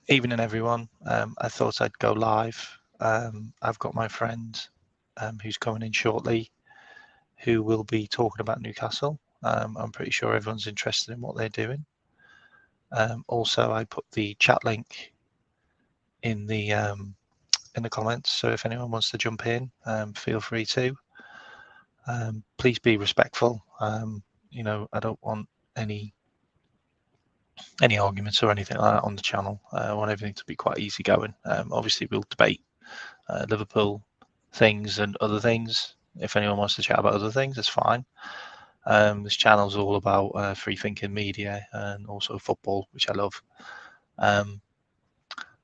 Evening, everyone. I thought I'd go live. I've got my friend who's coming in shortly, who will be talking about Newcastle. I'm pretty sure everyone's interested in what they're doing. Also, I put the chat link in the comments, so if anyone wants to jump in, feel free to. Please be respectful. I don't want any arguments or anything like that on the channel. I want everything to be quite easy going. Obviously, we'll debate Liverpool things and other things. If anyone wants to chat about other things, it's fine. This channel's all about free thinking media and also football, which I love.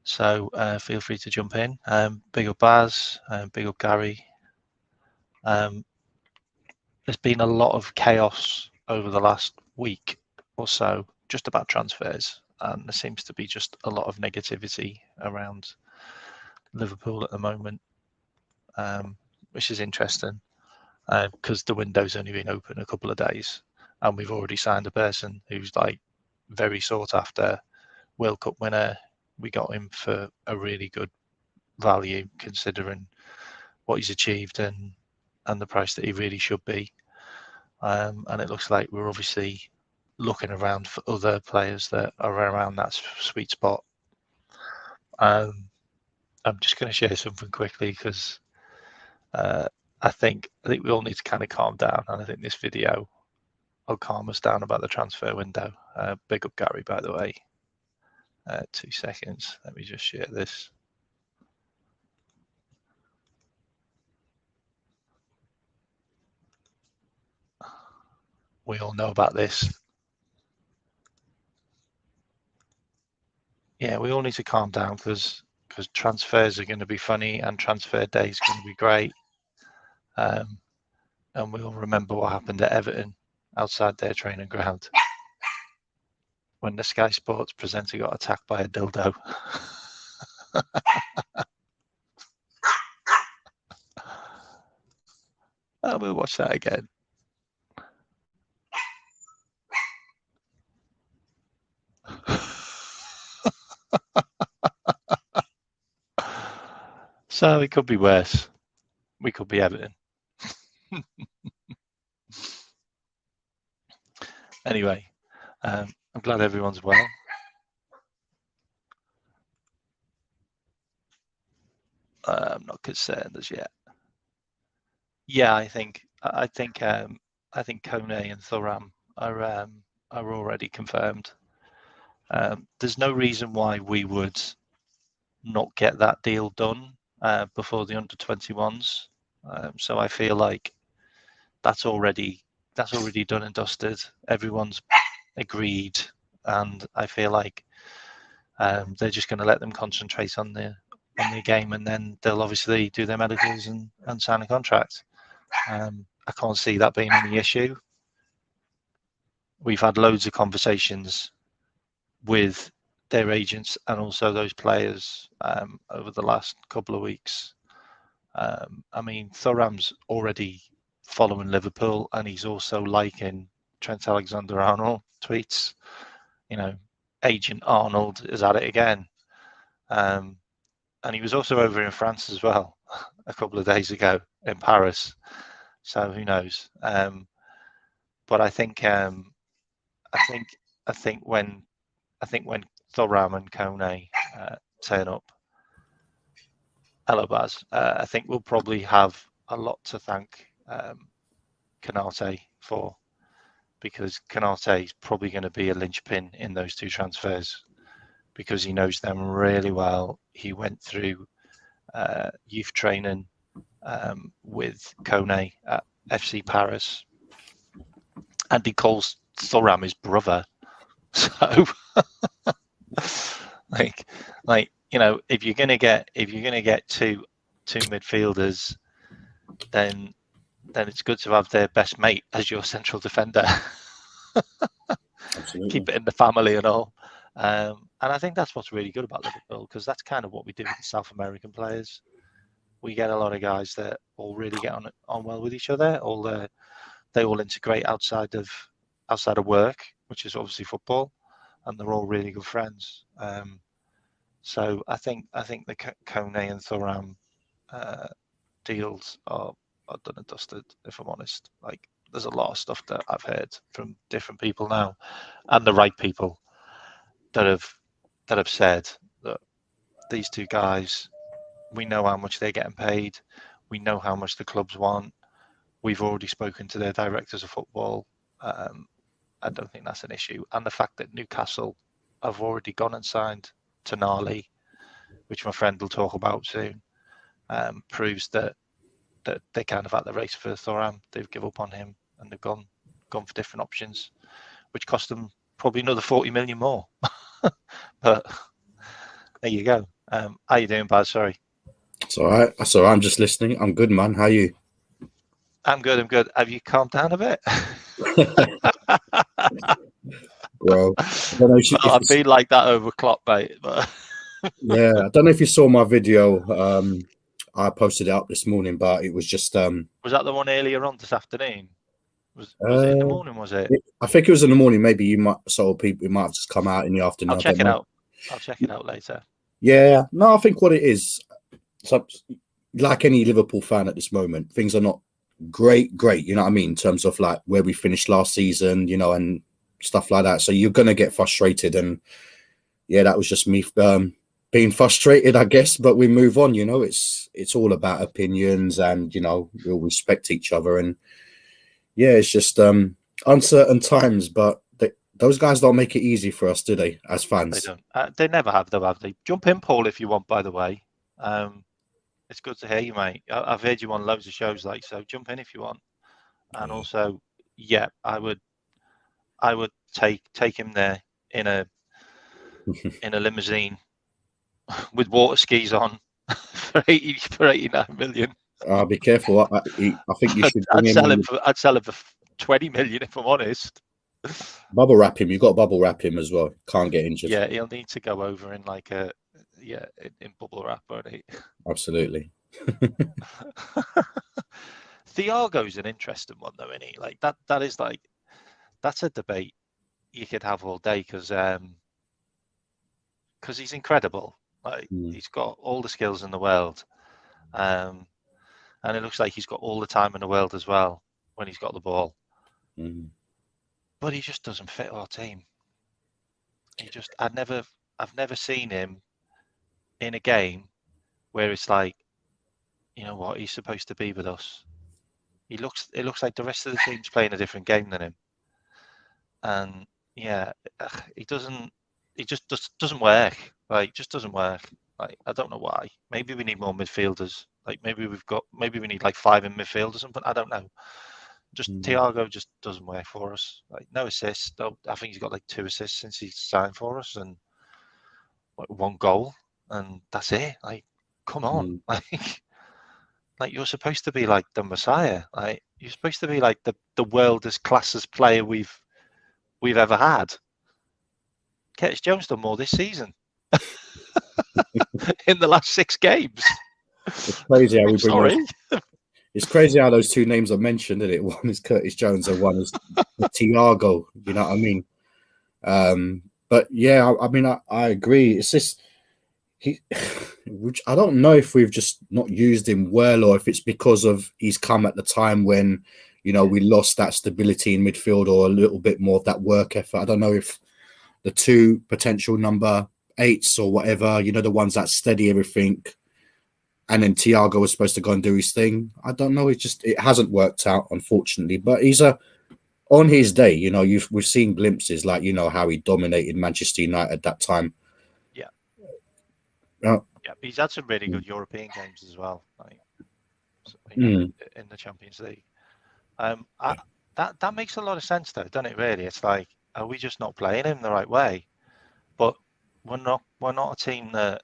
So feel free to jump in. Big up Baz, big up Gary. There's been a lot of chaos over the last week or so just about transfers, and there seems to be just a lot of negativity around Liverpool at the moment, which is interesting because the window's only been open a couple of days and we've already signed a person who's like very sought after, World Cup winner. We got him for a really good value considering what he's achieved and the price that he really should be. And it looks like we're obviously looking around for other players that are around that sweet spot. I'm just going to share something quickly because I think we all need to kind of calm down, and I think this video will calm us down about the transfer window. Big up Gary, by the way. 2 seconds. Let me just share this. We all know about this. Yeah, we all need to calm down because transfers are going to be funny and transfer day is going to be great. And we'll remember what happened at Everton outside their training ground when the Sky Sports presenter got attacked by a dildo. We'll watch that again. So it could be worse. We could be Everton. Anyway, I'm glad everyone's well. I'm not concerned as yet. Yeah, I think Kone and Thuram are already confirmed. There's no reason why we would not get that deal done before the under-21s. So I feel like that's already done and dusted. Everyone's agreed, and I feel like they're just going to let them concentrate on the game, and then they'll obviously do their medicals and sign a contract. I can't see that being any issue. We've had loads of conversations with their agents and also those players over the last couple of weeks. I mean, Thuram's already following Liverpool, and he's also liking Trent Alexander-Arnold tweets. You know, Agent Arnold is at it again. And he was also over in France as well a couple of days ago in Paris. So who knows? But I think when Thuram and Kone turn up, hello Baz, I think we'll probably have a lot to thank Konate for, because Konate is probably going to be a linchpin in those two transfers because he knows them really well. He went through youth training with Kone at FC Paris, and he calls Thuram his brother. So, like if you're gonna get two midfielders, then it's good to have their best mate as your central defender. Absolutely. Keep it in the family and all. And I think that's what's really good about Liverpool, because that's kind of what we do with the South American players. We get a lot of guys that all really get on well with each other. They all integrate outside of work, which is obviously football, and they're all really good friends. So I think the Kone and Thuram deals are done and dusted. If I'm honest, like there's a lot of stuff that I've heard from different people now, and the right people that have said that these two guys, we know how much they're getting paid, we know how much the clubs want. We've already spoken to their directors of football. I don't think that's an issue, and the fact that Newcastle have already gone and signed Tonali, which my friend will talk about soon, proves that they kind of at the race for Thuram. They've given up on him and they've gone for different options, which cost them probably another 40 million more. But there you go. How you doing, Baz? Sorry. It's all right. That's all right. I'm just listening. I'm good, man. How are you? I'm good. Have you calmed down a bit? Well, I don't know if I've been like that over Klopp, mate. But yeah, I don't know if you saw my video. I posted it up this morning, but it was just. Was that the one earlier on this afternoon? Was it in the morning? Was it? I think it was in the morning. Maybe you might. So people, it might have just come out in the afternoon. I'll check it out. I'll check it out later. Yeah, no, I think what it is. So, like any Liverpool fan at this moment, things are not great. You know what I mean? In terms of like where we finished last season, you know, and stuff like that. So you're gonna get frustrated, and yeah, that was just me being frustrated, I guess. But we move on. You know, it's all about opinions, and you know, we'll respect each other. And yeah, it's just uncertain times, but those guys don't make it easy for us, do they? As fans, they don't. They never have, though, have they? Jump in, Paul, if you want. By the way, it's good to hear you, mate. I've heard you on loads of shows, like, so jump in if you want. And also, yeah, I would take him there in a limousine with water skis on for 89 million. Be careful. I think you should. I'd sell him for 20 million if I'm honest. Bubble wrap him. You've got to bubble wrap him as well. Can't get injured. Yeah, he'll need to go over in like in bubble wrap, won't he? Absolutely. Thiago's an interesting one, though, isn't he? Like that is like that's a debate you could have all day because he's incredible. Like he's got all the skills in the world, and it looks like he's got all the time in the world as well when he's got the ball. But he just doesn't fit our team. I've never seen him in a game where it's like, you know what, he's supposed to be with us. It looks like the rest of the team's playing a different game than him. And yeah, it just doesn't work. Like, just doesn't work. Like, I don't know why. Maybe we need more midfielders. Like, maybe we need like 5 in midfield or something. I don't know. Just Thiago just doesn't work for us. Like, no assists. I think he's got like 2 assists since he signed for us, and like 1 goal, and that's it. Like, come on, like you're supposed to be like the Messiah. Like, you're supposed to be like the world's classest player we've ever had. Curtis Jones done more this season in the last 6 games. It's crazy how we bring. It's crazy how those 2 names are mentioned, isn't it? One is Curtis Jones and one is Thiago. You know what I mean? But yeah, I mean, I agree. It's just which I don't know if we've just not used him well, or if it's because of he's come at the time when, you know, we lost that stability in midfield or a little bit more of that work effort. I don't know if the 2 potential number 8s or whatever, you know, the ones that steady everything. And then Thiago was supposed to go and do his thing. I don't know. It hasn't worked out, unfortunately. But he's on his day. You know, we've seen glimpses, like, you know, how he dominated Manchester United at that time. Yeah. He's had some really good European games as well, like, in the Champions League. That makes a lot of sense, though, doesn't it? Really, it's like, are we just not playing him the right way? But we're not a team that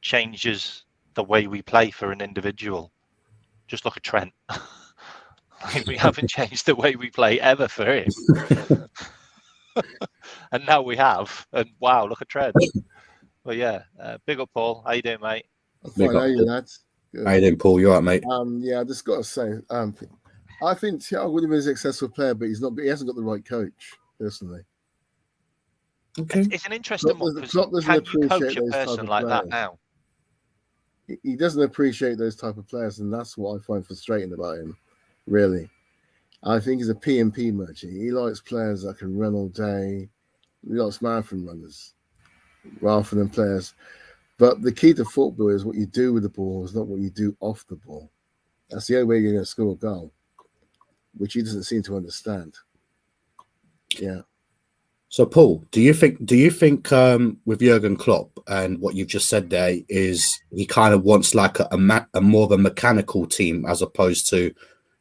changes the way we play for an individual. Just look at Trent. Like, we haven't changed the way we play ever for him. And now we have. And wow, look at Trent. But yeah, big up, Paul. How you doing, mate? Fine, how you, lads? Good. How you doing, Paul? You all right, mate? Yeah, I just got to say, I think Thiago would have been a successful player, but he hasn't got the right coach, personally. Okay. It's an interesting one because Klopp doesn't can you coach appreciate a those type person of like that players. now? He doesn't appreciate those type of players, and that's what I find frustrating about him. Really, I think he's a P&P merchant. He likes players that can run all day. He likes marathon runners rather than players. But the key to football is what you do with the ball, is not what you do off the ball. That's the only way you're going to score a goal, which he doesn't seem to understand. Yeah. So, Paul, do you think with Jurgen Klopp and what you've just said there is he kind of wants like a more of a mechanical team as opposed to,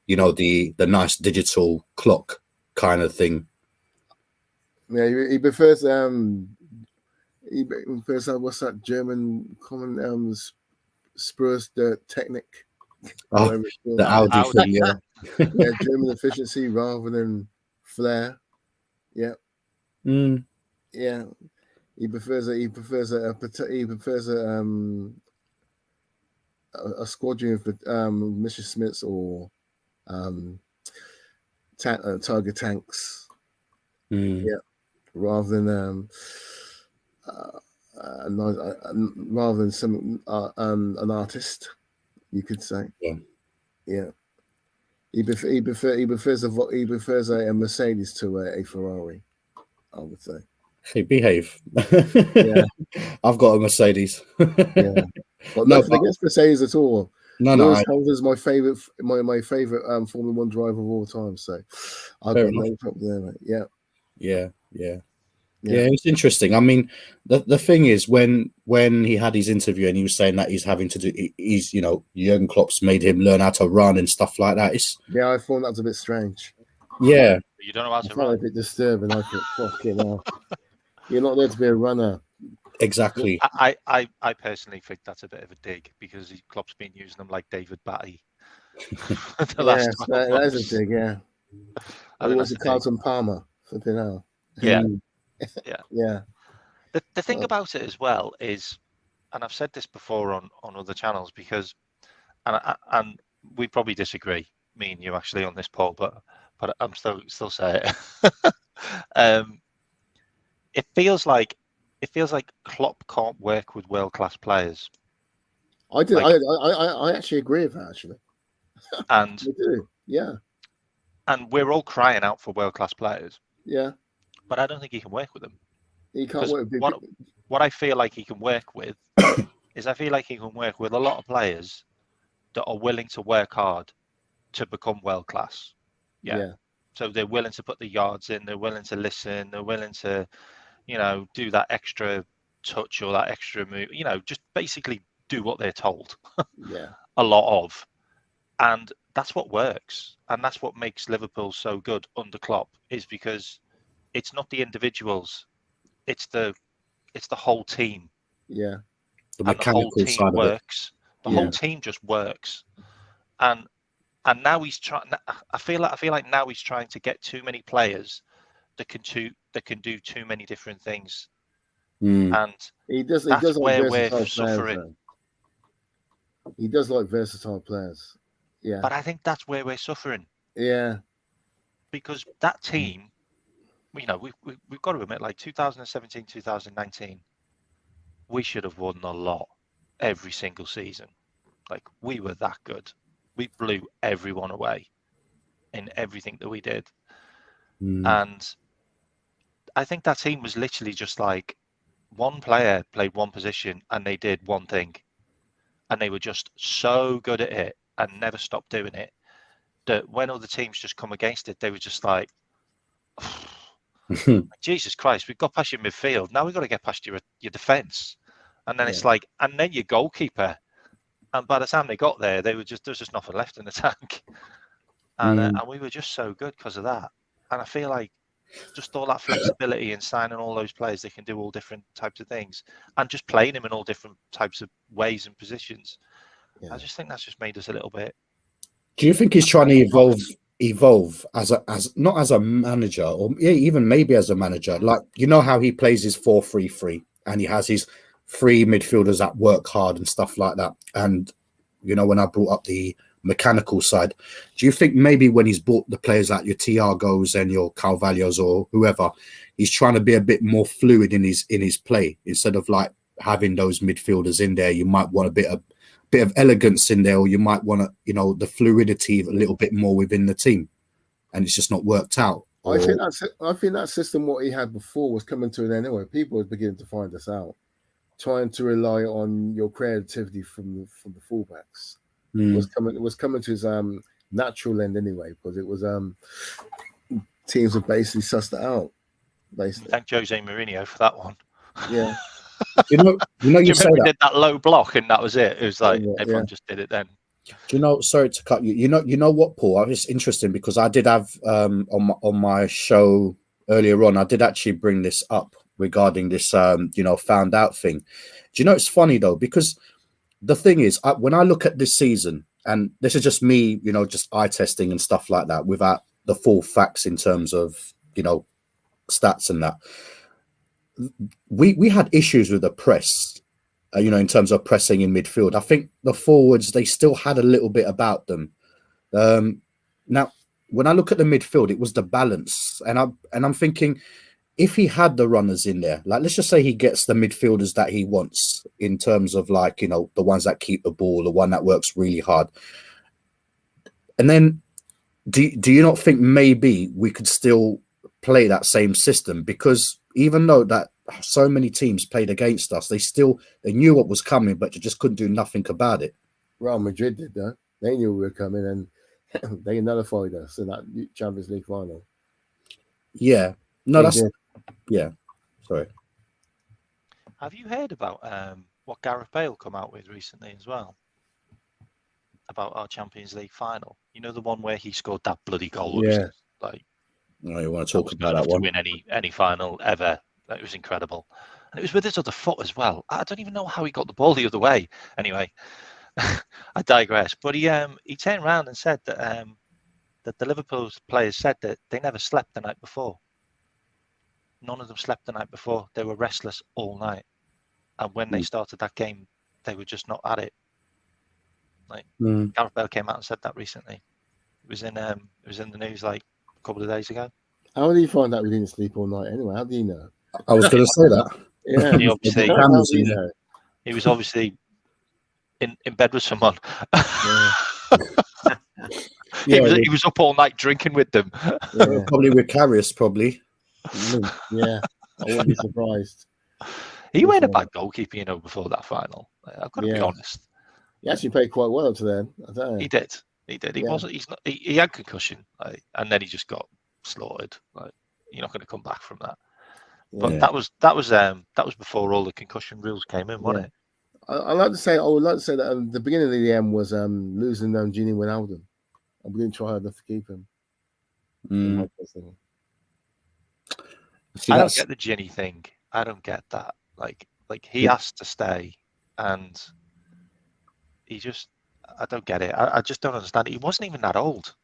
you know, the nice digital clock kind of thing? Yeah, he prefers what's that German common Spurs the Technic. Oh, the Audi Audi. thing, yeah. Yeah, German efficiency rather than flair. Yeah. Yeah. He prefers a squadron of Mr. Smiths or Tiger tanks. Yeah, rather than rather than some an artist, you could say. Yeah. He prefers a Mercedes to a Ferrari, I would say. Hey, behave. Yeah. I've got a Mercedes. Yeah. But nothing against Mercedes at all. Lewis Hamilton's my favorite Formula One driver of all time. So I've got no problem there, mate. Yeah. Yeah, it's interesting. I mean, the thing is, when he had his interview and he was saying that he's you know, Jurgen Klopp's made him learn how to run and stuff like that. I thought that was a bit strange. Yeah, you don't know how to run. A bit disturbing. I thought, fucking hell, you're not there to be a runner. Exactly. I personally think that's a bit of a dig because Klopp's been using them like David Batty. That is a dig. Yeah. It was a Carlton Palmer. Flipping hell. Yeah. Yeah. The thing about it as well is, and I've said this before on other channels, because and we probably disagree, me and you actually, on this poll, but I'm still say it. It feels like Klopp can't work with world-class players. I do. I actually agree with that, actually. And I do. Yeah. And we're all crying out for world-class players. Yeah. But I don't think he can work with them. He can't work with what I feel like he can work with is I feel like he can work with a lot of players that are willing to work hard to become world-class. Yeah. So they're willing to put the yards in, they're willing to listen, they're willing to, you know, do that extra touch or that extra move, you know, just basically do what they're told. A lot of. And that's what works. And that's what makes Liverpool so good under Klopp, is because it's not the individuals, it's the whole team. Yeah. The whole team works. The whole team just works. And now he's trying. I feel like now he's trying to get too many players that can do too many different things. And he does where we're suffering. He does like versatile players. Yeah. But I think that's where we're suffering. Yeah. Because that team, you know, we've got to admit, like 2017, 2019, we should have won a lot every single season. Like, we were that good. We blew everyone away in everything that we did. And I think that team was literally just like one player played one position and they did one thing. And they were just so good at it and never stopped doing it that when other teams just come against it, they were just like, Jesus Christ, we've got past your midfield. Now we've got to get past your defence. And then it's like, and then your goalkeeper. And by the time they got there, there was just nothing left in the tank. And we were just so good because of that. And I feel like just all that flexibility and signing all those players that can do all different types of things and just playing them in all different types of ways and positions. I just think that's just made us a little bit. Do you think he's trying to evolve as not as a manager, or even maybe as a manager? Like, you know how he plays his 4-3-3 and he has his 3 midfielders that work hard and stuff like that. And you know, when I brought up the mechanical side. Do you think maybe when he's bought the players like your Thiagos and your Carvalhos or whoever, he's trying to be a bit more fluid in his play instead of like having those midfielders in there? You might want a bit of elegance in there, or you might want to, you know, the fluidity a little bit more within the team, and it's just not worked out. I think that system, what he had before, was coming to an end anyway. People were beginning to find this out, trying to rely on your creativity from the fullbacks. It was coming to his natural end anyway, because it was teams have basically sussed it out. Basically, thank Jose Mourinho for that one. Yeah. you say we did that low block and that was it. It was like everyone just did it then. Do you know? Sorry to cut you. You know what, Paul? It's interesting because I did have on my show earlier on. I did actually bring this up regarding this found out thing. Do you know? It's funny though, because the thing is, when I look at this season, and this is just me, just eye testing and stuff like that, without the full facts in terms of stats and that. We had issues with the press, in terms of pressing in midfield. I think the forwards, they still had a little bit about them. Now, when I look at the midfield, it was the balance, and I'm thinking, if he had the runners in there, like let's just say he gets the midfielders that he wants in terms of like the ones that keep the ball, the one that works really hard, and then do you not think maybe we could still play that same system? Because even though that so many teams played against us, they knew what was coming, but they just couldn't do nothing about it. Real Madrid did that. They knew we were coming, and they nullified us in that Champions League final. Yeah, no, Sorry. Have you heard about what Gareth Bale come out with recently as well? About our Champions League final. You know, the one where he scored that bloody goal. Yeah. No, you want to talk about that one? To win any final ever. It was incredible. And it was with his other foot as well. I don't even know how he got the ball the other way. Anyway, I digress. But he turned around and said that the Liverpool players said that they never slept the night before. None of them slept the night before. They were restless all night. And when they started that game, they were just not at it. Gareth Bale came out and said that recently. It was in the news like a couple of days ago. How do you find out we didn't sleep all night anyway? How do you know? I was going to say that. Yeah. He was obviously in bed with someone. He was up all night drinking with them. Yeah. Probably with Karius, probably. Yeah, I wouldn't be surprised. He weren't a bad goalkeeper, before that final. I've got to be honest. He actually played quite well up to then. I don't know. He did. He wasn't. He's not. He had concussion, and then he just got slaughtered. You're not going to come back from that. But that was before all the concussion rules came in, wasn't it? I would like to say that the beginning of the end was losing Gini Wijnaldum. I'm going to try hard enough to keep him. I don't get the Ginny thing. I don't get that. Like he has to stay, and he just. I don't get it. I just don't understand it. He wasn't even that old.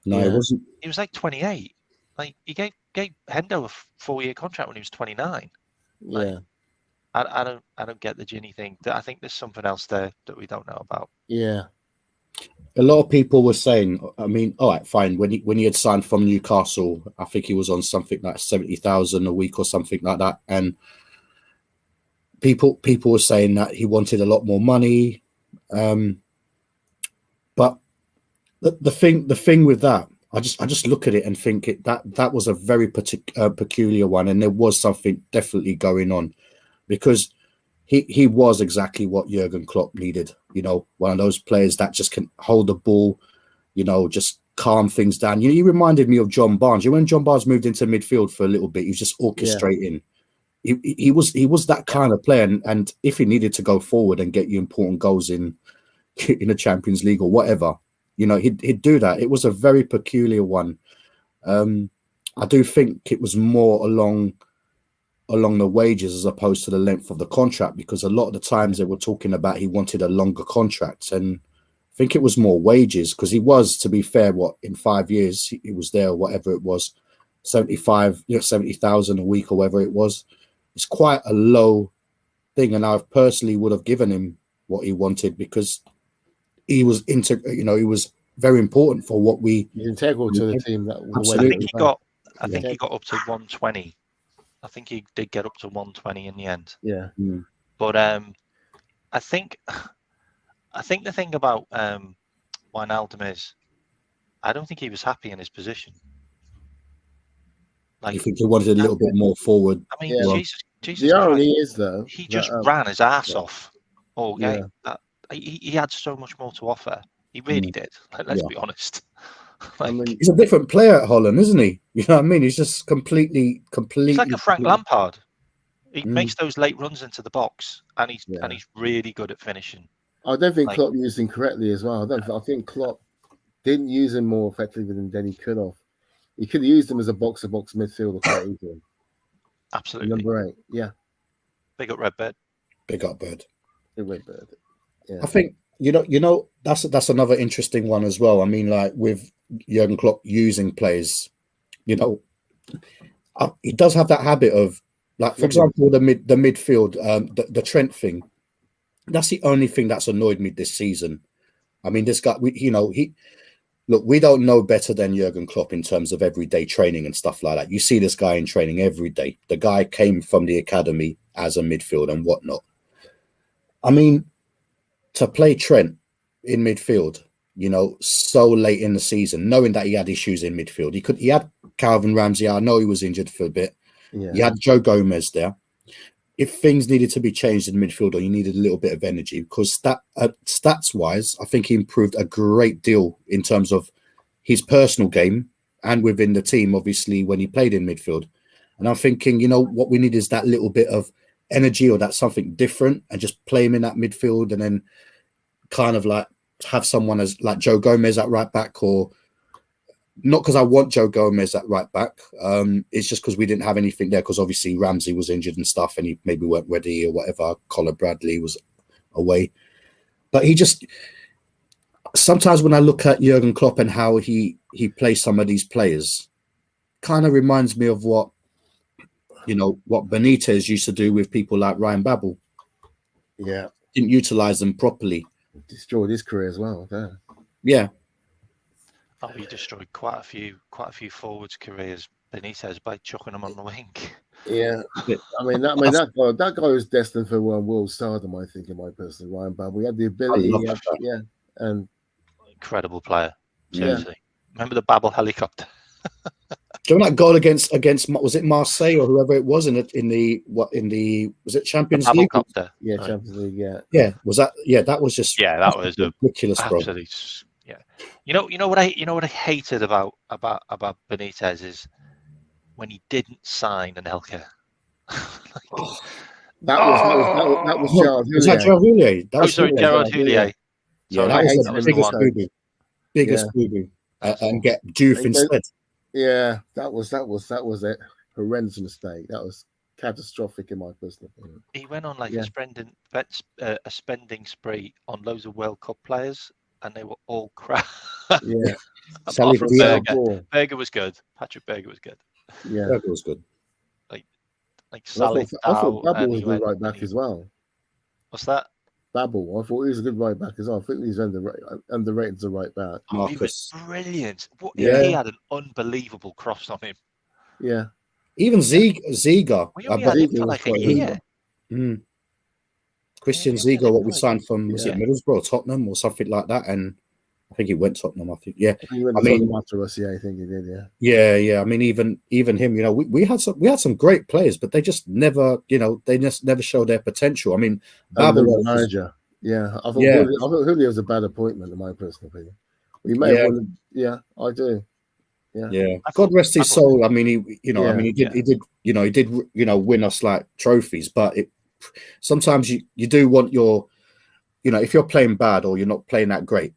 No, he wasn't. He was like 28. Like he gave Hendo a 4-year contract when he was 29. Yeah. I don't get the Ginny thing. I think there's something else there that we don't know about. Yeah. A lot of people were saying, I mean, all right, fine. When he had signed from Newcastle, I think he was on something like 70,000 a week or something like that. And people were saying that he wanted a lot more money. But the thing with that, I just look at it and think that was a very peculiar one, and there was something definitely going on, because he was exactly what Jurgen Klopp needed. One of those players that just can hold the ball, just calm things down. He reminded me of John Barnes. When John Barnes moved into midfield for a little bit, he was just orchestrating. Yeah. He was that kind of player, and if he needed to go forward and get you important goals in the Champions League or whatever, he'd do that. It was a very peculiar one. I do think it was more along the wages as opposed to the length of the contract, because a lot of the times they were talking about he wanted a longer contract, and I think it was more wages, because he was, to be fair, in 5 years he was there, whatever it was, 70,000 a week or whatever it was. It's quite a low thing, and I personally would have given him what he wanted, because he was he was very important for what we. He's integral to the team. I think he got up to 120. I think he did get up to 120 in the end. Yeah. But I think the thing about Wijnaldum is, I don't think he was happy in his position. Like, you think he wanted a little bit more forward? I mean, Jesus the irony is though, he just ran his ass off all game. He had so much more to offer. He really did. Let's be honest. He's a different player at Holland, isn't he? You know what I mean? He's just completely. He's like a Frank Lampard. He makes those late runs into the box, and he's really good at finishing. I don't think Klopp used him correctly as well. I think Klopp didn't use him more effectively than he could have. He could have used him as a box-to-box midfielder quite easily. Absolutely. Number 8, yeah. Big up Redbird. Big up Bird. Big Redbird. Yeah. I think that's another interesting one as well. I mean, like with Jurgen Klopp using players, he does have that habit of, like, for example, the midfield, the Trent thing. That's the only thing that's annoyed me this season. I mean, this guy, we don't know better than Jurgen Klopp in terms of everyday training and stuff like that. You see this guy in training every day. The guy came from the academy as a midfield and whatnot. I mean, to play Trent in midfield, so late in the season, knowing that he had issues in midfield, he had Calvin Ramsey. I know he was injured for a bit. Yeah. You had Joe Gomez there. If things needed to be changed in midfield, or you needed a little bit of energy, because stats-wise, I think he improved a great deal in terms of his personal game and within the team, obviously, when he played in midfield. And I'm thinking, what we need is that little bit of energy, or that something different, and just play him in that midfield, and then kind of like have someone as like Joe Gomez at right back, or not because I want Joe Gomez at right back. It's just because we didn't have anything there, because obviously Ramsey was injured and stuff, and he maybe weren't ready or whatever. Colin Bradley was away. But he just, sometimes when I look at Jurgen Klopp and how he plays some of these players, kind of reminds me of what Benitez used to do with people like Ryan Babel. Yeah. Didn't utilize them properly. Destroyed his career as well. Yeah. Oh, he destroyed quite a few forwards' careers, Benitez, by chucking them on the wing. Yeah, I mean that guy was destined for world stardom. I think, in my personal, Ryan Babel. He had the ability. And incredible player. Seriously, remember the Babel helicopter? Do you know that goal against was it Marseille or whoever it was in the was it Champions League? Yeah, Champions League. Yeah. Was that? Yeah, that was just that was ridiculous, bro. Yeah. You know what I hated about Benitez is when he didn't sign Anelka. That was Gerard Houllier. Was that Gerard Houllier? Gerard Houllier. Yeah, that was the biggest boo-boo. And get Diouf instead. Yeah, that was it. Horrendous mistake. That was catastrophic in my personal opinion. He went on like a spending spree on loads of World Cup players, and they were all crap. Yeah. Apart from Berger. Berger was good. Patrick Berger was good. Yeah, Berger was good. Like Sally. I thought Babel was a good right back as well. What's that? Babel. I thought he was a good right back as well. I think he's underrated as a right back. Oh, he was brilliant. He had an unbelievable cross on him. Yeah. Even Ziga. We only had him for like a year. Christian Ziga, what we signed from, was it Middlesbrough, Tottenham, or something like that? And I think he went Tottenham. I think, yeah. He went after us. Yeah, I think he did. Yeah. I mean, even him. We had some great players, but they just never, they just never showed their potential. I mean, Babel manager. Yeah, I thought Houllier was a bad appointment, in my personal opinion. We may have won. Yeah, I do. Yeah. God rest his soul. I mean, he did win us like trophies, but sometimes you do want your, if you're playing bad or you're not playing that great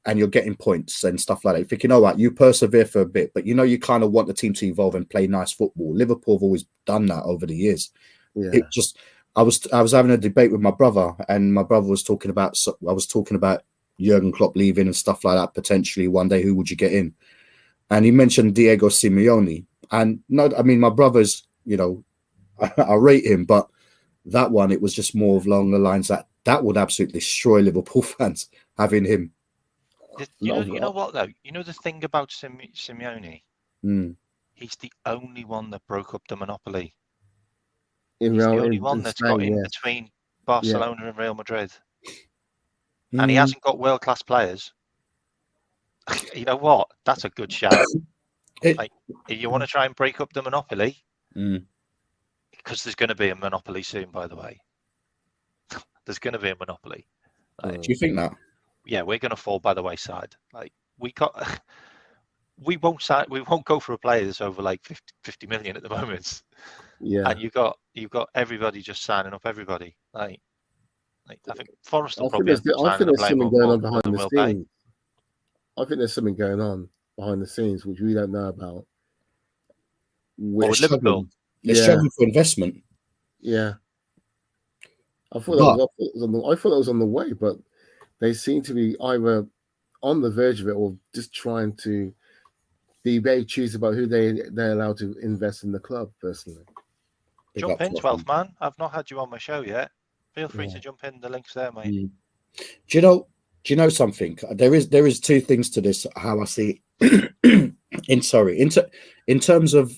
and you're getting points and stuff like that, you think, you persevere for a bit, but you kind of want the team to evolve and play nice football. Liverpool have always done that over the years. Yeah. It just, I was having a debate with my brother, and my brother was talking about, Jurgen Klopp leaving and stuff like that, potentially one day, who would you get in? And he mentioned Diego Simeone. And no, I mean, my brother's, I rate him, but that one, it was just more along the lines that would absolutely destroy Liverpool fans, having him You know what though? You know the thing about Simeone? Mm. He's the only one that broke up the monopoly. He's the only one that's Spain, got in between Barcelona and Real Madrid. And he Mm. hasn't got world-class players. You know what? That's a good shout. Like, if you want to try and break up the monopoly, because there's going to be a monopoly soon, by the way. There's going to be a monopoly. Do you think that? Yeah, we're going to fall by the wayside. Like, we won't go for a player that's over like 50 million at the moment. Yeah. And you've got everybody just signing up everybody. Like I think Forrest will I think probably there's something going on behind the pay. scenes. I think there's something going on behind the scenes which we don't know about. With Liverpool, they're struggling for investment. Yeah, I thought that was on the way, but they seem to be either on the verge of it or just trying to be very choosy about who they're allowed to invest in the club. Personally, jump in, 12th man. I've not had you on my show yet. Feel free to jump in. The link's there, mate. Do you know something? There is two things to this. How I see it. In terms of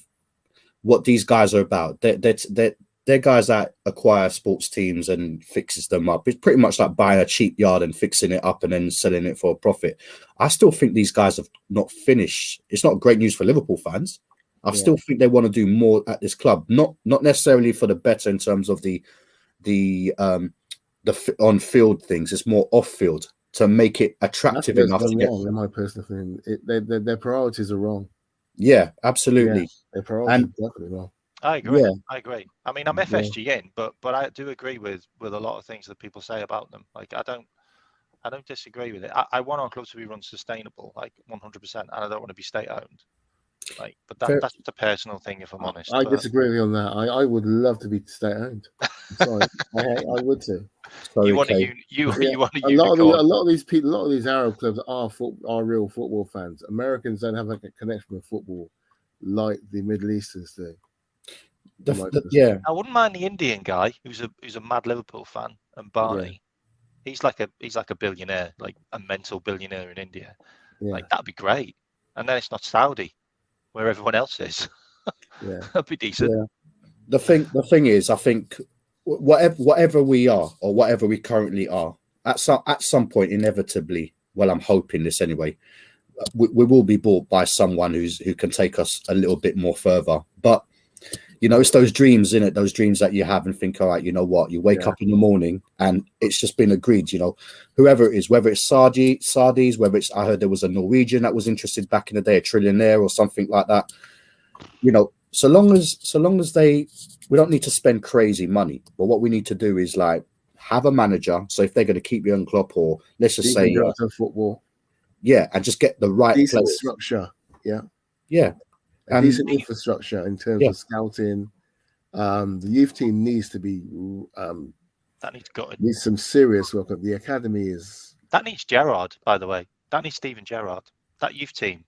what these guys are about, they're guys that acquire sports teams and fixes them up. It's pretty much like buying a cheap yard and fixing it up and then selling it for a profit. I still think these guys have not finished. It's not great news for Liverpool fans. I still think they want to do more at this club, not necessarily for the better in terms of the on field things. It's more off field to make it attractive enough to get. In my personal opinion, their priorities are wrong. Yeah, absolutely. Yeah, their priorities are definitely wrong. I agree. Yeah. I agree. I mean, I'm FSG in, but I do agree with a lot of things that people say about them. Like, I don't disagree with it. I want our club to be run sustainable, like 100%, and I don't want to be state owned. Like, but that's a personal thing, if I'm honest. I disagree with you on that. I would love to be state owned. Sorry, I would too. You want a a lot of these people, a lot of these Arab clubs are real football fans. Americans don't have like a connection with football like the Middle Easterns do. I wouldn't mind the Indian guy who's a mad Liverpool fan, and Barney. Yeah. He's like a billionaire, like a mental billionaire in India. Yeah. Like, that'd be great. And then it's not Saudi, where everyone else is. Yeah, that'd be decent. Yeah. The thing is, I think whatever we are or whatever we currently are, at some point, inevitably, well, I'm hoping this anyway, we will be bought by someone who can take us a little bit more further. But you know, it's those dreams, isn't it? Those dreams that you have and think, all right, you know what? You wake up in the morning and it's just been agreed, you know, whoever it is, whether it's Saudis, whether it's, I heard there was a Norwegian that was interested back in the day, a trillionaire or something like that. You know, so long as we don't need to spend crazy money, but what we need to do is like have a manager. So if they're going to keep Jurgen Klopp, or let's just say football, and just get the right decent structure, and decent infrastructure in terms of scouting. The youth team needs to be needs some serious work. The academy that needs Gerrard, by the way. That needs Steven Gerrard. That youth team.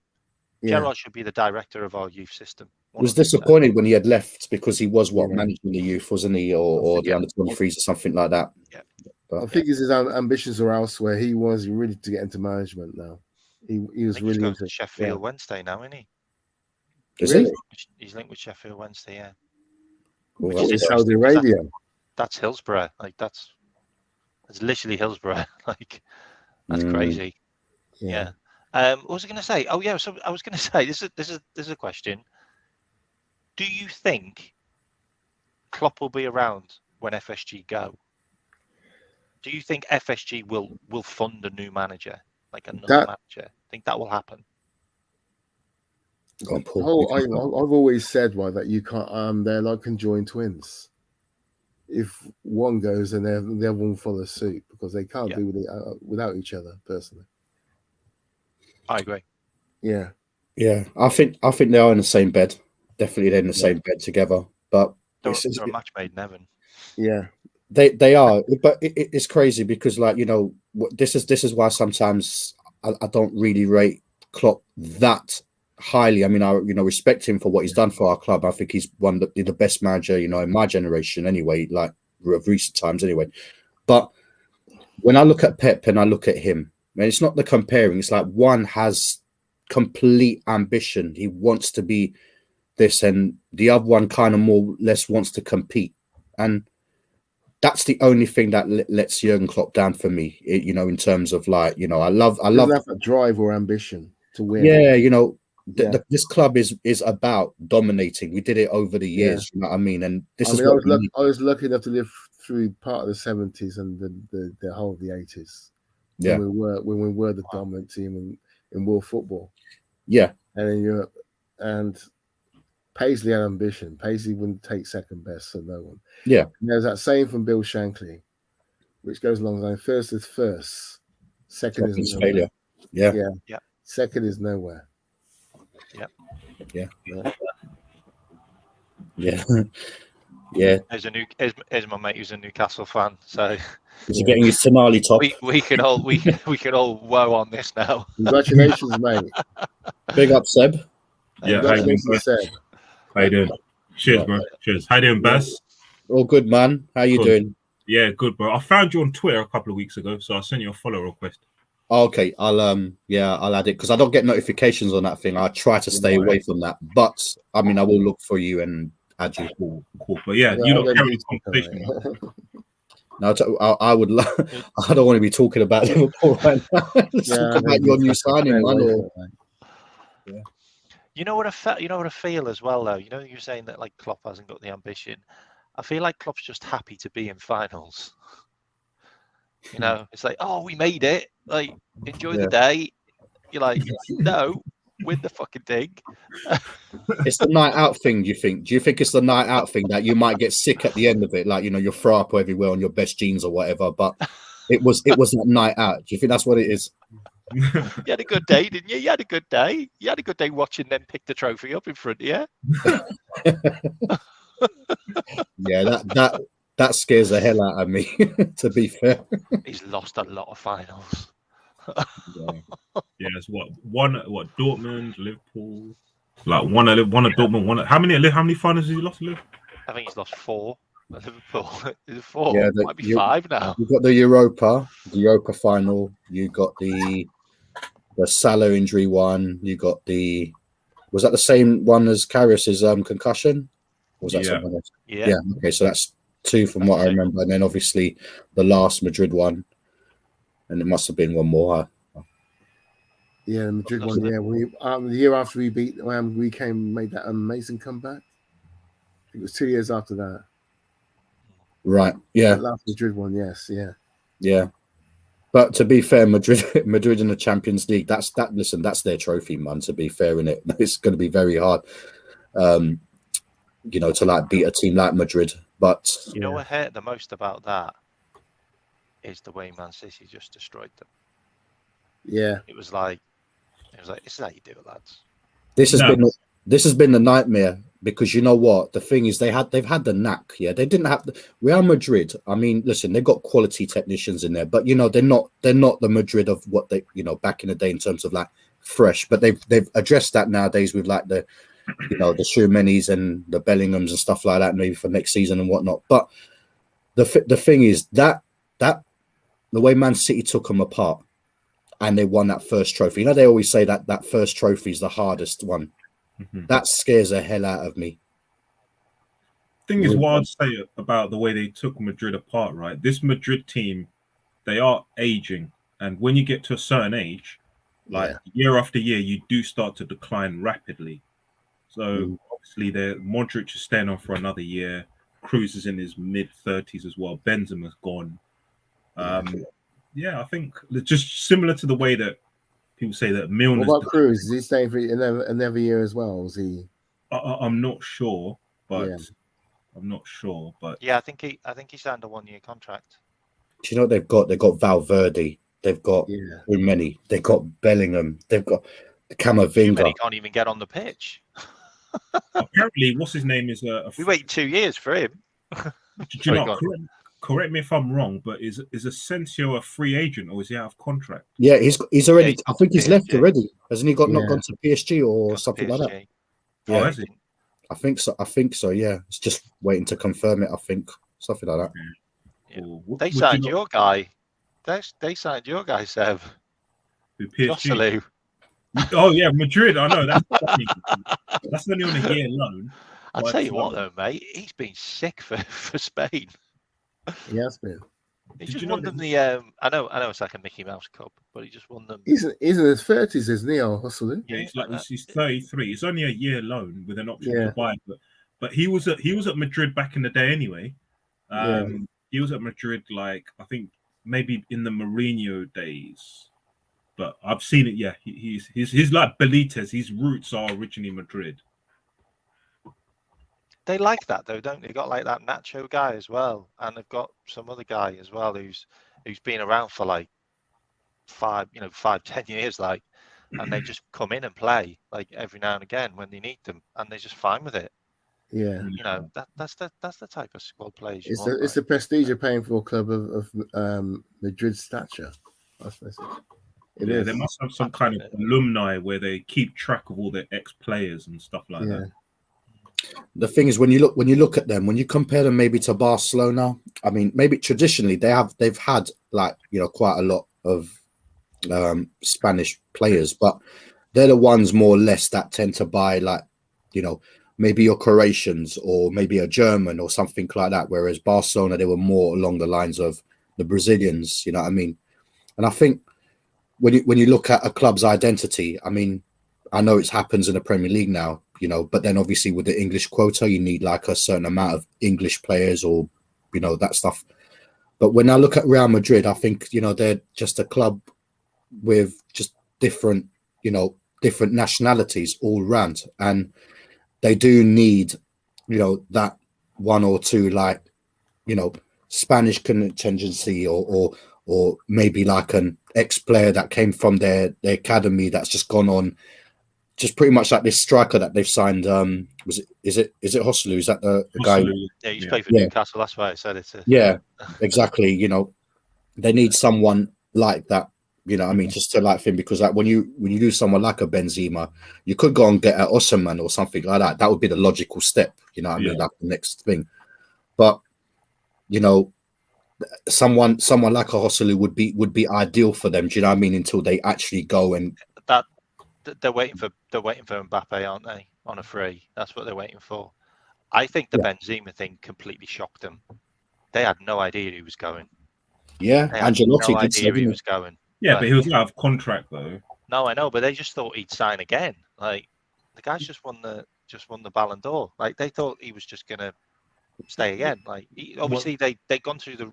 Gerrard should be the director of our youth system. 100%. Was disappointed when he had left because he was managing the youth, wasn't he, or the under 23s or something like that. Yeah, but, I think his ambitions are elsewhere. He was really to get into management now. He was really going to Sheffield Wednesday now, isn't he? Is he? He's linked with Sheffield Wednesday, yeah. Well, Saudi Arabia. That's Hillsborough. Like that's literally Hillsborough. Like that's crazy. Yeah. What was I going to say? Oh yeah. So I was going to say this is a question. Do you think Klopp will be around when FSG go? Do you think FSG will fund a new manager, like another manager? Think that will happen? I've always said that you can't. They're like conjoined twins. If one goes, then the other one follows suit because they can't do without each other. Personally, I agree. Yeah. I think they are in the same bed. Definitely, they're in the same bed together. But they're a match made in heaven. Yeah. They are, but it's crazy because, like, you know, this is why sometimes I don't really rate Klopp that highly. I mean, I respect him for what he's done for our club. I think he's one of the best manager, you know, in my generation anyway, like of recent times anyway. But when I look at Pep and I look at him, mean, it's not the comparing. It's like one has complete ambition. He wants to be this, and the other one kind of more or less wants to compete. And that's the only thing that lets Jurgen Klopp down for me, in terms of like, I love that drive or ambition to win. Yeah, this club is about dominating. We did it over the years, you know what I mean? And I was lucky enough to live through part of the 70s and the whole of the 80s. Yeah, when we were the dominant team in world football. Yeah, and in Europe, and Paisley had ambition. Paisley wouldn't take second best for no one. Yeah. And there's that saying from Bill Shankly, which goes along the line: first is first, second is failure. Yeah. Second is nowhere. Yeah. As my mate who's a Newcastle fan, so is he getting his Tonali top? We can all woe on this now. Congratulations, mate. Big up, Seb. Yeah, how you doing? Cheers, bro. Cheers. How you doing, Baz? All good, man. How you doing? Yeah, good, bro. I found you on Twitter a couple of weeks ago, so I sent you a follow request. Okay, I'll add it because I don't get notifications on that thing. I try to stay away from that, but I mean, I will look for you and add you. Cool. But yeah, you don't carry this conversation. No, I would. I don't want to be talking about Liverpool right now. Talk about your new signing, man. Yeah. You know what I feel as well, though. You're saying that like Klopp hasn't got the ambition. I feel like Klopp's just happy to be in finals. It's like, oh, we made it. Like, enjoy the day. You're like, no, win the fucking thing. It's the night out thing. Do you think it's the night out thing that you might get sick at the end of it? Like, you'll throw up everywhere on your best jeans or whatever. But it was that night out. Do you think that's what it is? You had a good day, didn't you? You had a good day. You had a good day watching them pick the trophy up in front of you. Yeah, that scares the hell out of me, to be fair. He's lost a lot of finals. Yeah, it's what Dortmund, Liverpool, like one of Dortmund. How many finals has he lost? I think he's lost 4 at Liverpool. Is it 4? Yeah, might be 5 now. You've got the Europa final. You got the Salah injury one. You got was that the same one as Karius's concussion? Or was that someone else? Yeah. Okay, so that's 2 from what I remember, and then obviously the last Madrid one, and it must have been one more. Yeah, the Madrid one. Yeah, the year after we beat, we made that amazing comeback. It was 2 years after that. Right. Yeah. That last Madrid one. Yes. Yeah. Yeah. But to be fair, Madrid in the Champions League, that's their trophy, man. To be fair, in it's going to be very hard, to like beat a team like Madrid. But what hurt the most about that is the way Man City just destroyed them. Yeah, it was like this is how you do it, lads. This has been the nightmare because you know what the thing is, they've had the knack. Yeah, they didn't have Real Madrid. I mean, listen, they've got quality technicians in there, but they're not the Madrid of what they back in the day in terms of like fresh. But they've addressed that nowadays with like the the Schumannis and the Bellinghams and stuff like that, maybe for next season and whatnot. But the thing is that the way Man City took them apart and they won that first trophy. They always say that first trophy is the hardest one. Mm-hmm. That scares the hell out of me. Thing is, what I'd say about the way they took Madrid apart, right? This Madrid team, they are aging. And when you get to a certain age, like year after year, you do start to decline rapidly. So obviously, Modric is staying on for another year. Kroos is in his mid-30s as well. Benzema's gone. I think just similar to the way that people say that Milner's... What about Kroos? Is he staying for another year as well? Is he? I'm not sure, but yeah, I think he signed a 1-year contract. Do you know what they've got? They've got Valverde. They've got too many. They've got Bellingham. They've got Camavinga. He can't even get on the pitch. Apparently, what's his name is we waited 2 years for him. Do you know? Correct me if I'm wrong, but is Asensio a free agent or is he out of contract? Yeah, he's already. I think he's left already. Hasn't he not gone to PSG or something like that? Yeah, has he? I think so. Yeah, it's just waiting to confirm it. I think something like that. Yeah. They signed your guy. They signed your guy, Seb. Who PSG? Joselu. Oh yeah, Madrid. I know that's only on a year loan. I'll but, tell you what, though, mate. He's been sick for Spain. He has been. He Did just you know won them that the. I know it's like a Mickey Mouse Cup, but he just won them. He's in his 30s, isn't he, Hustling? Yeah, he's 33. It's only a year loan with an option to Yeah. buy. But he was at Madrid back in the day anyway. He was at Madrid like I think maybe in the Mourinho days. But I've seen it. Yeah, he's like Benitez. His roots are originally Madrid. They like that though, don't they? They got like that Nacho guy as well, and they've got some other guy as well who's been around for like 5-10 years, like, and they just come in and play like every now and again when they need them, and they're just fine with it. Yeah. You know, that's the type of squad players you It's want. the prestige of paying for a club of Madrid's stature. I suppose it is. They must have some kind of alumni where they keep track of all their ex-players and stuff like that. The thing is, when you look at them, when you compare them maybe to Barcelona, I mean, maybe traditionally they've had like, you know, quite a lot of Spanish players, but they're the ones more or less that tend to buy, like, you know, maybe your Croatians or maybe a German or something like that. Whereas Barcelona, they were more along the lines of the Brazilians, you know what I mean? And I think when you look at a club's identity, I mean, I know it happens in the Premier League now, you know, but then obviously with the English quota, you need like a certain amount of English players or, you know, that stuff. But when I look at Real Madrid, I think, you know, they're just a club with just different, you know, different nationalities all round. And they do need, you know, that one or two, like, you know, Spanish contingency or maybe like an ex-player that came from their academy that's just gone on, just pretty much like this striker that they've signed. Is it Hoslu? Is that the guy? Yeah, he's played for Newcastle. That's why I said it. Yeah, exactly. You know, they need someone like that. You know what I mean? Just to like him, because like when you do someone like a Benzema, you could go and get an Osimhen or something like that. That would be the logical step. You know what I mean? Like the next thing. But you know, someone like a Hoslu would be ideal for them. Do you know what I mean? Until they actually go and they're waiting for Mbappe, aren't they? On a free. That's what they're waiting for. I think the Benzema thing completely shocked them. They had no idea he was going. Yeah, Ancelotti no idea he was going. Yeah, but he was out of contract though. No, I know, but they just thought he'd sign again. Like the guy's just won the Ballon d'Or. Like they thought he was just gonna stay again. Like obviously they'd gone through the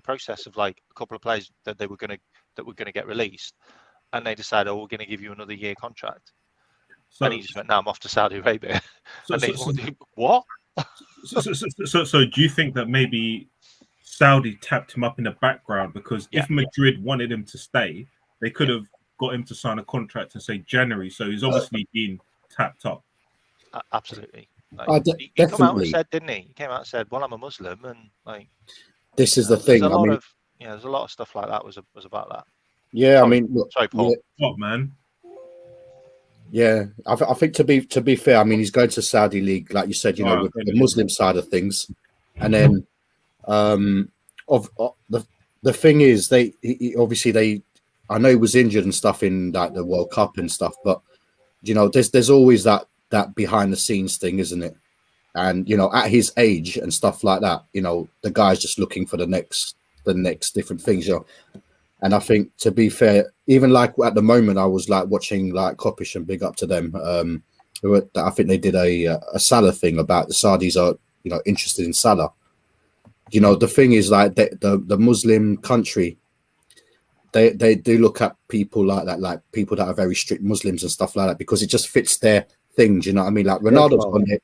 process of like a couple of players that were gonna get released, and they decided, we're gonna give you another year contract. And he just went, "No, I'm off to Saudi Arabia." What? So do you think that maybe Saudi tapped him up in the background? Because if Madrid wanted him to stay, they could have got him to sign a contract and say January. So he's obviously been tapped up. Absolutely. Like, he came out and said, didn't he? He came out and said, "Well, I'm a Muslim," and like this is the thing. There's a lot of stuff like that was about that. Yeah, sorry, I mean, look, sorry, Paul. What, man? Yeah, I think to be fair, I mean, he's going to Saudi League, like you said, you know, with the Muslim side of things, and then the thing is, obviously I know he was injured and stuff in like the World Cup and stuff, but you know, there's always that behind the scenes thing, isn't it? And you know, at his age and stuff like that, you know, the guy's just looking for the next different things, you know. And I think, to be fair, even like at the moment, I was like watching like Kopish, and big up to them. I think they did a Salah thing about the Saudis are, you know, interested in Salah. You know, the thing is, like the Muslim country, they do look at people like that, like people that are very strict Muslims and stuff like that, because it just fits their thing. Do you know what I mean? Like Ronaldo's on it.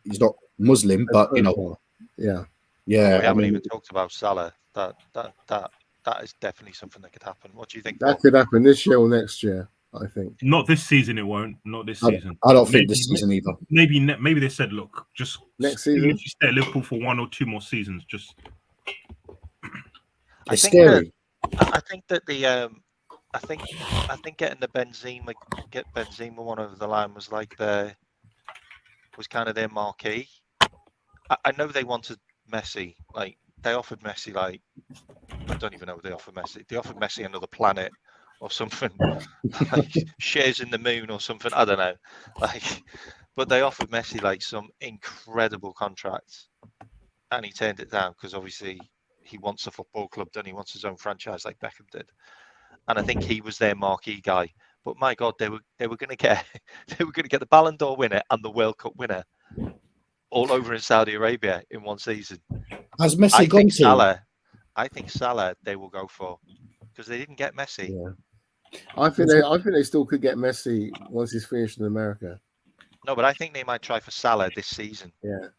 He's not Muslim, but you know, yeah. We haven't even talked about Salah. That is definitely something that could happen. What do you think? That could happen this year or next year, I think. Not this season, it won't. Not this season. I don't think this season either. Maybe they said, look, just next season. If you stay at Liverpool for 1 or 2 more seasons, just. It's scary. I think that I think getting Benzema one over the line was kind of their marquee. I know they wanted Messi. Like they offered Messi, like I don't even know what they offered Messi. They offered Messi another planet or something, like shares in the moon or something. I don't know. Like, but they offered Messi like some incredible contracts, and he turned it down because obviously he wants a football club, doesn't he? Wants his own franchise like Beckham did, and I think he was their marquee guy. But my God, they were going to get the Ballon d'Or winner and the World Cup winner all over in Saudi Arabia in one season. Has Messi gone to? I think Salah they will go for, because they didn't get Messi. Yeah. I think they still could get Messi once he's finished in America. No, but I think they might try for Salah this season. Yeah.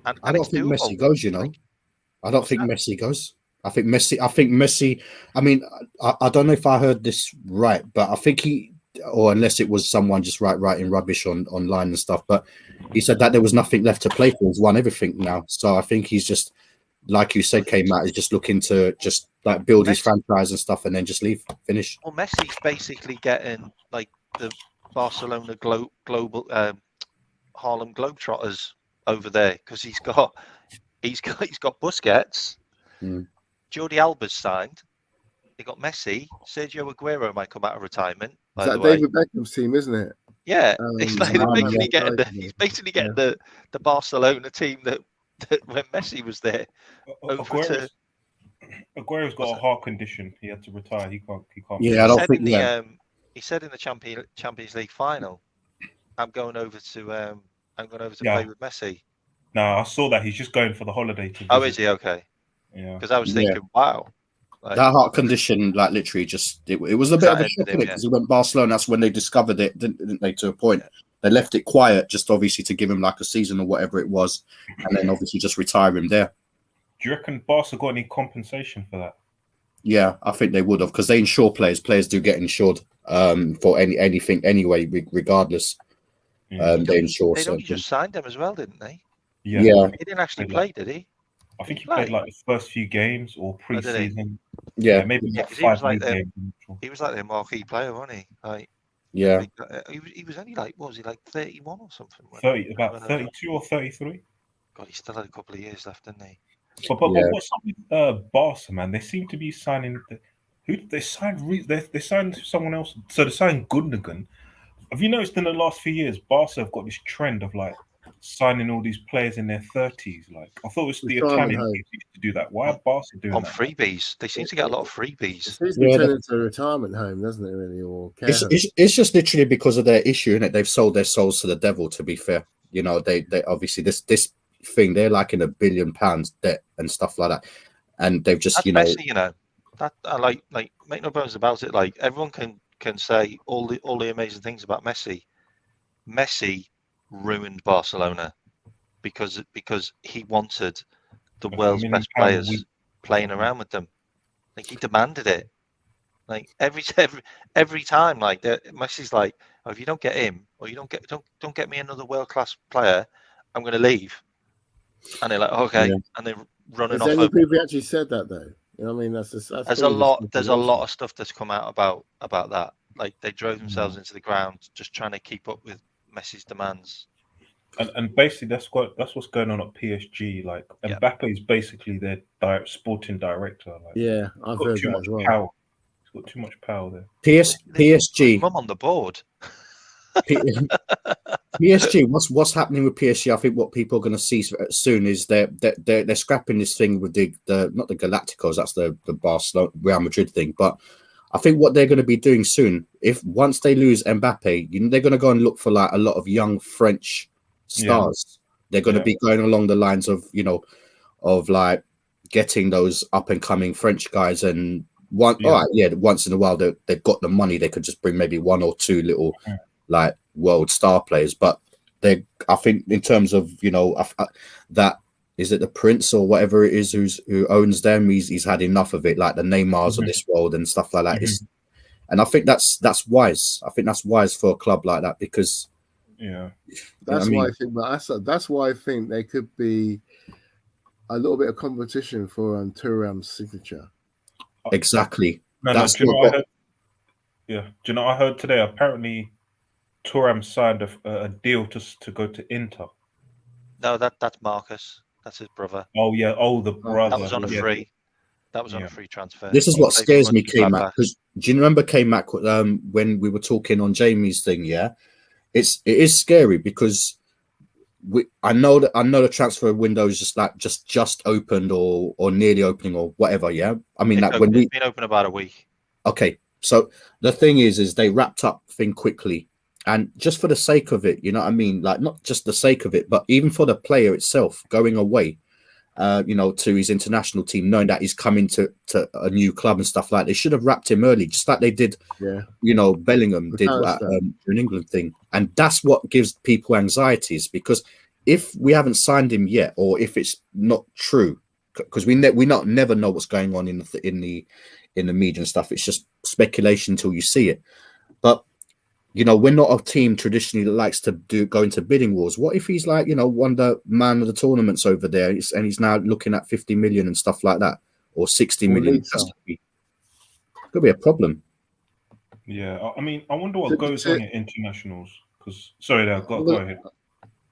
And I don't think Messi goes, you know. I don't think Messi goes. I think Messi. I mean, I don't know if I heard this right, but I think or unless it was someone just writing rubbish online and stuff, but he said that there was nothing left to play for. He's won everything now. So I think he's just, like you said, K-Mack, is just looking to just like build his franchise and stuff and then just leave, finish. Well, Messi's basically getting like the Barcelona global Harlem Globetrotters over there, because he's got Busquets, Jordi Alba's signed, they got Messi, Sergio Aguero might come out of retirement. Is that David Beckham's team, isn't it? Yeah, he's basically getting the Barcelona team that when Messi was there. Aguero's got a heart condition. He had to retire. He can't. Yeah, I don't think. He said in the Champions League final, I'm going over to play with Messi. No, I saw that he's just going for the holiday. Is he? Okay. Yeah. Because I was thinking, wow. Like, that heart condition, like literally, just it was a bit of a shock because he went Barcelona. That's when they discovered it, didn't they? To a point, they left it quiet, just obviously to give him like a season or whatever it was, and then obviously just retire him there. Do you reckon Barca got any compensation for that? Yeah, I think they would have, because they insure players. Players do get insured for anything anyway, regardless. They insure. They only just signed him as well, didn't they? Yeah. He didn't actually play, did he? I think he played like the first few games or pre-season. Yeah, maybe he was like their marquee player, wasn't he? Like, yeah, he was only like, what was he, like 31 or something? 32 or 33. God, he still had a couple of years left, didn't he? But what's up with Barca, man? They seem to be signing. Who did they sign? They signed someone else. So they signed Gundogan. Have you noticed in the last few years, Barca have got this trend of like signing all these players in their 30s? Like, I thought it was the Italian teams used to do that. Why are Barca doing that? On freebies. They seem to get a lot of freebies. It seems to be turning into a retirement home, doesn't it, really? Or it's just literally because of their issue, innit? They've sold their souls to the devil, to be fair. You know, they obviously this thing, they're like in £1 billion debt and stuff like that. And they've just, that I like make no bones about it. Like, everyone can say all the amazing things about Messi. Messi ruined Barcelona because he wanted the world's best players playing around with them. Like, he demanded it. Like every time, like Messi's like, oh, if you don't get him, or you don't get me another world class player, I'm going to leave. And they're like, okay, and they're running off. Any people actually said that though? You know what I mean? That's there's a lot of stuff that's come out about that. Like, they drove themselves into the ground just trying to keep up with Messi's demands. And basically, that's what's going on at PSG. Like, Mbappe is basically their sporting director. Like, yeah, I've heard that as well. Power. He's got too much power there. PSG. Mum on the board. PSG. What's happening with PSG? I think what people are going to see soon is they're scrapping this thing with the not the Galacticos. That's the Barcelona Real Madrid thing, but I think what they're going to be doing soon, once they lose Mbappe, they're going to go and look for like a lot of young French stars. They're going to be going along the lines of of like getting those up and coming French guys, and once in a while they've got the money, they could just bring maybe one or two little like world star players. But I think in terms of that, is it the Prince or whatever it is who owns them? He's had enough of it, like the Neymars of this world and stuff like that. And I think that's wise. I think that's wise for a club like that, because that's why I think there could be a little bit of competition for Thuram's signature. Exactly. Do you know I heard today? Apparently, Thuram signed a deal to go to Inter. No, that's Marcus. That's his brother. Oh yeah. Oh, the brother. That was on a free. That was on a free transfer. This is what scares me, K-Mack, back. because do you remember K-Mack when we were talking on Jamie's thing? Yeah, it is scary because I know the transfer window is just opened or nearly opening or whatever. Yeah, I mean It's been open about a week. Okay, so the thing is they wrapped up thing quickly, and just for the sake of it, you know what I mean? Like not just the sake of it, but even for the player itself going away, you know, to his international team, knowing that he's coming to a new club and stuff like that. They should have wrapped him early, just like they did. Yeah, you know, Bellingham did an England thing, and that's what gives people anxieties because if we haven't signed him yet, or if it's not true, because we never know what's going on in the media and stuff. It's just speculation until you see it. But you know, we're not a team traditionally that likes to go into bidding wars. What if he's like, you know, one the man of the tournaments over there, and he's now looking at 50 million and stuff like that, or 60 million? Could be a problem. Yeah, I mean, I wonder what goes on in internationals. Because sorry, go ahead.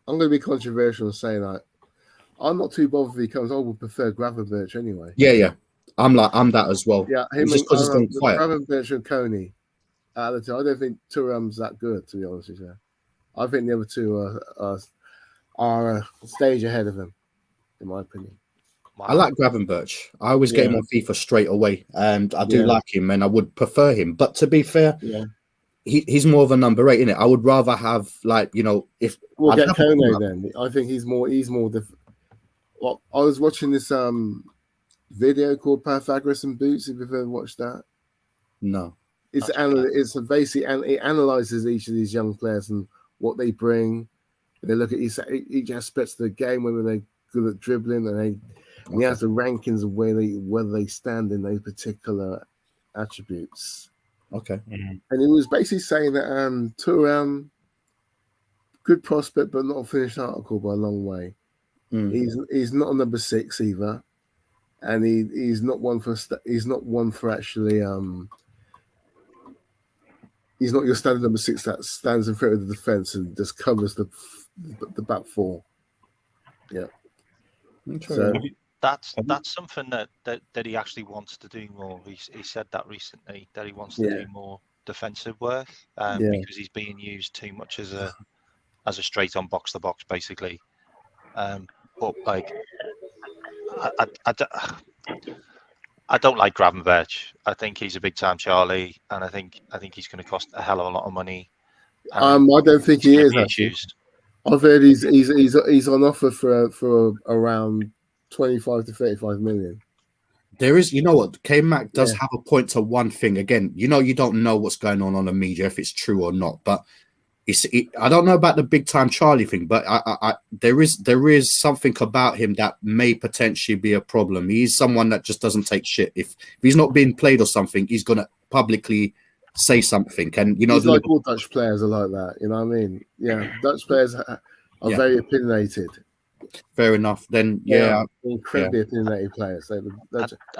I'm going to be controversial and say that I'm not too bothered if he comes. I would prefer Gravenberch anyway. Yeah. I'm that as well. Yeah, Gravenberch and Coney. I don't think Thuram's that good, to be honest with you. I think the other two are a stage ahead of him, in my opinion. Wow. I like Gravenberch. I always get him on FIFA straight away, and I do like him, and I would prefer him. But to be fair, he's more of a number 8, innit? I would rather have, like, you know, if we'll get Kone then. I think he's more. Well, I was watching this video called Pythagoras and Boots. Have you ever watched that? No. It's basically, and it analyzes each of these young players and what they bring. They look at each aspect of the game, whether they're good at dribbling, and he has the rankings of whether they stand in those particular attributes. Okay. Mm-hmm. And he was basically saying that Thuram, good prospect, but not a finished article by a long way. He's not a number 6 either, and he's not one for actually. He's not your standard number 6 that stands in front of the defense and just covers the back 4. Yeah. So that's something that he actually wants to do more. He said that recently, that he wants to do more defensive work because he's being used too much as a straight on box to box basically. But like I don't like Gravenberch. I think he's a big time Charlie, and I think he's going to cost a hell of a lot of money. I don't think he is actually. I've heard he's on offer for around 25 to 35 million. There is, you know what, K-Mack does have a point to one thing. Again, you know, you don't know what's going on the media, if it's true or not, but I don't know about the big time Charlie thing, but there is something about him that may potentially be a problem. He's someone that just doesn't take shit. If he's not being played or something, he's gonna publicly say something. And you know, he's like all Dutch players are like that. You know what I mean? Yeah, Dutch players are very opinionated. Fair enough. Then incredibly opinionated players. I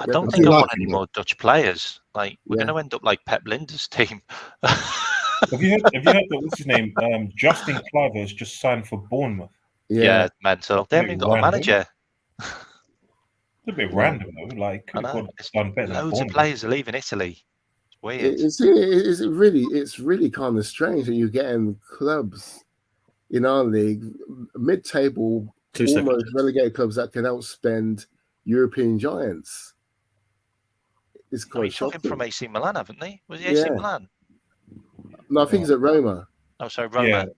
don't think I want any more Dutch players. Like we're going to end up like Pep Linder's team. Have you heard that, what's his name? Justin Cliver has just signed for Bournemouth. Yeah, mental. They haven't even got a manager. It's a bit random though. Like done better. Loads of players are leaving Italy. It's weird. It's really kind of strange that you're getting clubs in our league, mid-table, almost relegated clubs that can outspend European giants. It's quite shocking. From AC Milan, haven't they? Was he AC Milan? No, I think he's at Roma. Oh, sorry, Roma.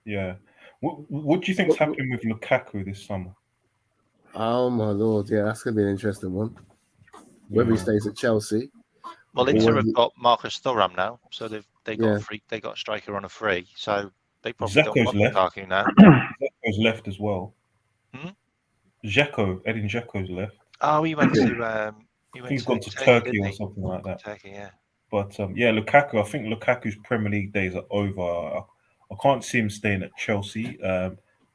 Yeah. What do you think's happening with Lukaku this summer? Oh my lord, that's going to be an interesting one. Whether he stays at Chelsea. Well, Inter have got Marcus Thuram now, so they got they got a striker on a free, so they probably don't want Lukaku now. Zeko's left as well. Edin Dzeko's left. Oh, he went to. He's gone to Turkey or something like that. Turkey, yeah. But Lukaku. I think Lukaku's Premier League days are over. I can't see him staying at Chelsea.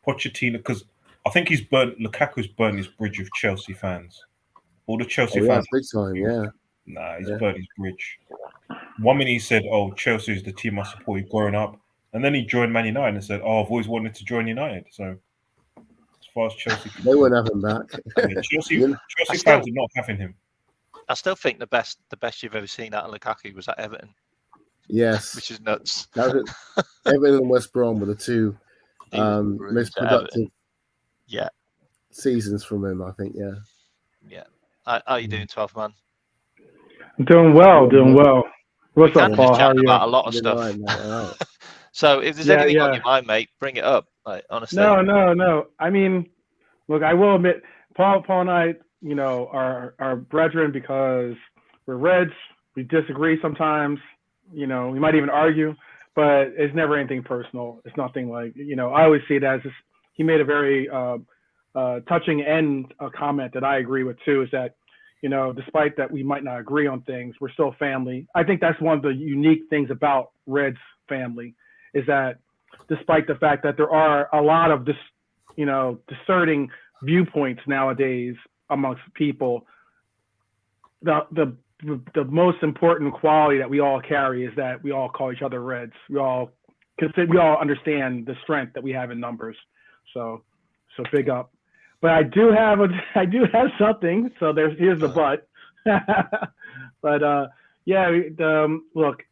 Pochettino, because I think Lukaku's burnt his bridge with Chelsea fans. All the Chelsea fans. Big time, yeah. Nah, he's burnt his bridge. One minute he said, "Oh, Chelsea is the team I support growing up," and then he joined Man United and said, "Oh, I've always wanted to join United." So, as far as Chelsea, they won't have him back. Chelsea fans are not having him. I still think the best you've ever seen out of Lukaku was at Everton. Yes, which is nuts. That was it. Everton and West Brom were the two most productive seasons from him, I think. Yeah. How are you doing, 12 man? Doing well. What's up, Paul? How are you? About a lot of stuff. Right. So if there's anything on your mind, mate, bring it up. Like, honestly. No. I mean, look, I will admit, Paul and I, are brethren because we're Reds. We disagree sometimes. We might even argue, but it's never anything personal. It's nothing like, I always see it as this, he made a very touching end comment that I agree with too, is that, despite that we might not agree on things, we're still family. I think that's one of the unique things about Reds family, is that despite the fact that there are a lot of discerning viewpoints nowadays amongst people, the most important quality that we all carry is that we all call each other Reds. We all understand the strength that we have in numbers. So big up. But I do have something. So here's the but. But look,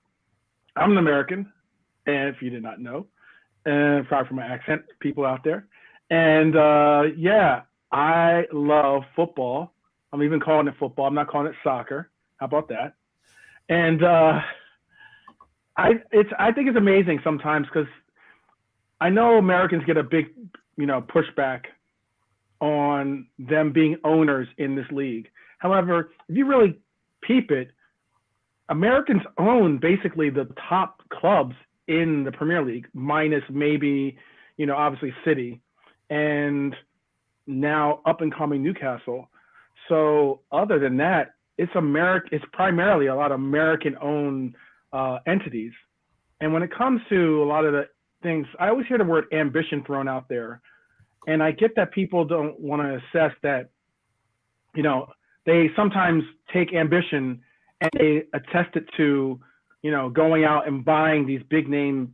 I'm an American, and if you did not know, and probably from my accent, people out there, and I love football. I'm even calling it football. I'm not calling it soccer. How about that? And I think it's amazing sometimes, because I know Americans get a big pushback on them being owners in this league. However, if you really peep it, Americans own basically the top clubs in the Premier League, minus maybe, obviously City, and now up and coming Newcastle. So other than that, it's primarily a lot of American-owned entities. And when it comes to a lot of the things, I always hear the word ambition thrown out there. And I get that people don't want to assess that, they sometimes take ambition and they attest it to, going out and buying these big name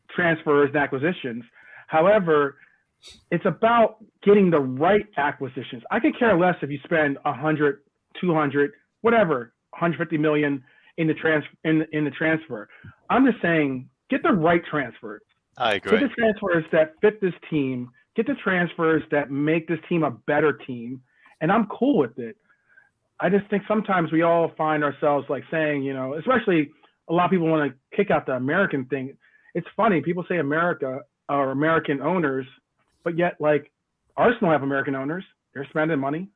transfers and acquisitions. However, it's about getting the right acquisitions. I could care less if you spend 100, 200, whatever, 150 million in the transfer. I'm just saying, get the right transfers. I agree. Get the transfers that fit this team. Get the transfers that make this team a better team. And I'm cool with it. I just think sometimes we all find ourselves like saying, especially a lot of people want to kick out the American thing. It's funny. People say America or American owners, but yet like Arsenal have American owners. They're spending money.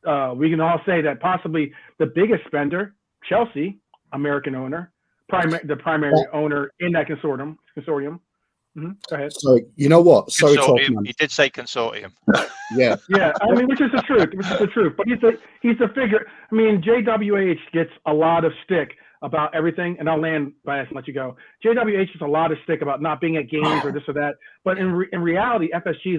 We can all say that possibly the biggest spender, Chelsea, American owner, the primary owner in that consortium. Mm-hmm. Go ahead. So you know what? Sorry, he did say consortium. Yeah. I mean, which is the truth. But he's a figure. I mean, JWH gets a lot of stick about everything, and I'll land by and let you go. JWH gets a lot of stick about not being at games or this or that. But in reality, FSG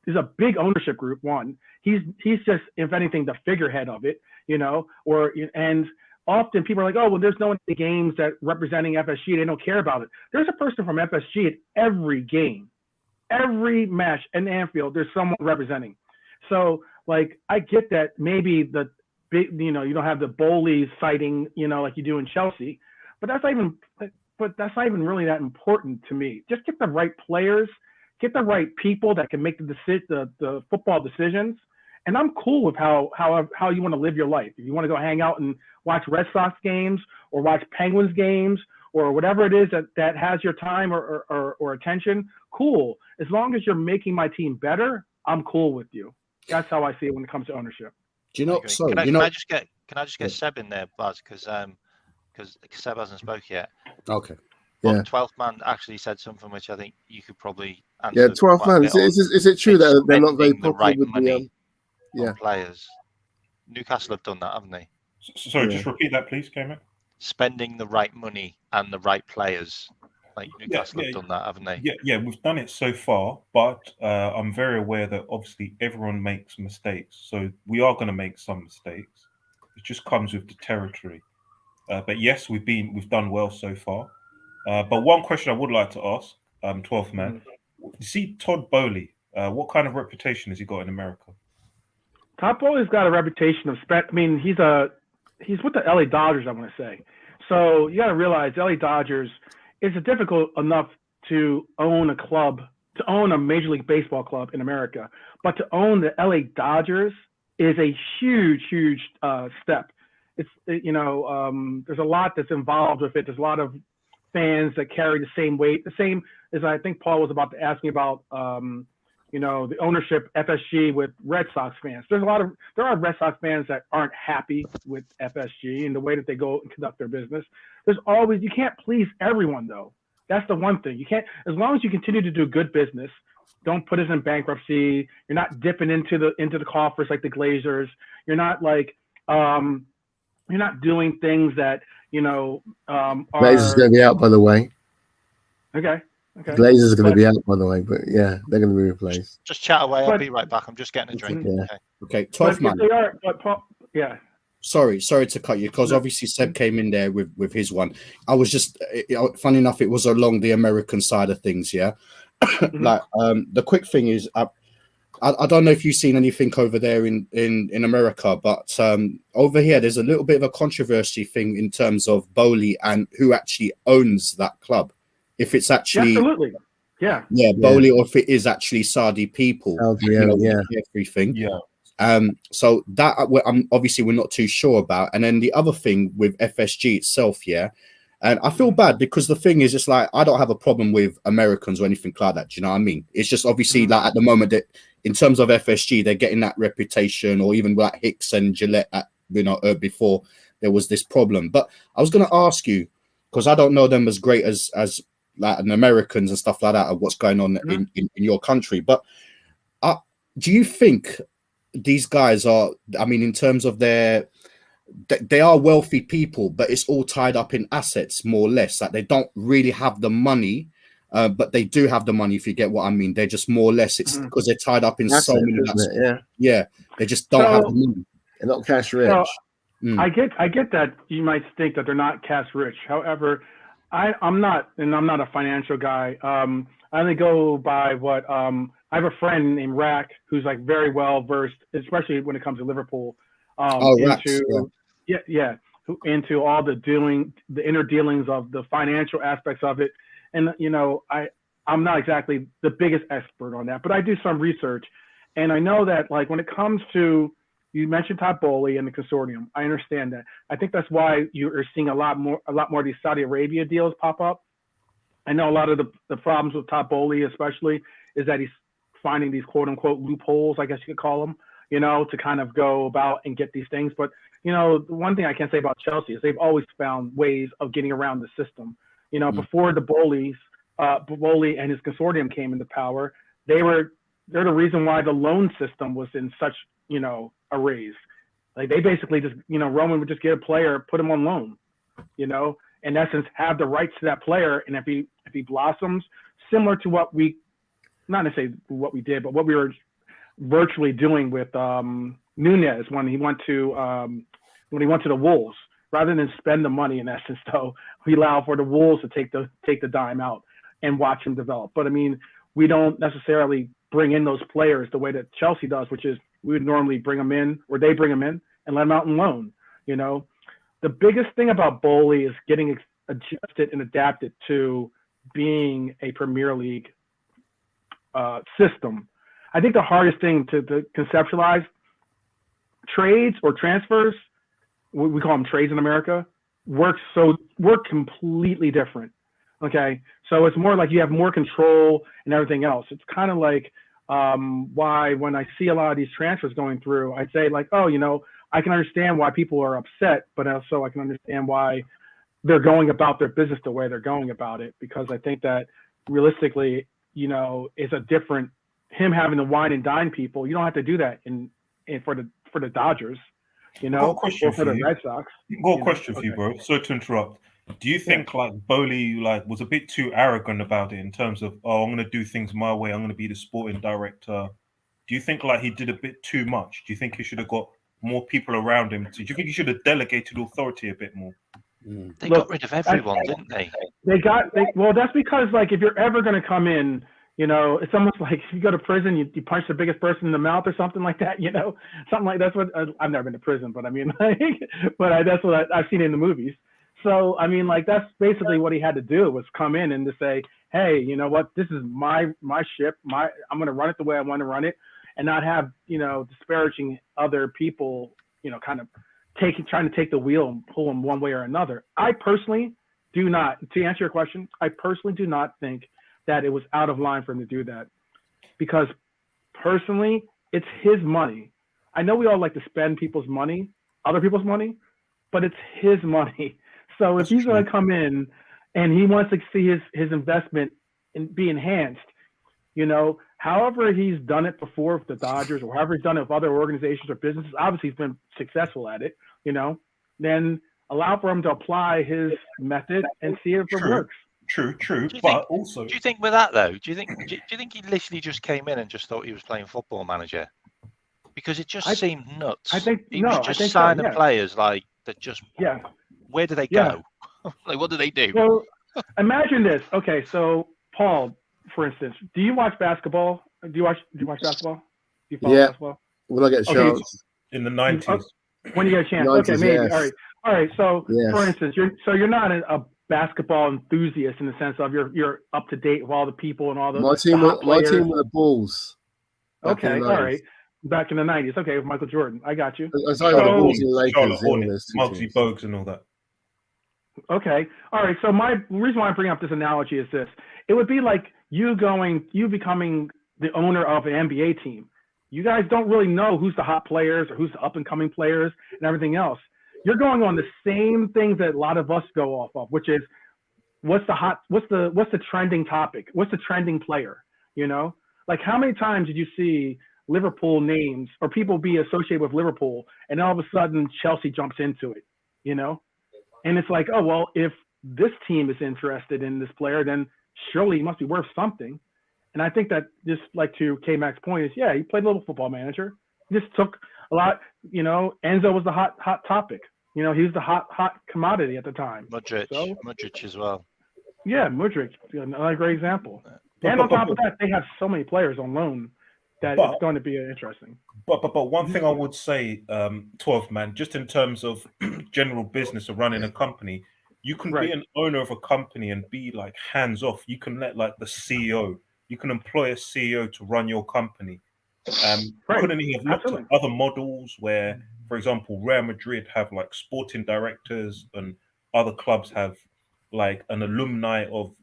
is a big ownership group. One, he's just, if anything, the figurehead of it. And often people are like, oh, well, there's no one in the games that representing FSG. They don't care about it. There's a person from FSG at every game, every match in Anfield. There's someone representing. So, like, I get that maybe the big, you don't have the Bowley sighting, like you do in Chelsea, but that's not even really that important to me. Just get the right players, get the right people that can make the football decisions. And I'm cool with how you want to live your life. If you want to go hang out and watch Red Sox games or watch Penguins games or whatever it is that has your time or attention, cool. As long as you're making my team better, I'm cool with you. That's how I see it when it comes to ownership. Do you know? So can I just get Seb in there, Baz, because Seb hasn't spoke yet. Okay. But 12th man actually said something which I think you could probably answer. Yeah, 12th man. Is it true that they're not very popular with money on players? Newcastle have done that, haven't they? Sorry, just repeat that, please, K-Mack. Spending the right money and the right players. Like Newcastle have done that, haven't they? Yeah, we've done it so far, but I'm very aware that obviously everyone makes mistakes. So we are going to make some mistakes. It just comes with the territory. But yes, we've done well so far. But one question I would like to ask, 12th man, you see Todd Bowley, what kind of reputation has he got in America? Todd Bowley's got a reputation of I mean, he's with the LA Dodgers, I want to say. So you got to realize LA Dodgers is difficult enough to own a club, to own a Major League Baseball club in America, but to own the LA Dodgers is a huge step. It's there's a lot that's involved with it. There's a lot of fans that carry the same weight, the same as I think Paul was about to ask me about. The ownership FSG with Red Sox fans. There are Red Sox fans that aren't happy with FSG and the way that they go and conduct their business. You can't please everyone though. That's the one thing. You can't, as long as you continue to do good business, don't put us in bankruptcy. You're not dipping into the coffers like the Glazers. You're not like, you're not doing things that, Glazers going to be out, by the way. Okay. Glazers are going to be out, by the way, but yeah, they're going to be replaced. Just chat away. I'll be right back. I'm just getting a drink. Yeah. Okay, 12 man. They are, but Paul, yeah. Sorry to cut you, because obviously Seb came in there with his one. I was just, funny enough, it was along the American side of things, yeah. Like the quick thing is, I don't know if you've seen anything over there in America, but over here there's a little bit of a controversy thing in terms of Bowley and who actually owns that club. If it's actually absolutely, yeah, Bowley, or if it is actually Saudi people, everything, so that obviously we're not too sure about. And then the other thing with FSG itself, and I feel bad because the thing is, it's like I don't have a problem with Americans or anything like that. Do you know what I mean? It's just obviously like at the moment that in terms of FSG, they're getting that reputation, or even like Hicks and Gillette, before there was this problem. But I was going to ask you, because I don't know them as great as like an Americans and stuff like that, of what's going on in your country. But do you think these guys are, I mean, in terms of they are wealthy people, but it's all tied up in assets, more or less. Like they don't really have the money, but they do have the money, if you get what I mean. They're just more or less, it's because they're tied up in so many assets. Yeah, they just don't have the money. They're not cash rich. I get that you might think that they're not cash rich. However, I'm not, and I'm not a financial guy. I only go by what I have a friend named Rack who's like very well versed, especially when it comes to Liverpool. Into all the inner dealings of the financial aspects of it. And I'm not exactly the biggest expert on that, but I do some research, and I know that like when it comes to, you mentioned Todd Bowley and the consortium. I understand that. I think that's why you're seeing a lot more of these Saudi Arabia deals pop up. I know a lot of the problems with Todd Bowley, especially, is that he's finding these quote unquote loopholes, I guess you could call them, to kind of go about and get these things. But the one thing I can say about Chelsea is they've always found ways of getting around the system. Before the Bowley and his consortium came into power, they're the reason why the loan system was in such a raise. Like they basically just Roman would just get a player, put him on loan, in essence have the rights to that player, and if he blossoms, similar to what we, not necessarily what we did, but what we were virtually doing with Nunez when he went to the Wolves. Rather than spend the money, in essence, though, we allow for the Wolves to take the dime out and watch him develop. But I mean, we don't necessarily bring in those players the way that Chelsea does, which is we would normally bring them in, or they bring them in and let them out on loan. The biggest thing about Bowley is getting adjusted and adapted to being a Premier League system. I think the hardest thing to conceptualize, trades or transfers, we call them trades in America, work completely different. Okay, so it's more like you have more control and everything else. It's kind of like why when I see a lot of these transfers going through, I say like, I can understand why people are upset, but also I can understand why they're going about their business the way they're going about it, because I think that realistically, it's a different, him having to wine and dine people. You don't have to do that for the Dodgers, or for the Red Sox. Got a question for you, bro. Sorry to interrupt. Do you think like Bowley was a bit too arrogant about it in terms of, I'm going to do things my way, I'm going to be the sporting director? Do you think like he did a bit too much? Do you think he should have got more people around him? Do you think he should have delegated authority a bit more? They got rid of everyone, didn't they? Well, that's because like if you're ever going to come in, You know, it's almost like if you go to prison, you punch the biggest person in the mouth or something like that. You know, something like that's what I've never been to prison, but I mean, like, that's what I've seen in the movies. So I mean, like that's basically what he had to do was come in and to say, hey, you know what, this is my ship, I'm going to run it the way I want to run it, and not have disparaging other people, kind of trying to take the wheel and pull them one way or another. I personally do not, to answer your question, I personally do not think that it was out of line for him to do that, because personally, it's his money. I know we all like to spend people's money, other people's money, but it's his money. So if he's going to come in and he wants to see his investment be enhanced, however he's done it before with the Dodgers or however he's done it with other organizations or businesses, obviously he's been successful at it, then allow for him to apply his method and see if it works. True. Do you think with that though? Do you think he literally just came in and just thought he was playing Football Manager? Because it just seemed nuts. I think he was just signing players like that. Just where do they go? Like what do they do? Well, imagine this. Okay, so Paul, for instance, do you watch basketball? Do you watch basketball? Do you follow basketball? When I get a chance. In the 90s. When you get a chance. 90s, okay, maybe. Yes. All right. So, for instance, you're not a basketball enthusiast in the sense of you're up to date with all the people and all the my team were the Bulls. Okay, all right. Back in the 90s. Okay, with Michael Jordan. I got you. The Bulls and Lakers, Muggsy Bogues and all that. Okay. All right. So the reason why I'm bringing up this analogy is this. It would be like you becoming the owner of an NBA team. You guys don't really know who's the hot players or who's the up and coming players and everything else. You're going on the same things that a lot of us go off of, which is what's the trending topic? What's the trending player? Like how many times did you see Liverpool names or people be associated with Liverpool and all of a sudden Chelsea jumps into it, And it's like, oh, well, if this team is interested in this player, then surely he must be worth something. And I think that just like to K-Mack's point is, he played a little Football Manager. He just took a lot, Enzo was the hot topic. He was the hot commodity at the time. Mudryk as well. Yeah, Mudryk, another great example. And on top of that, they have so many players on loan that it's going to be interesting. But one thing I would say, 12 man, just in terms of general business of running a company, you can be an owner of a company and be like hands off. You can let like the CEO, you can employ a CEO to run your company. Couldn't he have looked at other models where, for example, Real Madrid have like sporting directors and other clubs have like an alumni of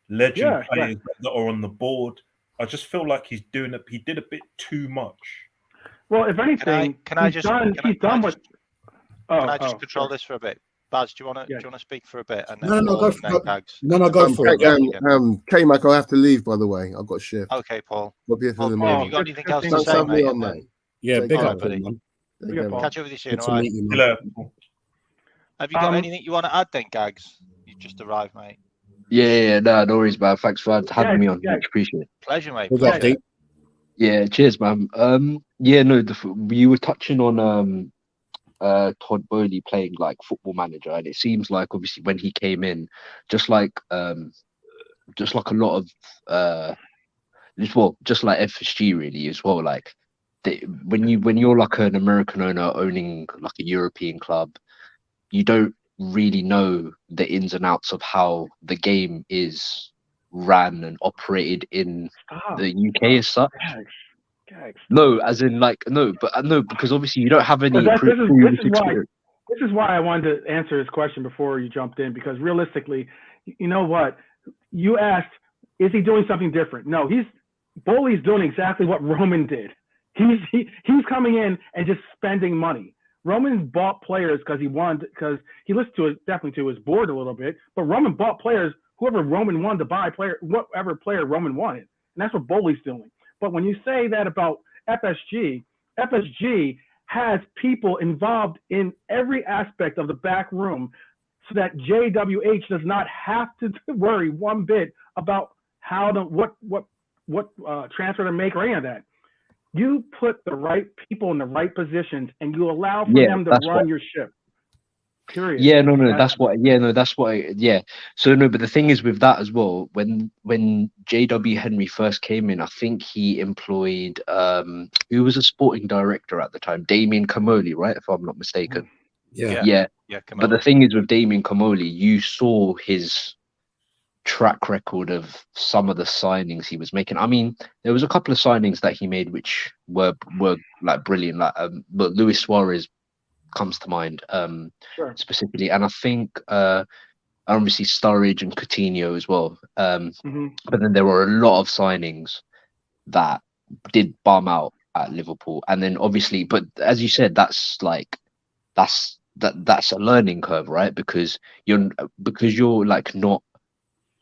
legend players that are on the board? I just feel like he did a bit too much. Well, if anything, can I just control this for a bit? Baz, do you want to speak for a bit? And then go for it. K-Mack, I have to leave, by the way. I've got a shift. Okay, Paul. Have you got anything else to say, mate? Yeah, big up, buddy. Catch up with you soon, all right? Have you got anything you want to add then, Gags? You just arrived, mate. No worries, man. Thanks for having me on. Much appreciated. Pleasure, mate. Yeah, cheers, man. You were touching on Todd Bowley playing like Football Manager, and it seems like obviously when he came in, just like a lot of just like FSG really as well. Like when you're like an American owner owning like a European club, you don't really know the ins and outs of how the game is ran and operated in the UK as such. No, as in like no, because obviously you don't have any. This is why I wanted to answer his question before you jumped in, because realistically, you know what? You asked, is he doing something different? No, Bowley's doing exactly what Roman did. He's coming in and just spending money. Roman bought players because he listened definitely to his board a little bit, but Roman bought players, whoever Roman wanted to buy, whatever player Roman wanted. And that's what Bowley's doing. But when you say that about FSG has people involved in every aspect of the back room so that JWH does not have to worry one bit about what transfer to make or any of that. You put the right people in the right positions and you allow for them to run your ship. Period. Yeah, no, that's what. Yeah, no, that's what. Yeah. So no, but the thing is with that as well. When J.W. Henry first came in, I think he employed who was a sporting director at the time, Damien Comolli, right? If I'm not mistaken. Yeah. Yeah. Yeah, But the thing is with Damien Comolli, you saw his track record of some of the signings he was making. I mean, there was a couple of signings that he made which were like brilliant. Like, but Luis Suarez comes to mind Sure. specifically, and I think obviously Sturridge and Coutinho as well. But then there were a lot of signings that did bum out at Liverpool, and then obviously, but as you said, that's a learning curve, right? Because you're like not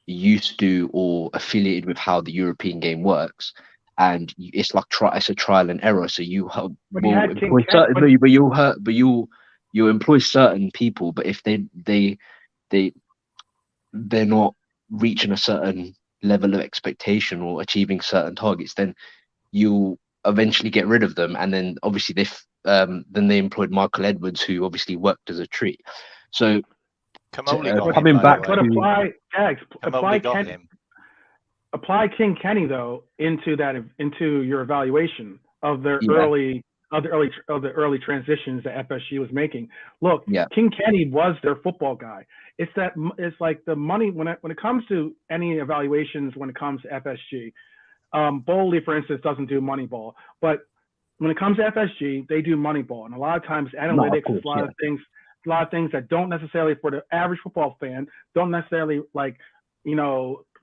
used to or affiliated with how the European game works, and it's like it's a trial and error. So you But you will had King employ Ken, certain, but- but you employ certain people, but if they're not reaching a certain level of expectation or achieving certain targets, then you'll eventually get rid of them. And then obviously then they employed Michael Edwards, who obviously worked as a treat. So Comolli got coming him, back by the way. But apply Comolli got Ken, him. apply King Kenny though into your evaluation of the Yeah. early transitions that FSG was making. Look, Yeah. King Kenny was their football guy. It's like the money when it comes to any evaluations when it comes to FSG. Bowley, for instance, doesn't do Moneyball, but when it comes to FSG, they do Moneyball, and a lot of times analytics, course, a lot of things that don't necessarily for the average football fan don't necessarily like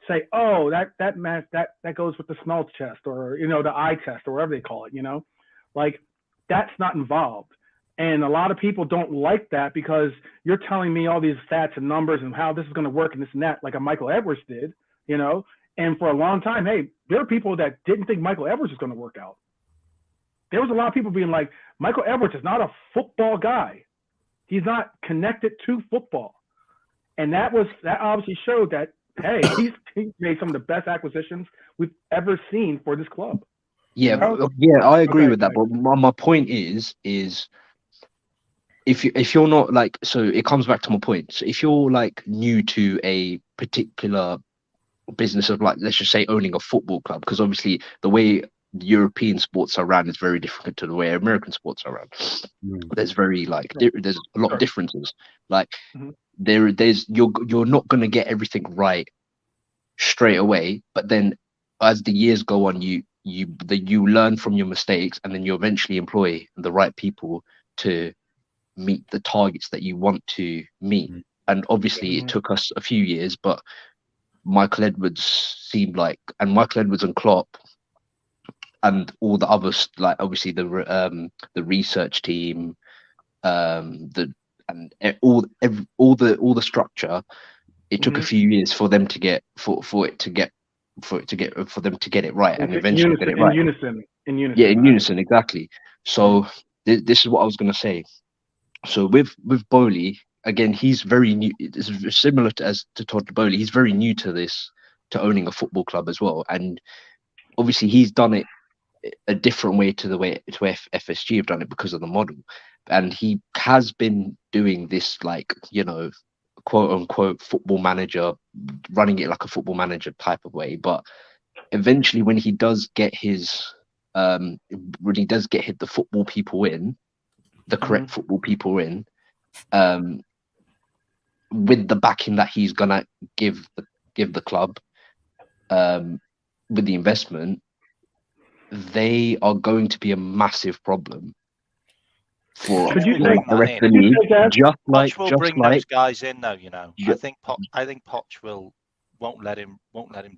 say, oh, that match that goes with the smell test or the eye test or whatever they call it, like that's not involved. And a lot of people don't like that because you're telling me all these stats and numbers and how this is going to work and this and that, like a Michael Edwards did, And for a long time, hey, there are people that didn't think Michael Edwards was going to work out. There was a lot of people being like, Michael Edwards is not a football guy. He's not connected to football. And that obviously showed that, hey, he's made some of the best acquisitions we've ever seen for this club. Yeah, I agree with that. But my point is if you're not like, so it comes back to my point. So if you're like new to a particular business of like, let's just say owning a football club, because obviously the way European sports are run is very different to the way American sports are run. There's very there's a lot of differences. Like there's you're not going to get everything right straight away, but then as the years go on, you learn from your mistakes, and then you eventually employ the right people to meet the targets that you want to meet. And obviously it took us a few years, but Michael Edwards Michael Edwards and Klopp and all the others, like obviously the research team, all the structure. It took a few years for them to get for them to get it right, and eventually get it right. In unison. Yeah, in unison, exactly. So this is what I was going to say. So with Bowley, again, he's very new. It's similar to Todd Bowley. He's very new to owning a football club as well, and obviously he's done it a different way to the way FSG have done it because of the model, and he has been doing this quote unquote football manager, running it like a football manager type of way. But eventually, when he does get the football people in, the correct football people in, with the backing that he's gonna give the club, with the investment, they are going to be a massive problem for the rest of the league. Poch will bring those guys in, though. I think Poch won't let him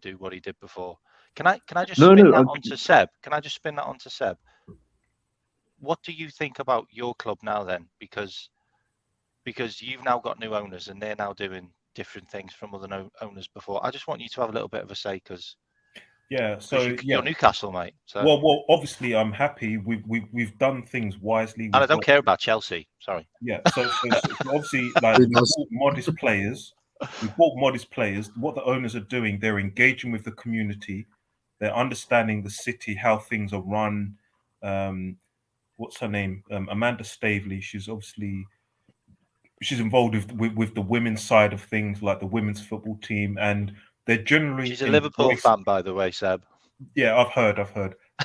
do what he did before. Can I just spin that onto Seb? Can I just spin that onto Seb? What do you think about your club now then? Because you've now got new owners and they're now doing different things from other owners before. I just want you to have a little bit of a say because you're Newcastle, mate. So. Well, obviously I'm happy. We've done things wisely. And I don't care about Chelsea. Sorry. Yeah. So obviously, like we bought modest players. What the owners are doing, they're engaging with the community. They're understanding the city, how things are run. What's her name? Amanda Stavely. She's she's involved with the women's side of things, like the women's football team, and they're generally. She's a Liverpool fan, by the way, Seb. Yeah, I've heard.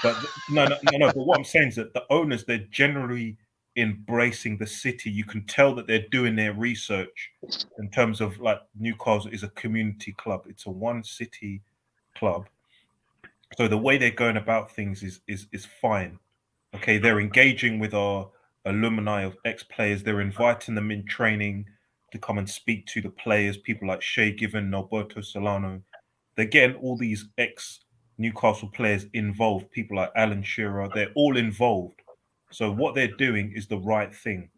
But no. But what I'm saying is that the owners, they're generally embracing the city. You can tell that they're doing their research in terms of like Newcastle is a community club. It's a one city club. So the way they're going about things is fine. Okay, they're engaging with our alumni of ex-players. They're inviting them in training to come and speak to the players, people like Shea Given, Alberto Solano. They're getting all these ex-Newcastle players involved, people like Alan Shearer. They're all involved. So what they're doing is the right thing.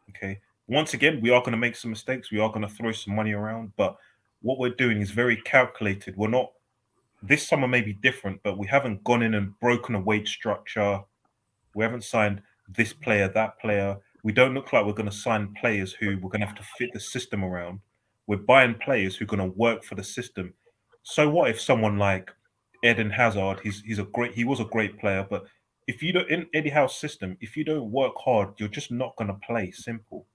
Okay. Once again, we are going to make some mistakes. We are going to throw some money around, but what we're doing is very calculated. We're not. This summer may be different, but we haven't gone in and broken a wage structure. We haven't signed this player, that player. We don't look like we're going to sign players who we're going to have to fit the system around. We're buying players who are going to work for the system. So what if someone like Eden Hazard, he was a great player, but if you don't in Eddie Howe's system, if you don't work hard, you're just not going to play. Simple.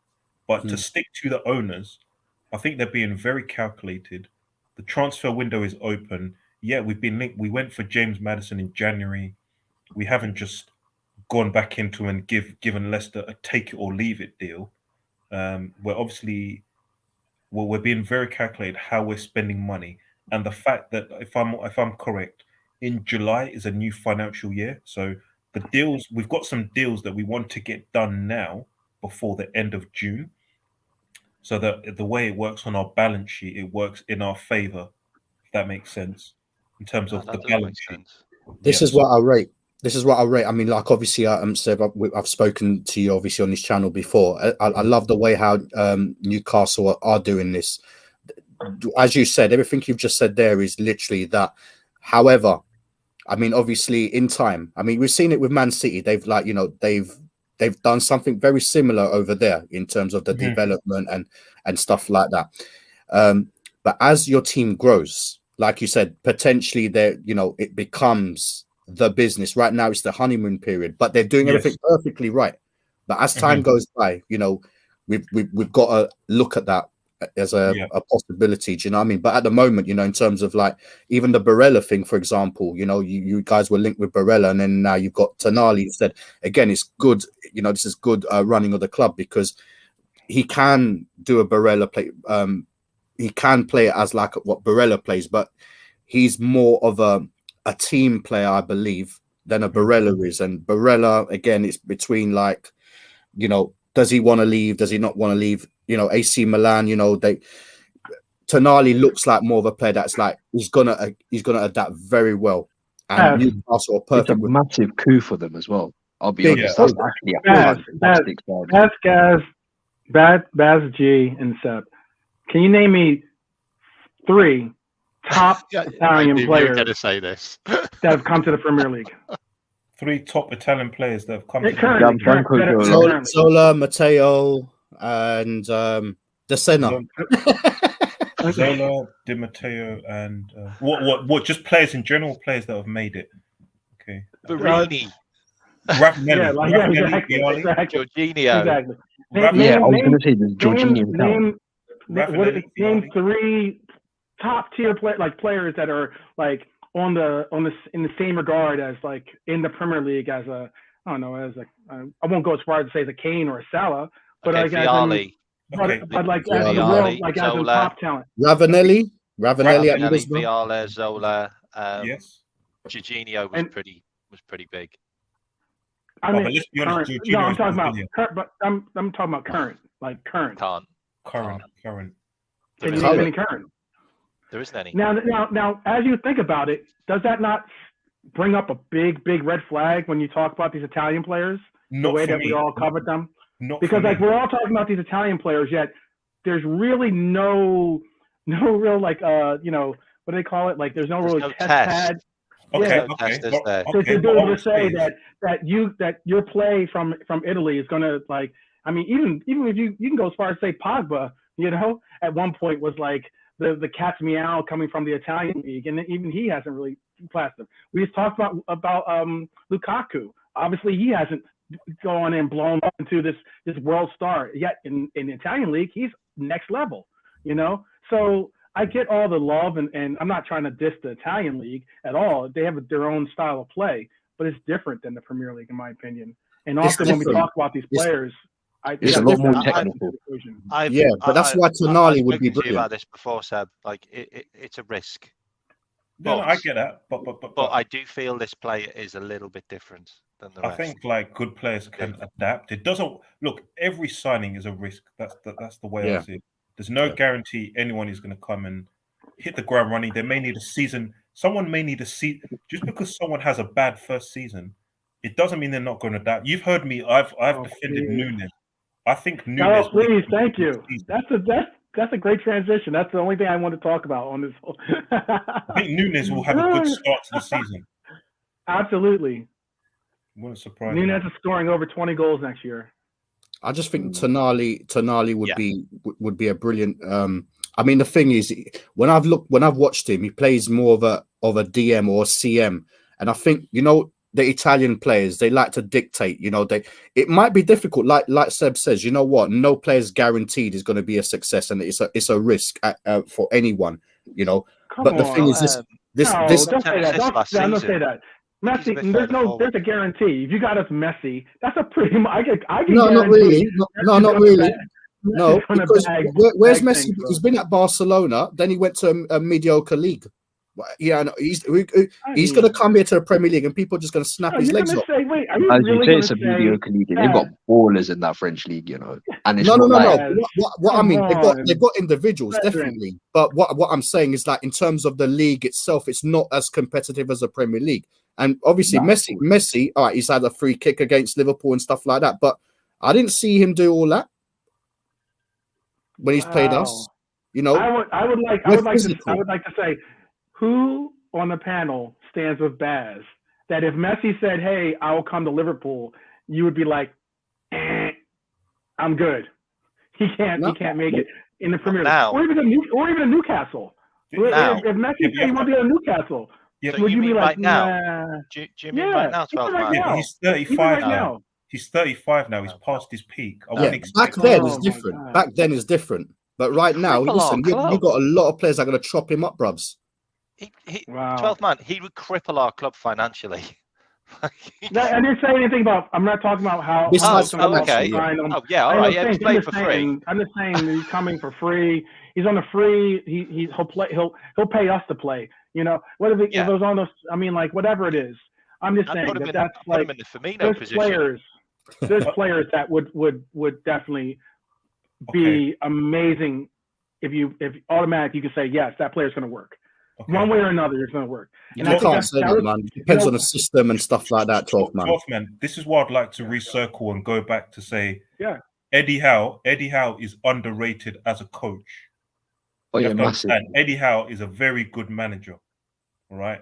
But to stick to the owners, I think they're being very calculated. The transfer window is open. Yeah, we've been linked. We went for James Maddison in January. We haven't just gone back into and given Leicester a take it or leave it deal. We're being very calculated how we're spending money, and the fact that if I'm correct, in July is a new financial year. So the deals, we've got some deals that we want to get done now before the end of June. So that the way it works on our balance sheet, it works in our favor. If that makes sense in terms of the balance sheet. This is what I rate. I mean, like obviously, Seb, I've spoken to you obviously on this channel before. I love the way how Newcastle are doing this. As you said, everything you've just said there is literally that. However, I mean, obviously, in time, I mean, we've seen it with Man City. They've done something very similar over there in terms of the development and stuff like that. But as your team grows, like you said, potentially it becomes the business. Right now, it's the honeymoon period, but they're doing everything perfectly right. But as time goes by, we've got to look at that as a possibility. Do you know what I mean? But at the moment, in terms of like even the Barella thing, for example, you guys were linked with Barella, and then now you've got Tonali. You said again, it's good. This is good running of the club because he can do a Barella play. He can play it as like what Barella plays, but he's more of a team player, I believe, than a Barella is. And Barella, again, it's between like, does he want to leave? Does he not want to leave? AC Milan, Tonali looks like more of a player that's like he's gonna adapt very well. And Newcastle are perfect. It's a massive coup for them as well. I'll be honest. That's actually a fantastic side. Baz, G, and Seb. Can you name me 3 top Italian players? You're going to say this that have come to the Premier League. 3 top Italian players that have come. Zola, Matteo, and De Sena. Zola, Di Matteo, and what? Just players in general, players that have made it. Okay. Barini. Ravanelli, Jorginho. Exactly. I was going to say there's Jorginho. Name 3 top tier players that are like in the same regard as like in the Premier League as a I won't go as far as to say as a Kane or a Salah, but okay, as a top talent. Ravanelli, Viala, Zola. Yes. Jorginho was pretty big. I mean, I'm talking about current. Current. Can you name any current? There isn't any. Now, as you think about it, does that not bring up a big red flag when you talk about these Italian players? The way that we all covered them? Because we're all talking about these Italian players, yet there's really no real what do they call it? Like there's no real test pad. Okay. To be able to say that your play from Italy is going to like, I mean, even if you can go as far as say Pogba, at one point was like the cat's meow coming from the Italian league, and even he hasn't really plastered. We just talked about Lukaku. Obviously, he hasn't go on and blown up into this world star. Yet in the Italian league, he's next level. So I get all the love, and I'm not trying to diss the Italian league at all. They have their own style of play, but it's different than the Premier League, in my opinion. And often when we talk about these players, it's a lot more technical. But that's why Tonali would be brilliant. About this before, Seb. Like it's a risk. No, I get that, but I do feel this player is a little bit different than the rest. I think like good players can adapt. It doesn't look. Every signing is a risk. That's the way I see it. There's no guarantee anyone is going to come and hit the ground running. They may need a season. Someone may need a season. Just because someone has a bad first season, it doesn't mean they're not going to adapt. You've heard me. I've defended Nunes. I think Nunes. Oh, please, thank you. That's a great transition. That's the only thing I want to talk about on this whole. I think Nunes will have a good start to the season. Absolutely. Wouldn't surprise Nunes is scoring over 20 goals next year. I just think Tonali would be a brilliant. I mean, the thing is, when I've watched him, he plays more of a DM or a CM, and I think the Italian players, they like to dictate. It might be difficult, like Seb says. You know what? No player is guaranteed is going to be a success, and it's a risk for anyone. But the thing is, don't say that. Don't say that. Messi, there's a guarantee. If you got us Messi, that's a pretty. I get no, not really. No, not really. No, because where's Messi? He's been at Barcelona, then he went to a mediocre league. Yeah, no, he's going to come here to the Premier League, and people are just going to snap his legs off. As you say, it's a mediocre league. They've got ballers in that French league, And it's no. What I mean, they've got individuals, definitely. But what I'm saying is that in terms of the league itself, it's not as competitive as the Premier League. And obviously, Messi, all right, he's had a free kick against Liverpool and stuff like that. But I didn't see him do all that when he's played us. I would like to say, who on the panel stands with Baz? That if Messi said, "Hey, I will come to Liverpool," you would be like, "I'm good." He can't make it in the Premier League, or even a Newcastle. If Messi said he want to be a Newcastle. Yeah, would you mean like, right now? Do you mean right now, 12 right now? He's 35 now. He's 35 now. He's past his peak. Back then is different. Back then is different. But right now, listen, you've got a lot of players that are going to chop him up, bruvs. 12 man, he would cripple our club financially. I didn't say anything about. I'm not talking about how. Okay. All right. Yeah, he's playing for free. I'm just saying he's coming for free. He's on the free. He'll play. He'll pay us to play. Whatever it goes on those. I mean, like whatever it is. I'm just saying that's like in the Firmino position. There's players that would definitely be amazing if automatic you could say yes, that player's going to work. Okay. One way or another, it's going to work. And I can't say that, man. It depends on the system and stuff like that. 12 man. This is what I'd like to recircle and go back to say. Yeah, Eddie Howe is underrated as a coach. Oh yeah, massive. Eddie Howe is a very good manager. All right,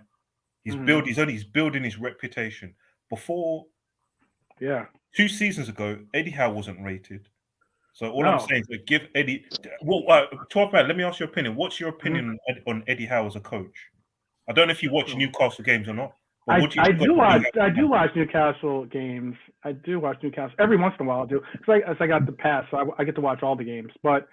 he's building his reputation. Before, 2 seasons ago, Eddie Howe wasn't rated. So all I'm saying is give Eddie. Well, 12 man. Let me ask your opinion. What's your opinion on Eddie Howe as a coach? I don't know if you watch Newcastle games or not. I do watch Newcastle games. I do watch Newcastle every once in a while. I do. As I got the pass, so I get to watch all the games. But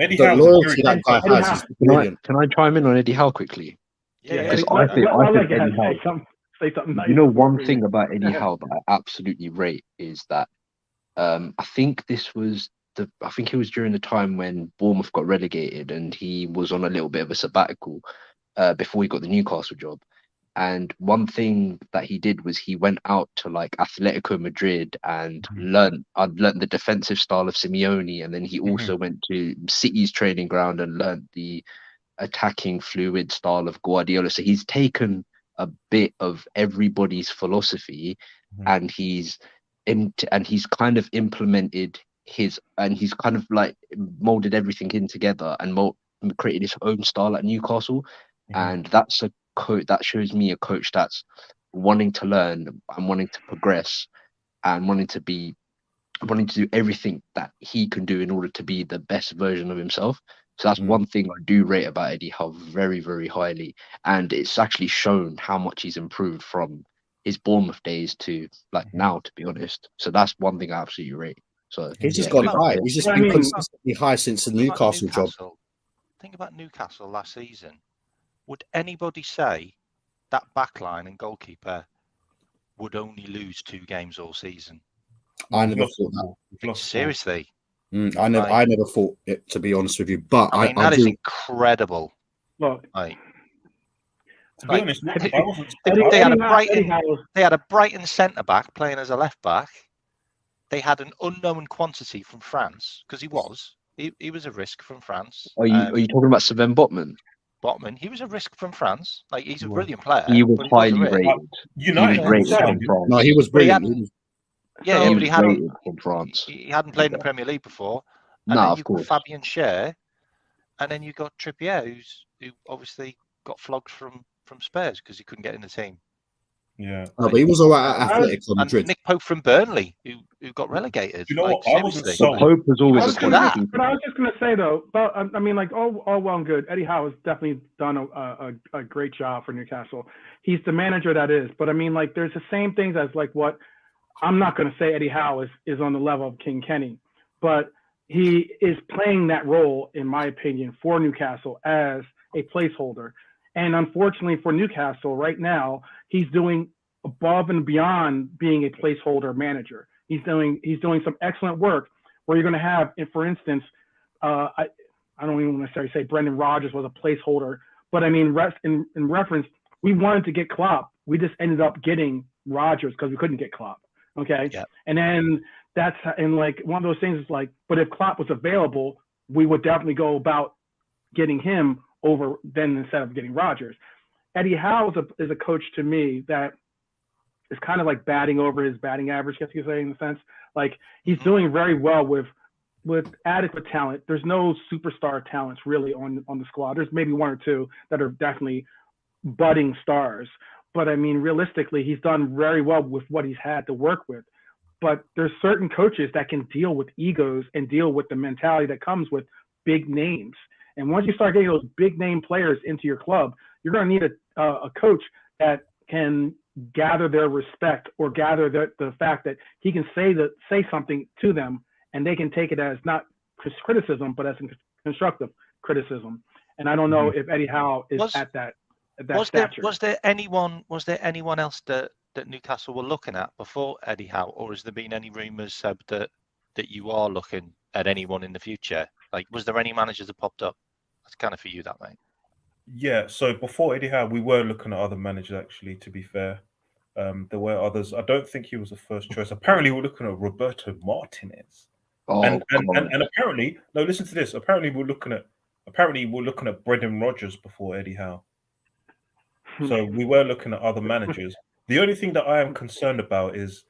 Eddie Howe, loyalty that guy has is brilliant. Can I chime in on Eddie Howe quickly? Yeah. I think Eddie Howe. Say something nice. One thing about Eddie Howe that I absolutely rate is that I think it was during the time when Bournemouth got relegated and he was on a little bit of a sabbatical before he got the Newcastle job. And one thing that he did was he went out to like Atletico Madrid and learned the defensive style of Simeone, and then he also went to City's training ground and learned the attacking fluid style of Guardiola. So he's taken a bit of everybody's philosophy and he's kind of implemented he's kind of like molded everything in together and created his own style at Newcastle. And that's a coach that shows me a coach that's wanting to learn and wanting to progress and wanting to do everything that he can do in order to be the best version of himself. So that's one thing I do rate about Eddie Howe very, very highly. And it's actually shown how much he's improved from his Bournemouth days to like now, to be honest. So that's one thing I absolutely rate. So He's just yeah, gone high. He's just been consistently high since the Newcastle job. Think about Newcastle last season. Would anybody say that backline and goalkeeper would only lose 2 games all season? I never thought that. Like, seriously. I never thought it, to be honest with you. But I mean, that is incredible. Look, like, to be honest, they had a Brighton centre back playing as a left back. They had an unknown quantity from France because he was a risk from France. Are you talking about Sven Botman? Botman, he was a risk from France. Like, he's a brilliant player. He was highly rated. United he was rated from France. No, he was brilliant. But he hadn't from France. He hadn't played in the Premier League before. And no, then of you course. got Fabian Schär, and then you got Trippier, who obviously got flogged from Spurs because he couldn't get in the team. Yeah, but he was all right at Atletico Madrid. And Nick Pope from Burnley, who got relegated. You know what? I wasn't Pope was always a that. But I was just going to say though, but I mean, like all well and good. Eddie Howe has definitely done a great job for Newcastle. He's the manager that is. But I mean, like there's the same things as like what I'm not going to say Eddie Howe is on the level of King Kenny, but he is playing that role, in my opinion, for Newcastle as a placeholder. And unfortunately for Newcastle right now, he's doing above and beyond being a placeholder manager. He's doing some excellent work where you're going to have, for instance, I don't even necessarily say Brendan Rodgers was a placeholder, but I mean, in reference, we wanted to get Klopp. We just ended up getting Rodgers because we couldn't get Klopp. Okay. Yeah. And then like one of those things is like, but if Klopp was available, we would definitely go about getting him over then instead of getting Rodgers. Eddie Howe is a coach to me that is kind of like batting over his batting average, I guess you could say, in a sense. Like he's doing very well with adequate talent. There's no superstar talents really on the squad. There's maybe 1 or 2 that are definitely budding stars. But I mean, realistically, he's done very well with what he's had to work with. But there's certain coaches that can deal with egos and deal with the mentality that comes with big names. And once you start getting those big name players into your club, you're going to need a coach that can gather their respect or gather the fact that he can say something to them and they can take it as not criticism, but as constructive criticism. And I don't know if Eddie Howe is at that stature. Was there anyone else that Newcastle were looking at before Eddie Howe, or has there been any rumours, Seb, that you are looking at anyone in the future? Like, was there any managers that popped up? That's kind of for you, that mate. Yeah, so before Eddie Howe, we were looking at other managers, actually, to be fair. There were others. I don't think he was the first choice. Apparently, we're looking at Roberto Martinez. And apparently, no, listen to this. Apparently, we're looking at Brendan Rodgers before Eddie Howe. So we were looking at other managers. The only thing that I am concerned about is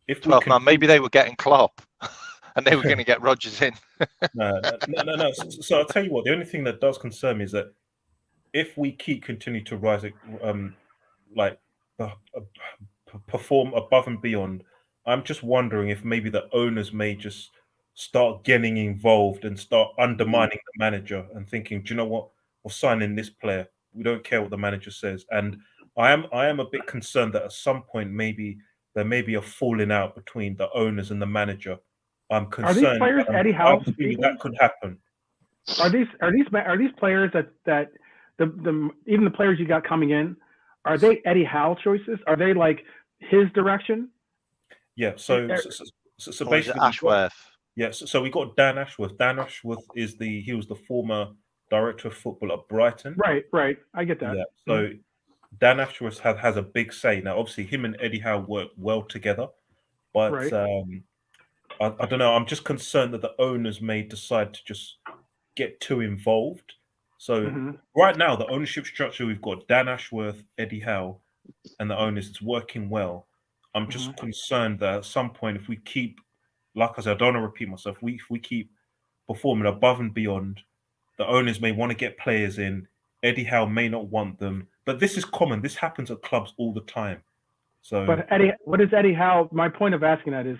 if we maybe they were getting Klopp and they were going to get Rodgers in. No. So I'll tell you what. The only thing that does concern me is that if we continue to rise, perform above and beyond, I'm just wondering if maybe the owners may just start getting involved and start undermining the manager and thinking, do you know what? We're signing this player. We don't care what the manager says. And I am a bit concerned that at some point maybe there may be a falling out between the owners and the manager. I'm concerned. Are these players Eddie Howe? That could happen. Are these players that the even the players you got coming in, are they Eddie Howe choices? Are they like his direction? Yeah. So basically, Ashworth. So we got Dan Ashworth. Dan Ashworth was the former director of football at Brighton. Right. I get that. Yeah. So Dan Ashworth has a big say now. Obviously, him and Eddie Howe work well together, but I don't know. I'm just concerned that the owners may decide to just get too involved. So right now, the ownership structure, we've got Dan Ashworth, Eddie Howe, and the owners. It's working well. I'm just concerned that at some point, if we keep, like I said, I don't want to repeat myself. If we keep performing above and beyond, the owners may want to get players in. Eddie Howe may not want them. But this is common. This happens at clubs all the time. So, but what is Eddie Howe? My point of asking that is,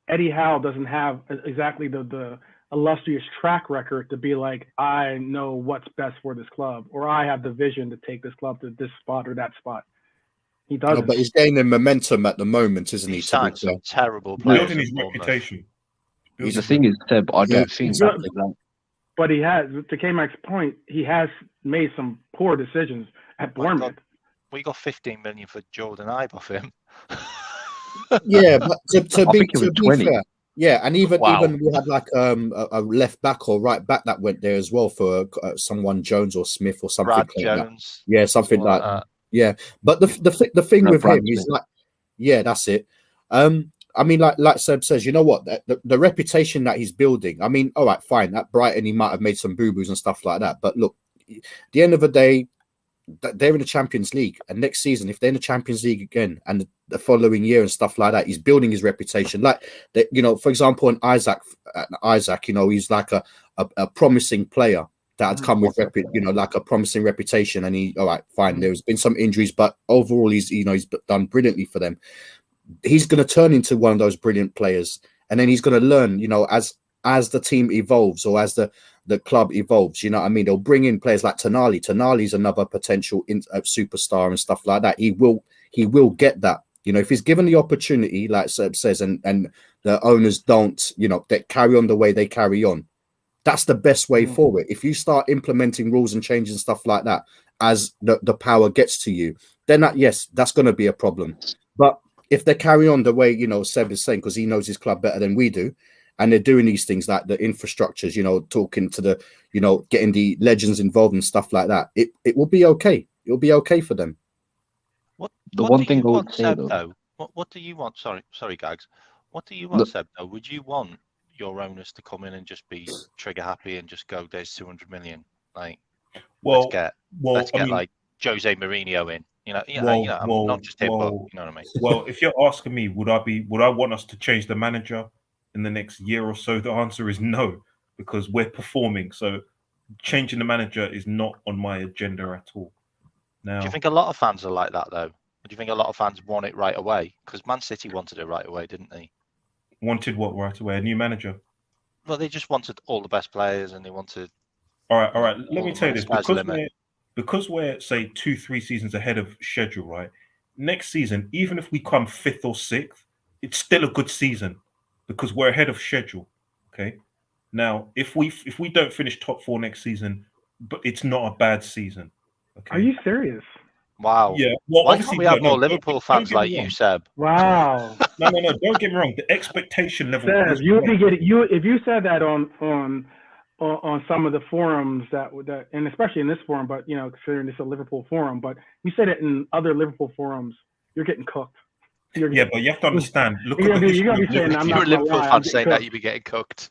Eddie Howe doesn't have exactly the illustrious track record to be like, I know what's best for this club, or I have the vision to take this club to this spot or that spot. He doesn't. No, but he's gaining momentum at the moment, isn't he? He To be signed fair. some terrible players. Building his at Bournemouth. reputation. The thing is, Seb, I don't think Yeah. that like, But he has, to K-Mack's point, he has made some poor decisions at Bournemouth. We got 15 million for Jordan Ibe off him. Yeah, but to I be think it was 20. fair, yeah, and even Wow. we had like a left back or right back that went there as well for someone Jones or Smith or something. Brad like Jones. that. Yeah, something like that. Yeah, but the thing Yeah, with Brad him is Smith. like, yeah, that's it. I mean, like Seb says, you know what? The reputation that he's building. I mean, all right, fine. At Brighton, he might have made some boo boos and stuff like that. But look, at the end of the day, they're in the Champions League, and next season, if they're in the Champions League again, and the following year and stuff like that, he's building his reputation. Like that, you know, for example, in Isaac, you know, he's like a promising player that had come with like a promising reputation, and he, all right, fine. There's been some injuries, but overall, he's done brilliantly for them. He's going to turn into one of those brilliant players, and then he's going to learn, you know, as the team evolves or as the club evolves, you know what I mean? They'll bring in players like Tonali. Tonali's another potential superstar and stuff like that. He will get that, you know, if he's given the opportunity, like Seb says, and the owners don't, you know, that carry on the way they carry on. That's the best way forward. If you start implementing rules and changes and stuff like that as the power gets to you, then that's going to be a problem. But if they carry on the way, you know, Seb is saying, because he knows his club better than we do, and they're doing these things like the infrastructures, you know, talking to the, you know, getting the legends involved and stuff like that, it will be okay. It'll be okay for them. What The what one do thing you I would want, say, Seb, though- though? What do you want? Sorry, Gags. What do you want, Look- Seb, though? Would you want your owners to come in and just be trigger happy and just go, "There's 200 million." Like, let's get like Jose Mourinho in. You know, not just him, but you know what I mean. Well, if you're asking me, would I want us to change the manager in the next year or so? The answer is no, because we're performing. So changing the manager is not on my agenda at all. Now, Do you think a lot of fans are like that, though? Do you think a lot of fans want it right away? Because Man City wanted it right away, didn't they? wanted what right away? A new manager. Well, they just wanted all the best players, and they wanted. All right. Let all me the tell you money. this, Sky's the limit. because we're say 2-3 seasons ahead of schedule, right? Next season, even if we come 5th or 6th, it's still a good season because we're ahead of schedule. Okay. Now, if we don't finish top 4 next season, but it's not a bad season. Okay. Are you serious? Wow. Yeah. Well, Why obviously can't we have more don't Liverpool fans get me like you, wrong. Seb? Wow. No. Don't get me wrong. The expectation level. Seb, is you would right. be getting if you said that on some of the forums that and especially in this forum, but you know, considering this a Liverpool forum, but you said it in other Liverpool forums, you're getting cooked. Yeah, but you have to understand. Look You're at gonna the be history of saying, Liverpool. I'm If you're a not Liverpool gonna lie, fan I'm saying getting that, you'd be getting cooked.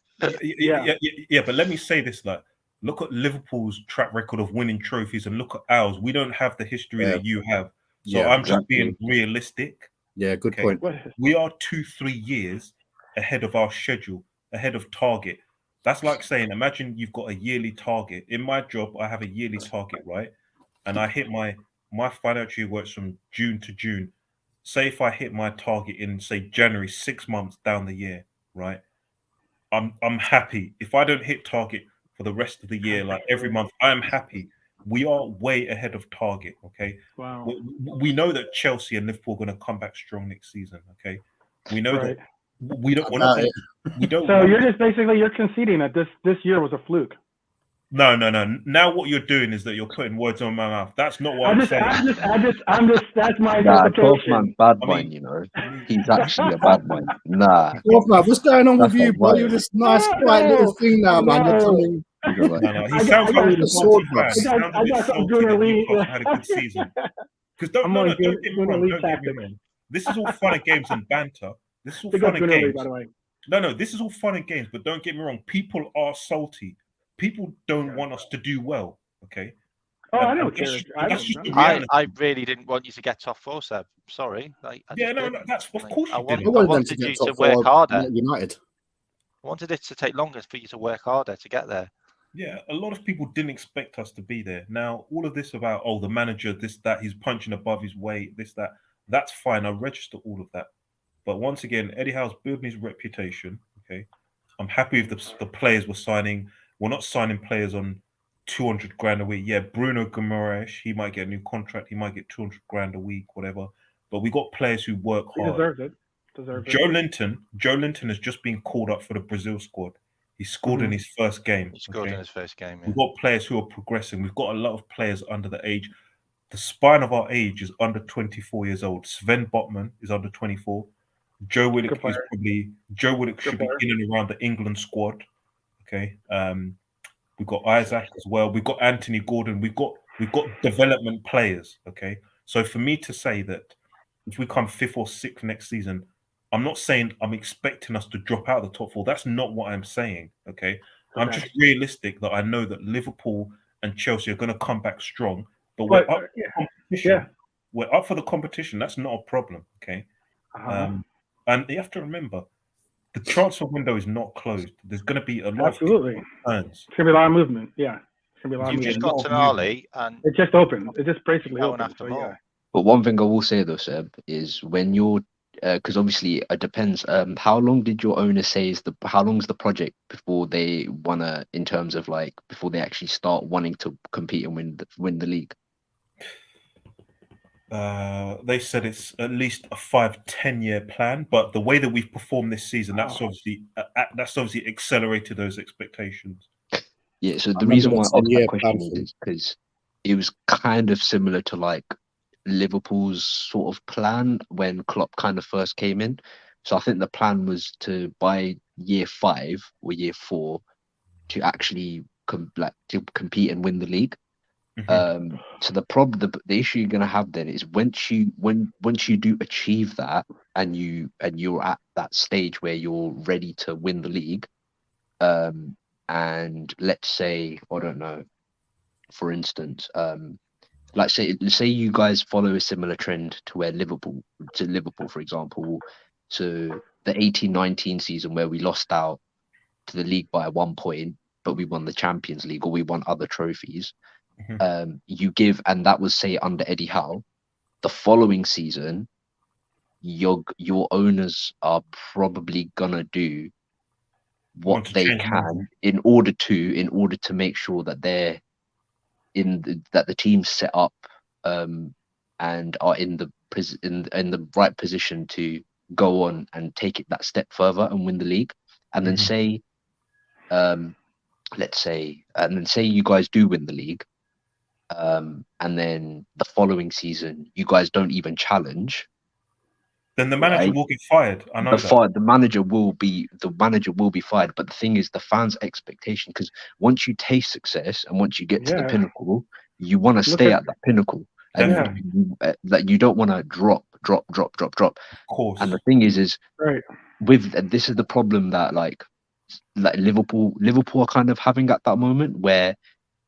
Yeah, but let me say this: like, look at Liverpool's track record of winning trophies, and look at ours. We don't have the history that you have. So Yeah, I'm just being realistic. Yeah, good point. We are 2-3 years ahead of our schedule, ahead of target. That's like saying, imagine you've got a yearly target. In my job, I have a yearly target, right? And I hit my financial year works from June to June. Say if I hit my target in say January, 6 months down the year, right? I'm happy. If I don't hit target for the rest of the year, like every month, I am happy. We are way ahead of target. Okay. Wow. We know that Chelsea and Liverpool are going to come back strong next season. Okay. We know that we don't. We're not. We don't. So you're just basically conceding that this year was a fluke. No. Now what you're doing is that you're putting words on my mouth. That's not what I'm saying. I'm just. That's my 12-man interpretation. bad man, you know. He's actually a bad man. Nah. What's going on with you, not bro? right. You're this nice, quiet little thing now, man. You're coming. No. He sounds like a sword, fan. He sounds a bit salty that Newcastle had a good season. Because don't get me wrong. Don't get me wrong. This is all fun and games and banter. This is all fun and games. By the way. No, this is all fun and games, but don't get me wrong. People are salty. People don't want us to do well. Okay. Oh, I don't care. I really didn't want you to get top 4, Seb. Sorry. That's of course you didn't. I wanted you to work harder. United. I wanted it to take longer for you to work harder to get there. Yeah, a lot of people didn't expect us to be there. Now, all of this about the manager, this, that, he's punching above his weight, this, that, that's fine. I register all of that. But once again, Eddie Howe's building his reputation. Okay, I'm happy with the players we're signing. We're not signing players on 200 grand a week. Yeah, Bruno Guimaraes, he might get a new contract. He might get 200 grand a week, whatever. but we got players who work He hard. deserves it. Joe Linton has just been called up for the Brazil squad. He scored in his first game. He scored in his first game. Yeah. We've got players who are progressing. We've got a lot of players under the age. The spine of our age is under 24 years old. Sven Botman is under 24. Joe Willock should be in and around the England squad. Okay. We've got Isaac as well. We've got Anthony Gordon. We've got development players. Okay. So for me to say that if we come 5th or 6th next season, I'm not saying I'm expecting us to drop out of the top 4. That's not what I'm saying. Okay. I'm just realistic that I know that Liverpool and Chelsea are going to come back strong. But we're up for the competition. Yeah. We're up for the competition. That's not a problem. Okay. And you have to remember, the transfer window is not closed. There's going to be a lot of turns. It's going to be a lot of movement. Yeah. It's going to be a lot of movement. Just got Tonali and it just opened. It just basically opened. After more. But one thing I will say though, Seb, is when you're because obviously it depends. How long did your owner say how long is the project before they wanna, in terms of like before they actually start wanting to compete and win the league? They said it's at least a 5-10 year plan, but the way that we've performed this season, that's obviously accelerated those expectations. Yeah. So the reason why I asked that question is because it was kind of similar to like Liverpool's sort of plan when Klopp kind of first came in. So I think the plan was to by year 5 or year 4 to actually to compete and win the league. So the issue you're gonna have then is once you do achieve that and you're at that stage where you're ready to win the league, and let's say, I don't know, for instance, like say you guys follow a similar trend to where Liverpool, for example, to the 18-19 season where we lost out to the league by 1 point, but we won the Champions League or we won other trophies. You give, and that was say under Eddie Howe. The following season, your owners are probably gonna do what they can in order to make sure that they're that the team's set up and are in the right position to go on and take it that step further and win the league. And then say you guys do win the league, and then the following season you guys don't even challenge, then the manager will get fired. I know the manager will be fired. But the thing is, the fans' expectation, because once you taste success and once you get to the pinnacle, you want to stay at that pinnacle, and that you don't want to drop. Of course. And the thing is with this is the problem that like Liverpool are kind of having at that moment where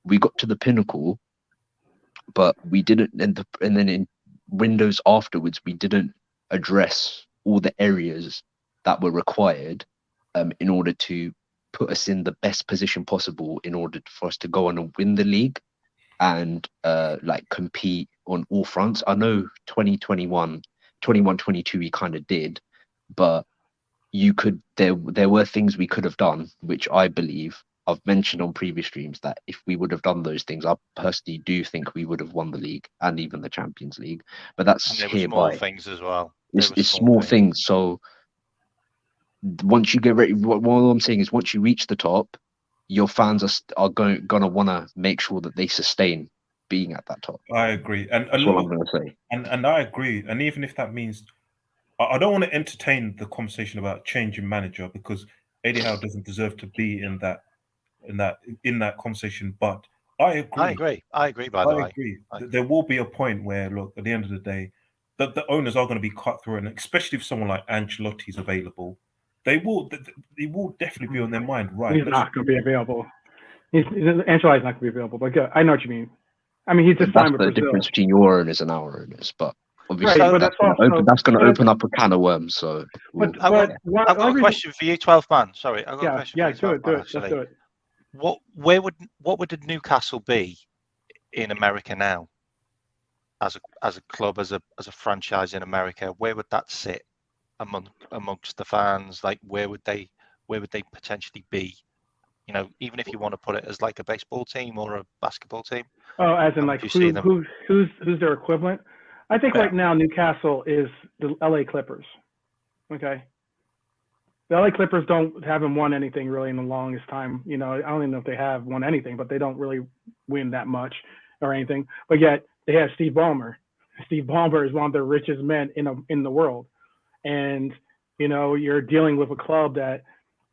we got to the pinnacle, but we didn't, and then in windows afterwards we didn't address all the areas that were required in order to put us in the best position possible in order for us to go on and win the league and like compete on all fronts. I know 21-22 we kind of did, but there were things we could have done, which I believe I've mentioned on previous streams, that if we would have done those things, I personally do think we would have won the league and even the Champions League. But that's hereby. Small things as well. It's small things. So once you get ready, what I'm saying is, once you reach the top, your fans are gonna want to make sure that they sustain being at that top. I agree, and that's what I'm gonna say. And I agree. And even if that means, I don't want to entertain the conversation about changing manager, because Eddie Howe doesn't deserve to be in that conversation. But I agree. I agree. By the way, There will be a point where, look, at the end of the day, the owners are going to be cut through, and especially if someone like Ancelotti is available, they will definitely be on their mind. Right? He's not going to be available. Ancelotti's not going to be available. But I know what you mean. I mean, he's just signed with Brazil. That's the difference between your owners and our owners, but. Obviously, but that's going to open up a can of worms. So, I've got a question for you, 12 man. Sorry, I've got a question. Do it. Let's do it. What would the Newcastle be in America now? As a club, as a franchise in America, where would that sit amongst the fans? Like, where would they potentially be? You know, even if you want to put it as like a baseball team or a basketball team. Oh, as in like who's their equivalent? I think right now Newcastle is the LA Clippers. Okay. The LA Clippers haven't won anything really in the longest time. I don't even know if they have won anything, but they don't really win that much or anything. But yet they have Steve Ballmer. Steve Ballmer is one of the richest men in the world. And, you're dealing with a club that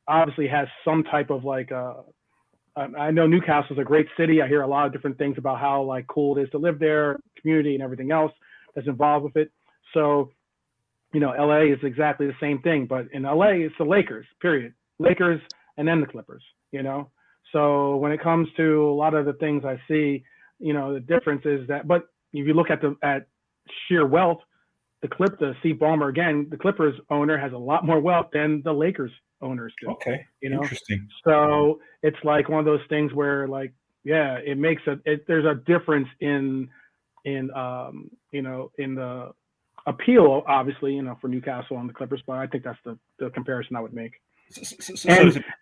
obviously has some type of I know Newcastle is a great city. I hear a lot of different things about how cool it is to live there, community and everything else that's involved with it. So, LA is exactly the same thing, but in LA it's the Lakers, period. Lakers and then the Clippers, So when it comes to a lot of the things I see, the difference is that, but if you look at sheer wealth, the Steve Ballmer, again, the Clippers owner has a lot more wealth than the Lakers owners do. Okay. Interesting. So it's like one of those things where it makes there's a difference in the appeal, obviously, for Newcastle and the Clippers, but I think that's the comparison I would make.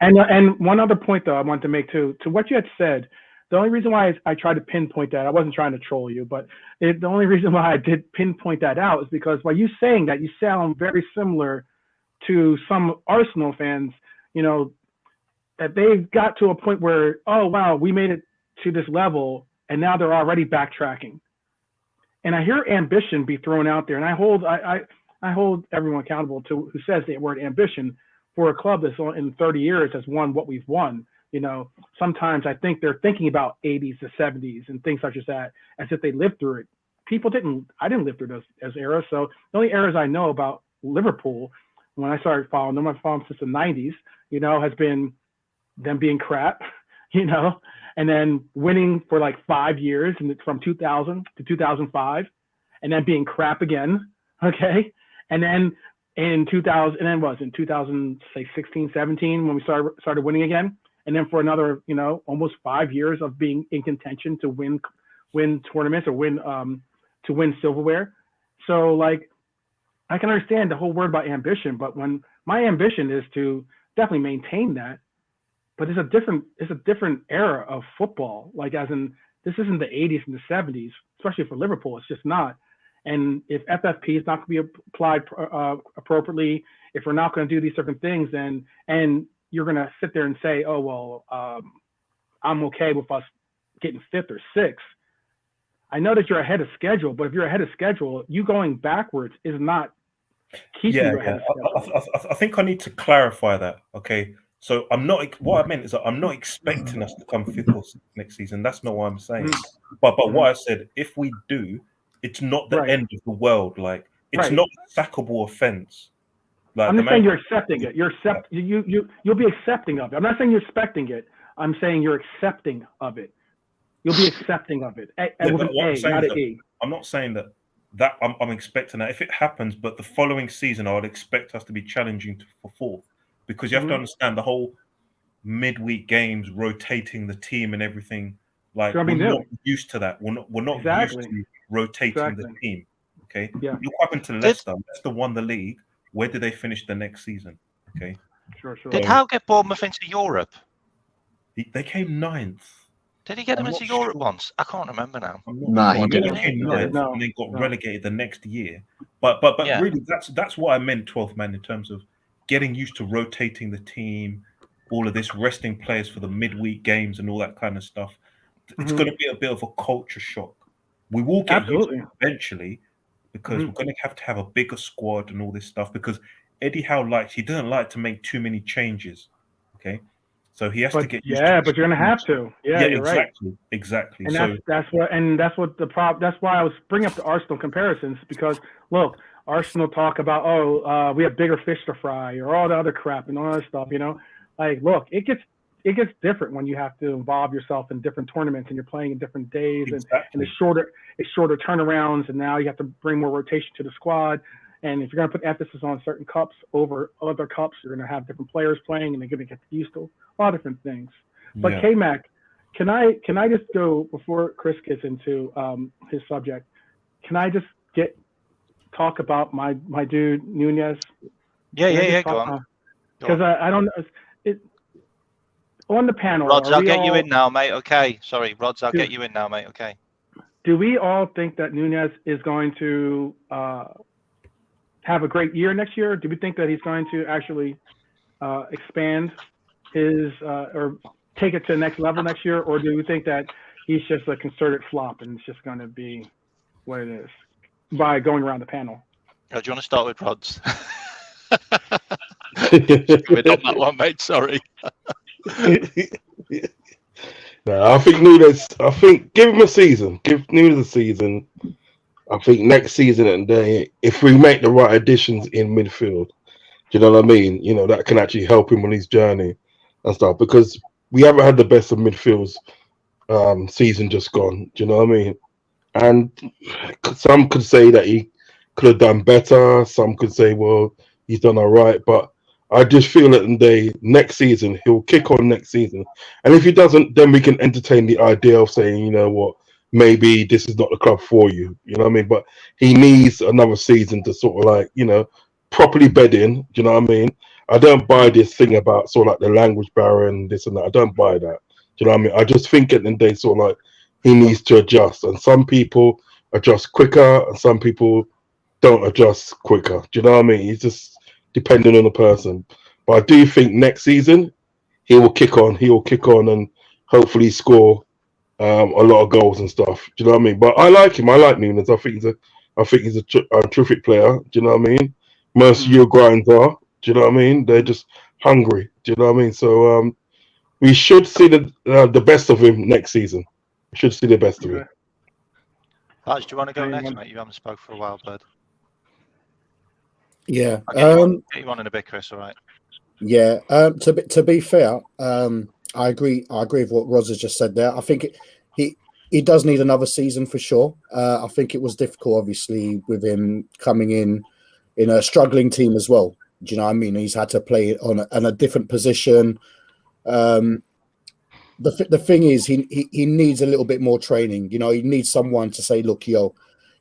And one other point though I want to make too, to what you had said, the only reason why I tried to pinpoint that, I wasn't trying to troll you, but the only reason why I did pinpoint that out is because by you saying that, you sound very similar to some Arsenal fans, that they've got to a point where, oh, wow, we made it to this level, and now they're already backtracking. And I hear ambition be thrown out there, and I hold everyone accountable to who says the word ambition for a club that's in 30 years has won what we've won. Sometimes I think they're thinking about 80s to 70s and things such as that, as if they lived through it. I didn't live through those eras. So the only eras I know about Liverpool, when I started following them, I've followed them since the 90s, has been them being crap, and then winning for 5 years, and from 2000 to 2005, and then being crap again. Okay. And then in 2016, 17, when we started winning again. And then for another, almost 5 years of being in contention to win tournaments or to win silverware. So I can understand the whole word about ambition, but when my ambition is to definitely maintain that, but it's a different era of football. As in, this isn't the 80s and the 70s, especially for Liverpool. It's just not. And if FFP is not going to be applied appropriately, if we're not going to do these different things, and you're going to sit there and say, oh, well, I'm okay with us getting 5th or 6th. I know that you're ahead of schedule, but if you're ahead of schedule, you going backwards is not keeping you ahead of schedule. I think I need to clarify that. Okay. So what I meant is that I'm not expecting us to come 5th or 6th next season. That's not what I'm saying. But what I said, if we do, it's not the end of the world. It's not a sackable offense. I'm just saying you're accepting it. You'll be accepting of it. I'm not saying you're expecting it. I'm saying you're accepting of it. You'll be accepting of it. With an A, not an E. I'm not saying that I'm expecting that. If it happens, but the following season, I would expect us to be challenging for 4th, because you have to understand the whole midweek games, rotating the team and everything. We're not used to that. We're not used to rotating the team. Okay. Yeah. Look up into Leicester. Leicester won the league. Where did they finish the next season? Okay. Sure. Did Howe get Bournemouth into Europe? They came 9th. Did he get them into Europe once? I can't remember now. He didn't. They came 9th and they got relegated the next year. But really, that's what I meant, 12th man, in terms of getting used to rotating the team, all of this, resting players for the midweek games and all that kind of stuff. It's going to be a bit of a culture shock. We will get used to it eventually, because we're going to have a bigger squad and all this stuff, because Eddie Howe doesn't like to make too many changes. Okay. So he has to get used to it. But you're going to have to. Yeah, you're exactly. right. Exactly. And that's what the problem. That's why I was bringing up the Arsenal comparisons, because look, Arsenal talk about, we have bigger fish to fry, or all the other crap and all that stuff, look, it gets different when you have to involve yourself in different tournaments and you're playing in different days, and it's shorter turnarounds, and now you have to bring more rotation to the squad. And if you're going to put emphasis on certain cups over other cups, you're going to have different players playing, and they're going to get used to a lot of different things. But K-Mack, can I just go, before Chris gets into his subject, can I just talk about my dude Nunez? Yeah, go on. Because I don't know. On the panel, Rods, I'll get you in now, mate. Okay. Sorry, Rods, I'll get you in now, mate. Okay. do we all think that Nunez is going to have a great year next year? Do we think that he's going to actually expand his or take it to the next level next year, or do we think that he's just a concerted flop and it's just going to be what it is by going around the panel? Do you want to start with Rods? We're on that one, mate. Sorry. No, I think Nunes. I think give him a season. Give Nunes a season. I think next season and if we make the right additions in midfield, do you know what I mean? You know, that can actually help him on his journey and stuff, because we haven't had the best of midfields season just gone. Do you know what I mean? And some could say that he could have done better. Some could say, well, he's done all right. But I just feel that next season, he'll kick on next season. And if he doesn't, then we can entertain the idea of saying, you know what, maybe this is not the club for you. You know what I mean? But he needs another season to sort of like, you know, properly bed in. Do you know what I mean? I don't buy this thing about sort of like the language barrier and this and that. I don't buy that. Do you know what I mean? I just think at the end of the day, sort of like, he needs to adjust. And some people adjust quicker and some people don't adjust quicker. Do you know what I mean? It's just depending on the person. But I do think next season, he will kick on. He will kick on and hopefully score a lot of goals and stuff. Do you know what I mean? But I like him. I like Nunes. I think he's a terrific player. Do you know what I mean? Most Uruguayans are. Do you know what I mean? They're just hungry. Do you know what I mean? So we should see the best of him next season. We should see the best of him. Raj, do you want to go next, mate? You haven't spoke for a while, bud. Yeah. I'll get you on in a bit, Chris. All right. Yeah. To be fair, I agree. I agree with what Roz has just said there. I think he does need another season for sure. I think it was difficult, obviously, with him coming in a struggling team as well. Do you know what I mean? He's had to play on a different position. The thing is, he needs a little bit more training. You know, he needs someone to say, look, yo,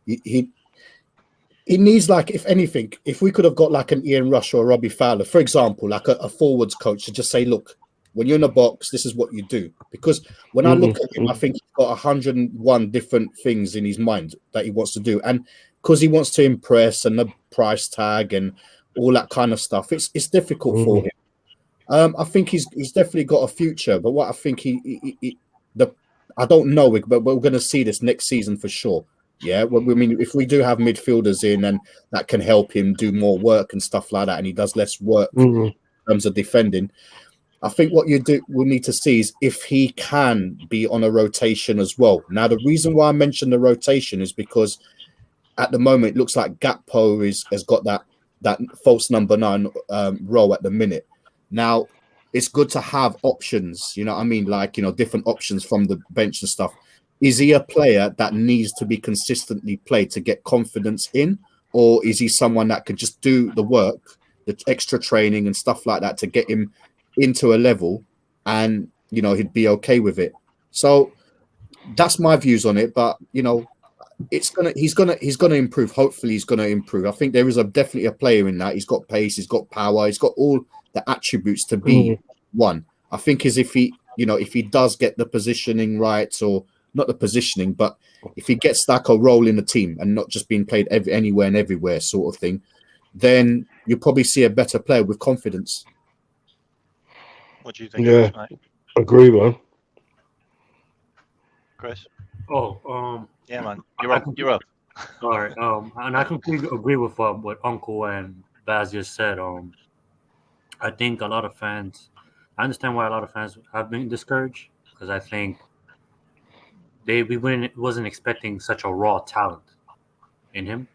he needs, like, if anything, if we could have got like an Ian Rush or a Robbie Fowler, for example, like a forwards coach to just say, look, when you're in a box, this is what you do. Because when I look at him, I think he's got 101 different things in his mind that he wants to do. And because he wants to impress and the price tag and all that kind of stuff, it's difficult for him. I think he's definitely got a future, but what I think I don't know, but we're going to see this next season for sure. Yeah, well, I mean, if we do have midfielders in and that can help him do more work and stuff like that, and he does less work in terms of defending, I think what we'll need to see is if he can be on a rotation as well. Now, the reason why I mentioned the rotation is because at the moment it looks like Gakpo has got that false number 9 role at the minute. Now, it's good to have options, you know what I mean? Like, you know, different options from the bench and stuff. Is he a player that needs to be consistently played to get confidence in? Or is he someone that could just do the work, the extra training and stuff like that to get him into a level and, you know, he'd be okay with it? So that's my views on it. But, you know, he's gonna improve. Hopefully he's gonna improve. I think there is definitely a player in that. He's got pace, he's got power, he's got all the attributes to be one. I think is if he does get the positioning right, or not the positioning, but if he gets like a role in the team and not just being played anywhere and everywhere sort of thing, then you'll probably see a better player with confidence. What do you think? Yeah, Chris, agree, man. Chris? Yeah, man, you're up. All right. And I completely agree with what Uncle and Baz just said. I think a lot of fans, I understand why a lot of fans have been discouraged, because I think we wasn't expecting such a raw talent in him.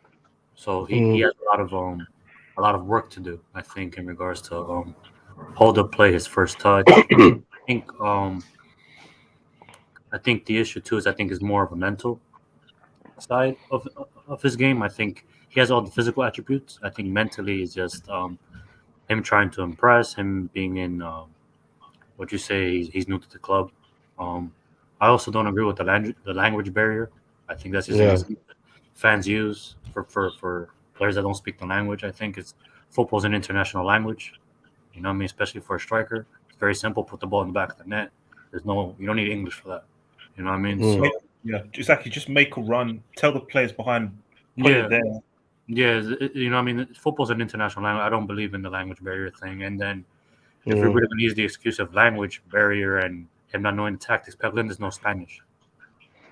So he has a lot of work to do, I think, in regards to hold up play, his first touch. I think the issue too is more of a mental side of his game. I think he has all the physical attributes. I think mentally is just him trying to impress, him being in what you say he's new to the club. I also don't agree with the language barrier. I think that's just an excuse that fans use for players that don't speak the language. I think football's an international language. You know what I mean? Especially for a striker. It's very simple. Put the ball in the back of the net. You don't need English for that. You know what I mean? So Yeah, exactly. Just make a run. Tell the players behind, put it there. Yeah, you know, I mean, football's an international language. I don't believe in the language barrier thing. And then if we're really going to use the excuse of language barrier and him not knowing the tactics, Pep Linda's no Spanish.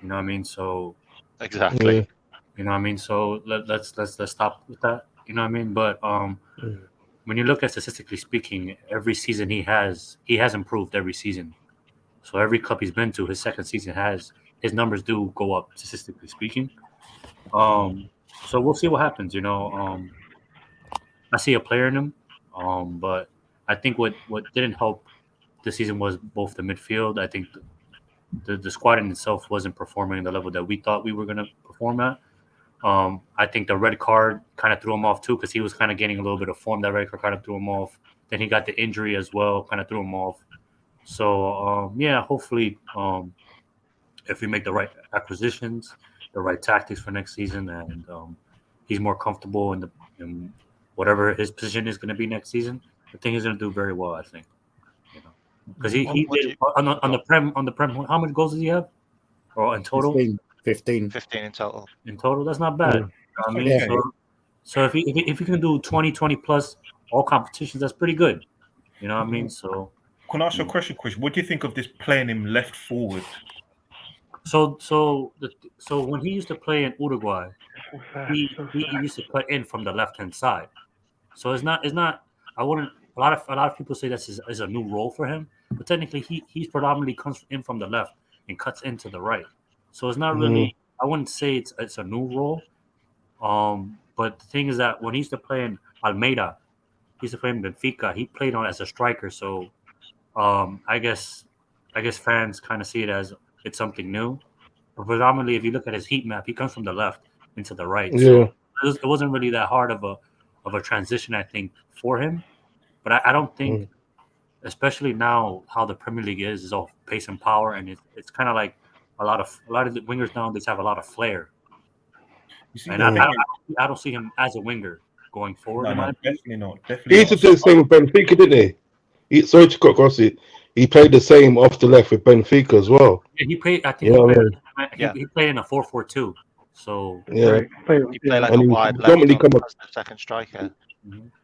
You know what I mean? So exactly. You know what I mean? So let's stop with that. You know what I mean? But when you look at statistically speaking, every season he has improved every season. So every cup he's been to, his second season his numbers do go up statistically speaking. So we'll see what happens. You know, I see a player in him, but I think what didn't help this season was both the midfield. I think the squad in itself wasn't performing at the level that we thought we were going to perform at. I think the red card kind of threw him off too because he was kind of getting a little bit of form. That red card kind of threw him off. Then he got the injury as well, kind of threw him off. So yeah, hopefully, if we make the right acquisitions, the right tactics for next season, and he's more comfortable in whatever his position is going to be next season, I think he's going to do very well. I think, you know, because he did on the prem. How many goals does he have? Or in total? 15 in total. In total, that's not bad. You know what I mean, Yeah. so if he can do 20 plus all competitions, that's pretty good. You know what I mean? So can I ask you a question, Chris? What do you think of this playing him left forward? So when he used to play in Uruguay, he used to cut in from the left hand side. So it's not. I wouldn't. A lot of people say this is a new role for him, but technically he's predominantly comes in from the left and cuts into the right. So it's not really. I wouldn't say it's a new role. But the thing is that when he used to play in Almeida, he used to play in Benfica. He played on as a striker. So I guess fans kind of see it as it's something new. But predominantly, if you look at his heat map, he comes from the left into the right. Yeah. So it wasn't really that hard of a transition, I think, for him. But I don't think, especially now, how the Premier League is all pace and power, and it's kind of like a lot of the wingers nowadays have a lot of flair. And I don't see him as a winger going forward. No, definitely not. He used to do the same with Benfica, didn't he? Sorry to cut across it. He played the same off the left with Benfica as well. Yeah, he played. I think he played in a 4-4-2. So yeah, he played like a wide left as the second striker.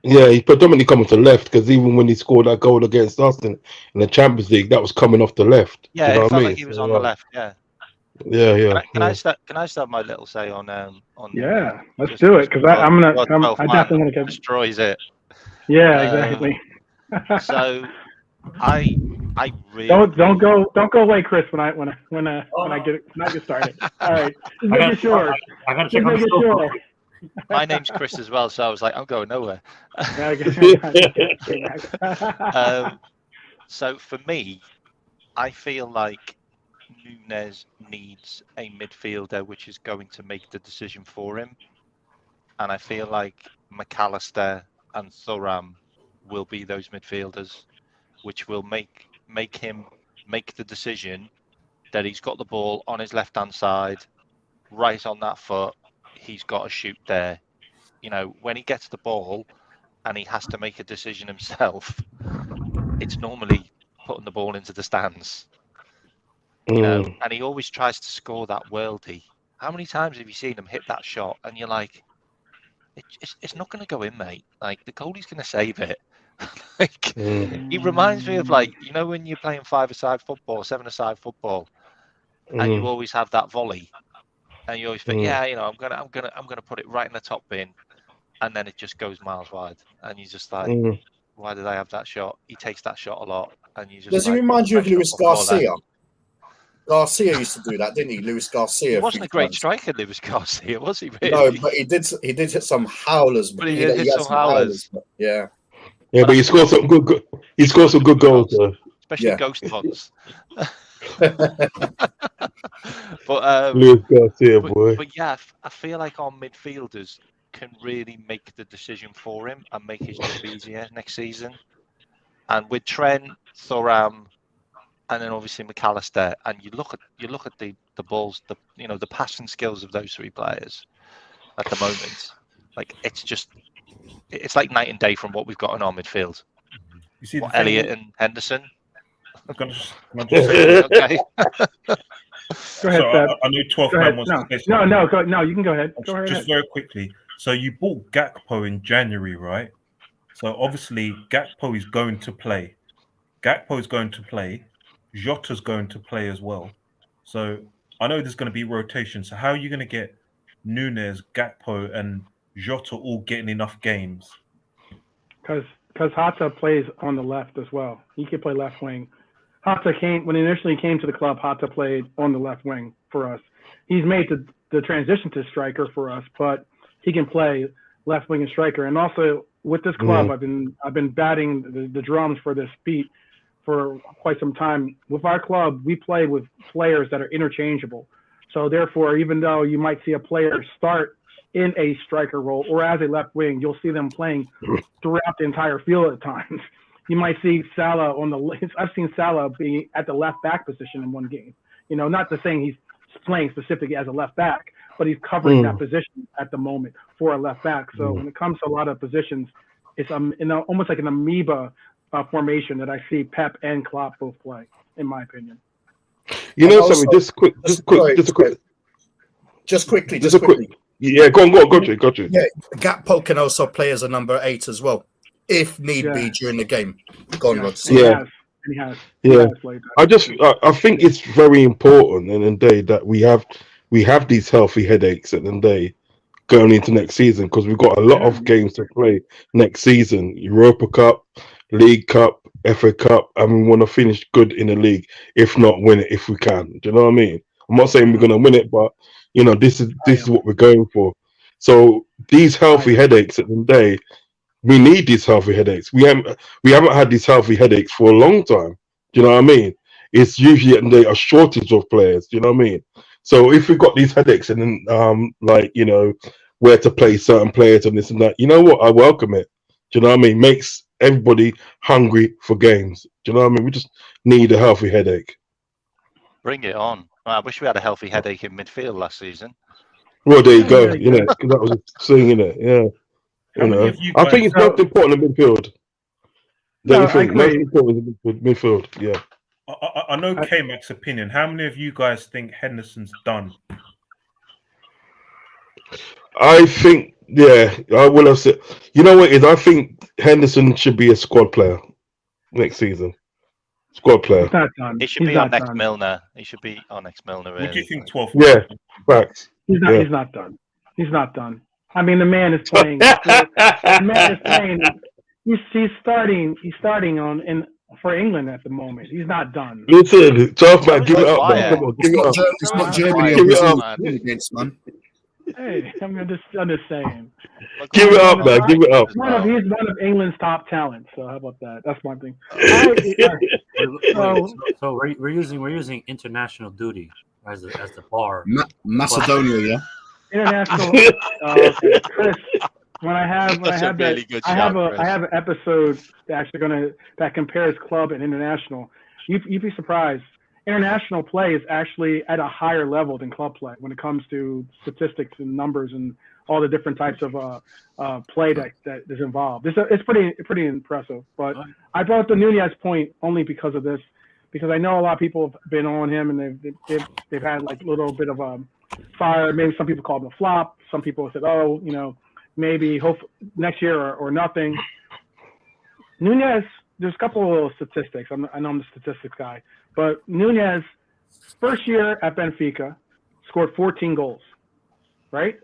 Yeah, he predominantly coming to left because even when he scored that goal against us in the Champions League, that was coming off the left. Yeah, you know it felt what I mean? like he was on the left. Yeah. Yeah. Can I start my little say on? Yeah, let's do it because I definitely want to destroys it. Yeah, exactly. So I really don't go away, Chris. When I get started. All right, make sure. I gotta check on the My name's Chris as well, so I was like, I'm going nowhere. So for me, I feel like Núñez needs a midfielder which is going to make the decision for him, and I feel like McAllister and Thuram will be those midfielders which will make him make the decision that he's got the ball on his left-hand side, right on that foot. He's got to shoot there. You know, when he gets the ball and he has to make a decision himself, it's normally putting the ball into the stands. You know, and he always tries to score that worldie. How many times have you seen him hit that shot and you're like, it's not going to go in, mate. Like, the goalie's going to save it. Like, he reminds me of, like, you know, when you're playing 5-a-side football, 7-a-side football, and you always have that volley, and you always think, yeah, you know, I'm gonna put it right in the top bin, and then it just goes miles wide, and you're just like, why did I have that shot? He takes that shot a lot, and you just. Does he remind you of Luis Garcia? Garcia used to do that, didn't he? Luis Garcia. He wasn't a great striker, Luis Garcia, was he? Really? No, but he did hit some howlers. But he did hit some howlers. Yeah. Yeah, but he scored some good. He scored some good goals, though. Especially ghost ones. But Luis Garcia, boy. But yeah, I feel like our midfielders can really make the decision for him and make his job easier next season. And with Trent, Thuram, and then obviously McAllister, and you look at the balls, the passing skills of those three players at the moment. Like, it's like night and day from what we've got in our midfield. You see, Elliott and Henderson. Can I just say, okay. Go ahead, So Seb. I know 12th Go man ahead. wants No, to say no, something. no, no. You can go ahead. Go right Just ahead. very quickly. So you bought Gakpo in January, right? So obviously Gakpo is going to play. Gakpo is going to play. Jota's going to play as well. So I know there's going to be rotation. So how are you going to get Nunes, Gakpo, and Jota all getting enough games? Because Hata plays on the left as well. He can play left wing. Hata when he initially came to the club, Hata played on the left wing for us. He's made the transition to striker for us, but he can play left wing and striker. And also with this club, I've been batting the drums for this beat for quite some time. With our club, we play with players that are interchangeable. So therefore, even though you might see a player start in a striker role or as a left wing, you'll see them playing throughout the entire field at times. You might see Salah I've seen Salah be at the left back position in one game. You know, not to saying he's playing specifically as a left back, but he's covering that position at the moment for a left back. So when it comes to a lot of positions, it's almost like an amoeba formation that I see Pep and Klopp both play, in my opinion. You know something? Just quickly. Yeah, go on, got you. Yeah, Gakpo can also play as a number 8 as well, if need be during the game. Go on, Rod. He has played that. I think it's very important in the day that we have these healthy headaches at the day going into next season, because we've got a lot of games to play next season. Europa Cup, League Cup, FA Cup, and we want to finish good in the league, if not win it if we can. Do you know what I mean? I'm not saying we're going to win it, but you know, this is what we're going for. So these healthy headaches at the day, we need these healthy headaches. We haven't had these healthy headaches for a long time. Do you know what I mean? It's usually at the day a shortage of players. Do you know what I mean? So if we've got these headaches and then like, you know, where to play certain players and this and that, you know what? I welcome it. Do you know what I mean? Makes everybody hungry for games. Do you know what I mean? We just need a healthy headache. Bring it on. I wish we had a healthy headache in midfield last season. Well, there you go. You know, that was a thing, in it. Yeah. You know, I think it's most important in midfield. Don't you think? Most important in midfield. Yeah. I know K-Mack's opinion. How many of you guys think Henderson's done? I think, I will have said. You know what it is? I think Henderson should be a squad player next season. Squad player. He's not done. He should be on next Milner. He should be on next Milner. Really. What do you think, 12? Yeah, facts. He's not done. He's not done. I mean, the man is playing. The man is playing. He's starting. He's starting for England at the moment. He's not done. Listen, 12 man, give it up, man. Come on, give it up. It's not Germany Give it up. against, man. Hey, I'm just saying. Give it up, man. Give it up. He's one of England's top talents. So how about that? That's one thing. So we're using international duty as the bar. Macedonia, yeah. International. Okay. Chris, when I have an episode that compares club and international. You'd be surprised. International play is actually at a higher level than club play when it comes to statistics and numbers and all the different types of play that is involved. It's pretty impressive. But I brought up the Nunez point only because of this, because I know a lot of people have been on him and they've had like a little bit of a fire. Maybe some people called him a flop. Some people said, oh, you know, maybe hope next year or nothing. Nunez, there's a couple of statistics. I know I'm the statistics guy. But Nunez, first year at Benfica, scored 14 goals, right?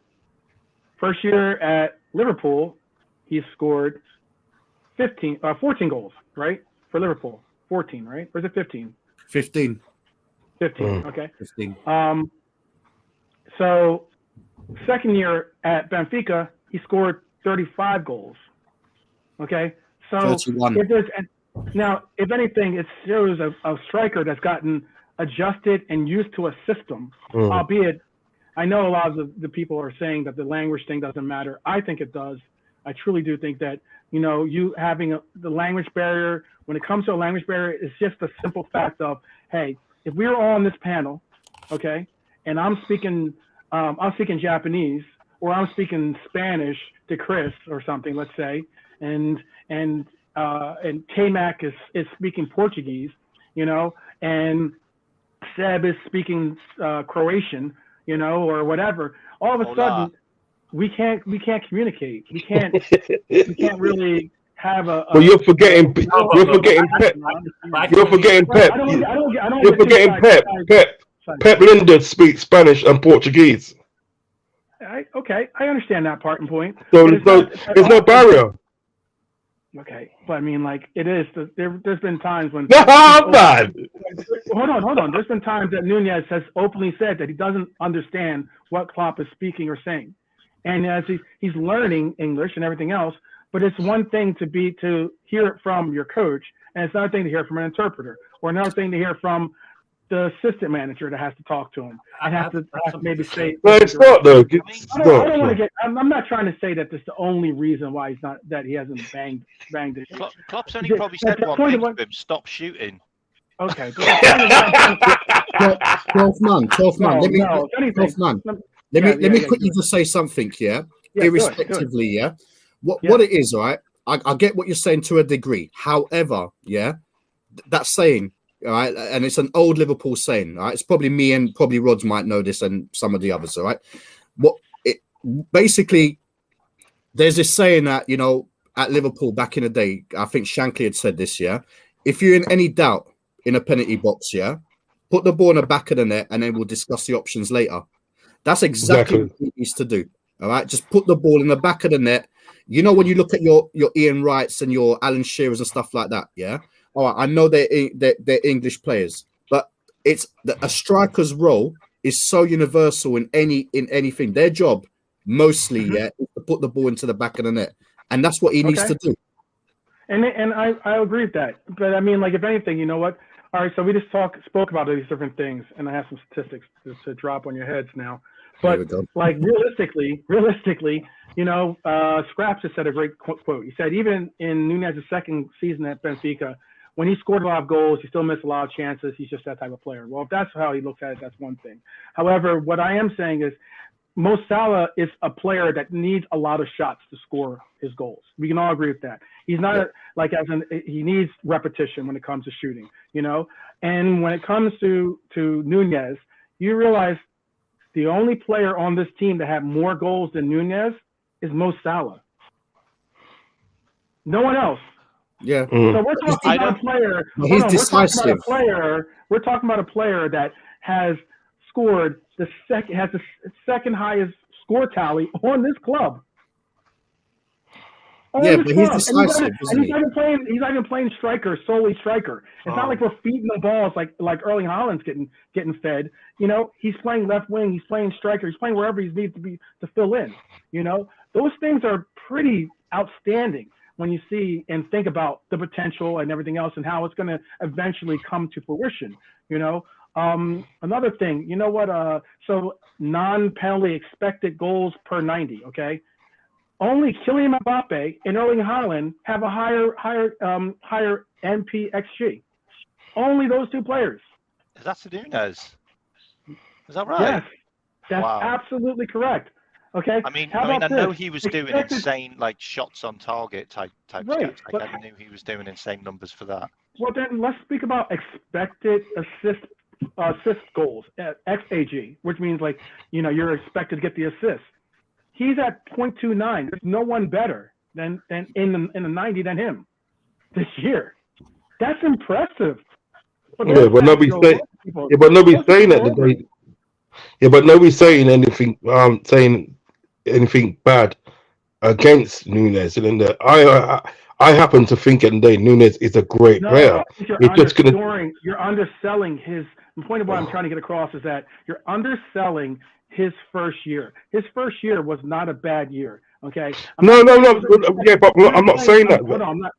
First year at Liverpool, he scored 14 goals, right? For Liverpool, 14, right? Or is it 15? 15. 15, okay. 15. So second year at Benfica, he scored 35 goals, okay? So 31. If anything, it shows a striker that's gotten adjusted and used to a system, albeit I know a lot of the people are saying that the language thing doesn't matter. I think it does. I truly do think that, you know, you having the language barrier, when it comes to a language barrier, it's just a simple fact of, hey, if we're all on this panel, okay, and I'm speaking Japanese or I'm speaking Spanish to Chris or something, let's say, and K-Mack is speaking Portuguese, you know, and Seb is speaking Croatian, or whatever. All of a sudden, we can't communicate. We can't really have a. Well, you're forgetting Pep. You're forgetting Pep. You're forgetting Pep. Pep Linders speaks Spanish and Portuguese. Okay, I understand that part and point. So there's no barrier. Okay, but I mean, like, it is. There's been times when. Man. Hold on. There's been times that Nunez has openly said that he doesn't understand what Klopp is speaking or saying, and as he's learning English and everything else. But it's one thing to hear it from your coach, and it's another thing to hear it from an interpreter, or another thing to hear from the assistant manager that has to talk to him and has to maybe say. No, it's not though. I don't want to get. I'm not trying to say that this is the only reason why he hasn't banged it. Klopp's only probably said one thing to him: stop shooting. Okay. 12th man. Let me quickly just say something. Irrespectively, what it is, right? I get what you're saying to a degree. However, that saying. All right, and it's an old Liverpool saying. All right, it's probably me and probably Rods might know this, and some of the others. All right, basically, there's this saying that at Liverpool back in the day. I think Shankly had said this. If you're in any doubt in a penalty box, put the ball in the back of the net, and then we'll discuss the options later. That's exactly what he needs to do. All right, just put the ball in the back of the net. When you look at your Ian Wrights and your Alan Shearers and stuff like that, all right, I know they're English players, but it's a striker's role is so universal in anything. Their job mostly, is to put the ball into the back of the net, and that's what he needs to do. And I agree with that. But I mean, like, if anything, you know what? All right, so we just spoke about these different things, and I have some statistics to drop on your heads now. But like realistically, Scraps has said a great quote. He said even in Nunez's second season at Benfica, when he scored a lot of goals, he still missed a lot of chances. He's just that type of player. Well, if that's how he looks at it, that's one thing. However, what I am saying is Mo Salah is a player that needs a lot of shots to score his goals. We can all agree with that. He's not he needs repetition when it comes to shooting, And when it comes to Nunez, you realize the only player on this team that had more goals than Nunez is Mo Salah. No one else. Yeah. So we're talking about a player. He's decisive. We're talking about a player that has scored the second highest score tally on this club. But he's decisive. He's not even playing striker, solely striker. It's not like we're feeding the balls like Erling Haaland's getting fed. He's playing left wing, he's playing striker, he's playing wherever he needs to be to fill in. Those things are pretty outstanding when you see and think about the potential and everything else and how it's going to eventually come to fruition. Another thing, so non-penalty expected goals per 90. Okay. Only Kylian Mbappe and Erling Haaland have a higher NPXG. Only those two players. Is that Nunez? Is that right? Yes, that's absolutely correct. Okay. I know he was doing insane shots on target type right, stats. I knew he was doing insane numbers for that. Well, then let's speak about expected assist goals, XAG, which means you're expected to get the assist. He's at 0.29. There's no one better than in the 90 than him this year. That's impressive. But nobody's saying that today. Yeah, but nobody's saying anything bad against Nunez. And I happen to think at the day Nunez is a great player. You're underselling his. The point of what I'm trying to get across is that you're underselling his first year. His first year was not a bad year. Okay. No. Yeah, but I'm not saying that.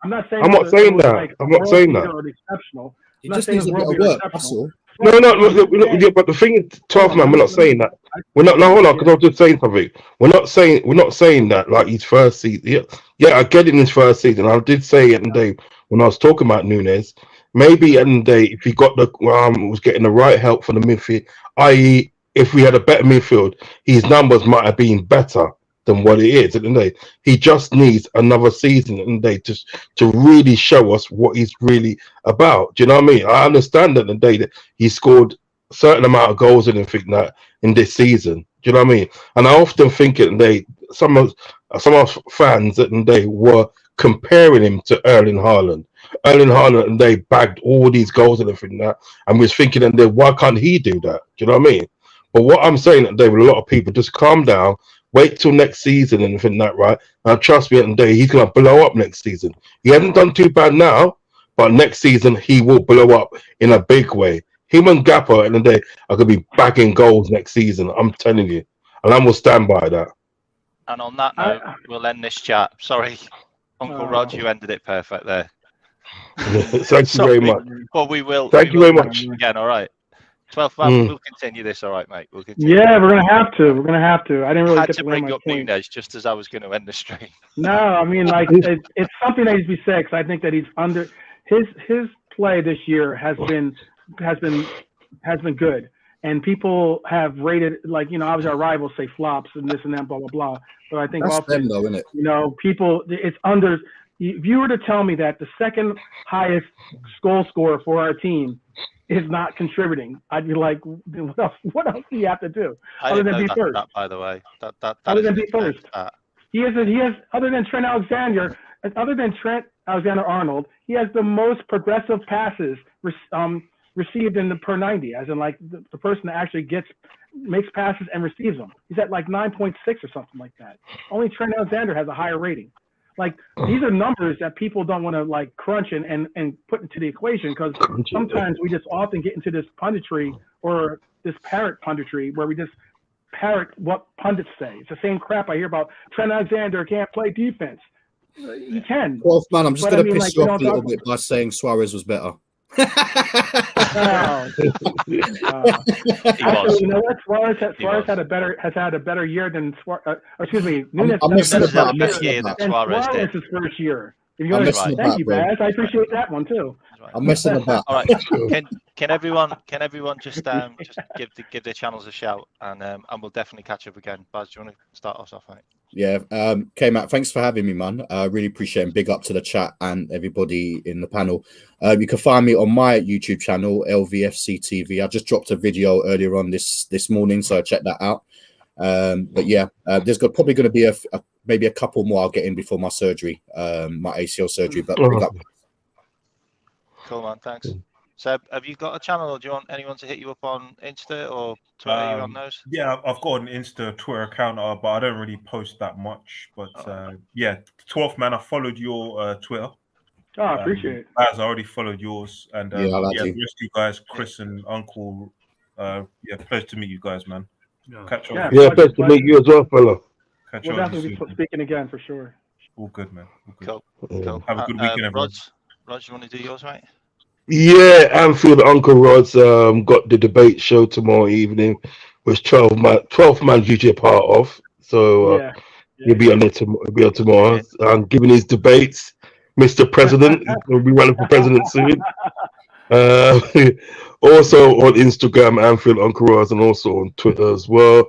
I'm not saying. I'm not saying that. I'm not saying that. Exceptional. He just needs a bit of work. That's all. No, but the thing is, 12 man, we're not saying that. We're not. No, hold on, because I was just saying something. We're not saying that like his first season. Yeah, I get it in his first season. I did say at the day when I was talking about Nunez, maybe at the day if he got was getting the right help from the midfield, i.e., if we had a better midfield, his numbers might have been better than what it is at the day. He just needs another season at the day to really show us what he's really about. Do you know what I mean? I understand at the day that he scored certain amount of goals and everything that in this season. Do you know what I mean? And I often think that some of fans that they were comparing him to Erling Haaland. Erling Haaland and they bagged all these goals and everything that, and was thinking and why can't he do that? Do you know what I mean? But what I'm saying that with a lot of people, just calm down, wait till next season and everything that, right? And trust me, he's gonna blow up next season. He hasn't done too bad now, but next season he will blow up in a big way. Him and Gapper and they are gonna be bagging goals next season. I'm telling you, and I will stand by that. And on that note, we'll end this chat. Sorry, Uncle Rod, you ended it perfect there. Thank you very much. Well, we will. Thank you very much. Again, all right. 12th man, we'll continue this, all right, mate. We'll continue. Yeah, we're gonna have to. We're gonna have to. I didn't really get to bring up Nunez just as I was going to end the stream. No, I mean, like it's something that needs to be said. 'Cause I think that he's under his play this year has been good, and people have rated, like, obviously our rivals say flops and this and that, blah blah blah. But I think that's often, them though, isn't it? People, it's under. If you were to tell me that the second highest goal scorer for our team is not contributing, I'd be like, what else do you have to do other than be first? That, by the way, other than be first, he has other than Trent Alexander-Arnold, he has the most progressive passes received in the per 90, as in like the person that actually makes passes and receives them. He's at like 9.6 or something like that. Only Trent Alexander has a higher rating. Like, these are numbers that people don't want to like crunch and put into the equation, because sometimes we just often get into this punditry or this parrot punditry where we just parrot what pundits say. It's the same crap I hear about Trent Alexander can't play defense. He can. Well, man, I'm just going to piss you off a little bit by saying Suarez was better. Actually, Suarez has had a better year than Nunez. I'm messing about. Suarez's first year. Thank you, Baz. I appreciate that one too. I'm messing about. All right. Can everyone just give their channels a shout, and we'll definitely catch up again. Baz, do you want to start us off, mate? Yeah, K-Mack, thanks for having me, man. I really appreciate it. Big up to the chat and everybody in the panel. You can find me on my YouTube channel, LVFC TV. I just dropped a video earlier on this morning, so check that out. But yeah, there's probably going to be maybe a couple more I'll get in before my surgery, my ACL surgery. But big up. Cool, man. Thanks. Seb, have you got a channel, or do you want anyone to hit you up on Insta or Twitter? You on those? Yeah, I've got an Insta, Twitter account, but I don't really post that much. But yeah, 12th man, I followed your Twitter. Oh, I appreciate it. As I already followed yours, and I like the rest of you guys, Chris and Uncle. Pleasure to meet you guys, man. Catch up. Yeah, pleasure to meet you as well, fella. We'll definitely be speaking again for sure. All good, man. Cool. Have a good weekend, everyone. Rog, you want to do yours, mate? Yeah, Anfield Uncle Rod's got the debate show tomorrow evening, which 12th man's usually a part of. So he'll be on there tomorrow. Giving his debates. Mr. President, he's going to be running for president soon. Also on Instagram, Anfield Uncle Rod's, and also on Twitter as well.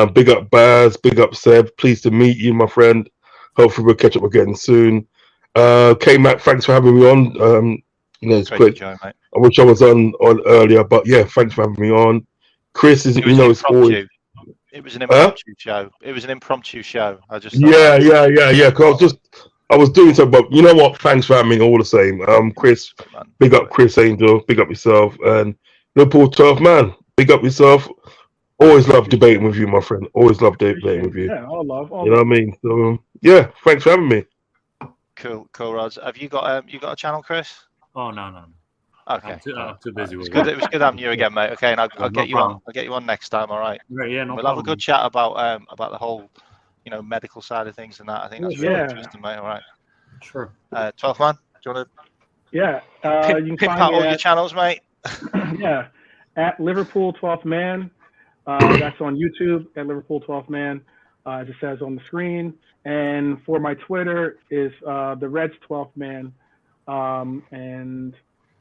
Big up Baz, big up Seb. Pleased to meet you, my friend. Hopefully we'll catch up again soon. K-Mack, thanks for having me on. It's quick. I wish I was on earlier, but yeah, thanks for having me on. Chris is, it's always. It was an impromptu show. It was an impromptu show. I just. Yeah. Cause I was doing so, but you know what? Thanks for having me all the same. Chris, big up Chris Angel, big up yourself, and Liverpool 12th man, big up yourself. Always love debating with you, my friend. Always love debating with you. Yeah, all love. You know what I mean? So yeah, thanks for having me. Cool, Rods. Have you got a channel, Chris? Oh no. Okay. I'm too busy with it. It was good having you again, mate. Okay, and I'll get you on. I'll get you on next time. All right. Right. Yeah. No we'll problem. have a good chat about the whole, medical side of things and that. I think that's really interesting, mate. All right. Sure. 12th man. Do you want to? Yeah. You can pimp find out all your channels, mate. Yeah. At Liverpool 12th man. That's on YouTube at Liverpool 12th man, as it says on the screen. And for my Twitter is the Reds 12th man. And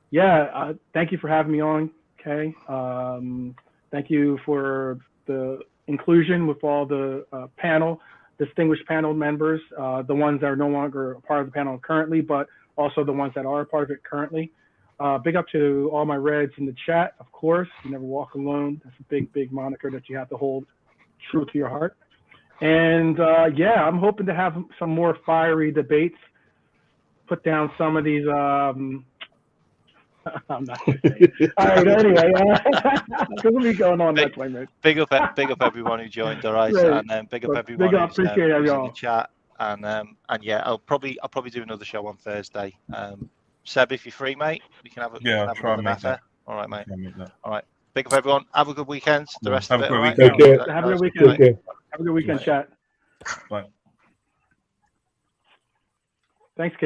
yeah, thank you for having me on, Kay. Thank you for the inclusion with all the distinguished panel members, the ones that are no longer a part of the panel currently, but also the ones that are a part of it currently. Big up to all my Reds in the chat, of course. You never walk alone. That's a big, big moniker that you have to hold true to your heart. And yeah, I'm hoping to have some more fiery debates. Put down some of these. I'm not going to say it. All right, anyway, because we'll be going on that way, man. Big up everyone who joined, all right, Right. and then big up everyone Big up, who's appreciate it, in y'all. the chat, and yeah, I'll probably do another show on Thursday. Seb, if you're free, mate, we can have a Yeah, I'll have try and another make that. natter. All right, mate. Try and make that. All right, big up everyone. Have a good weekend. The rest Have of a it, good all right? weekend. Take care. Have a good Nice. weekend. Take care. Have a good weekend, chat. Bye. Thanks, Kate.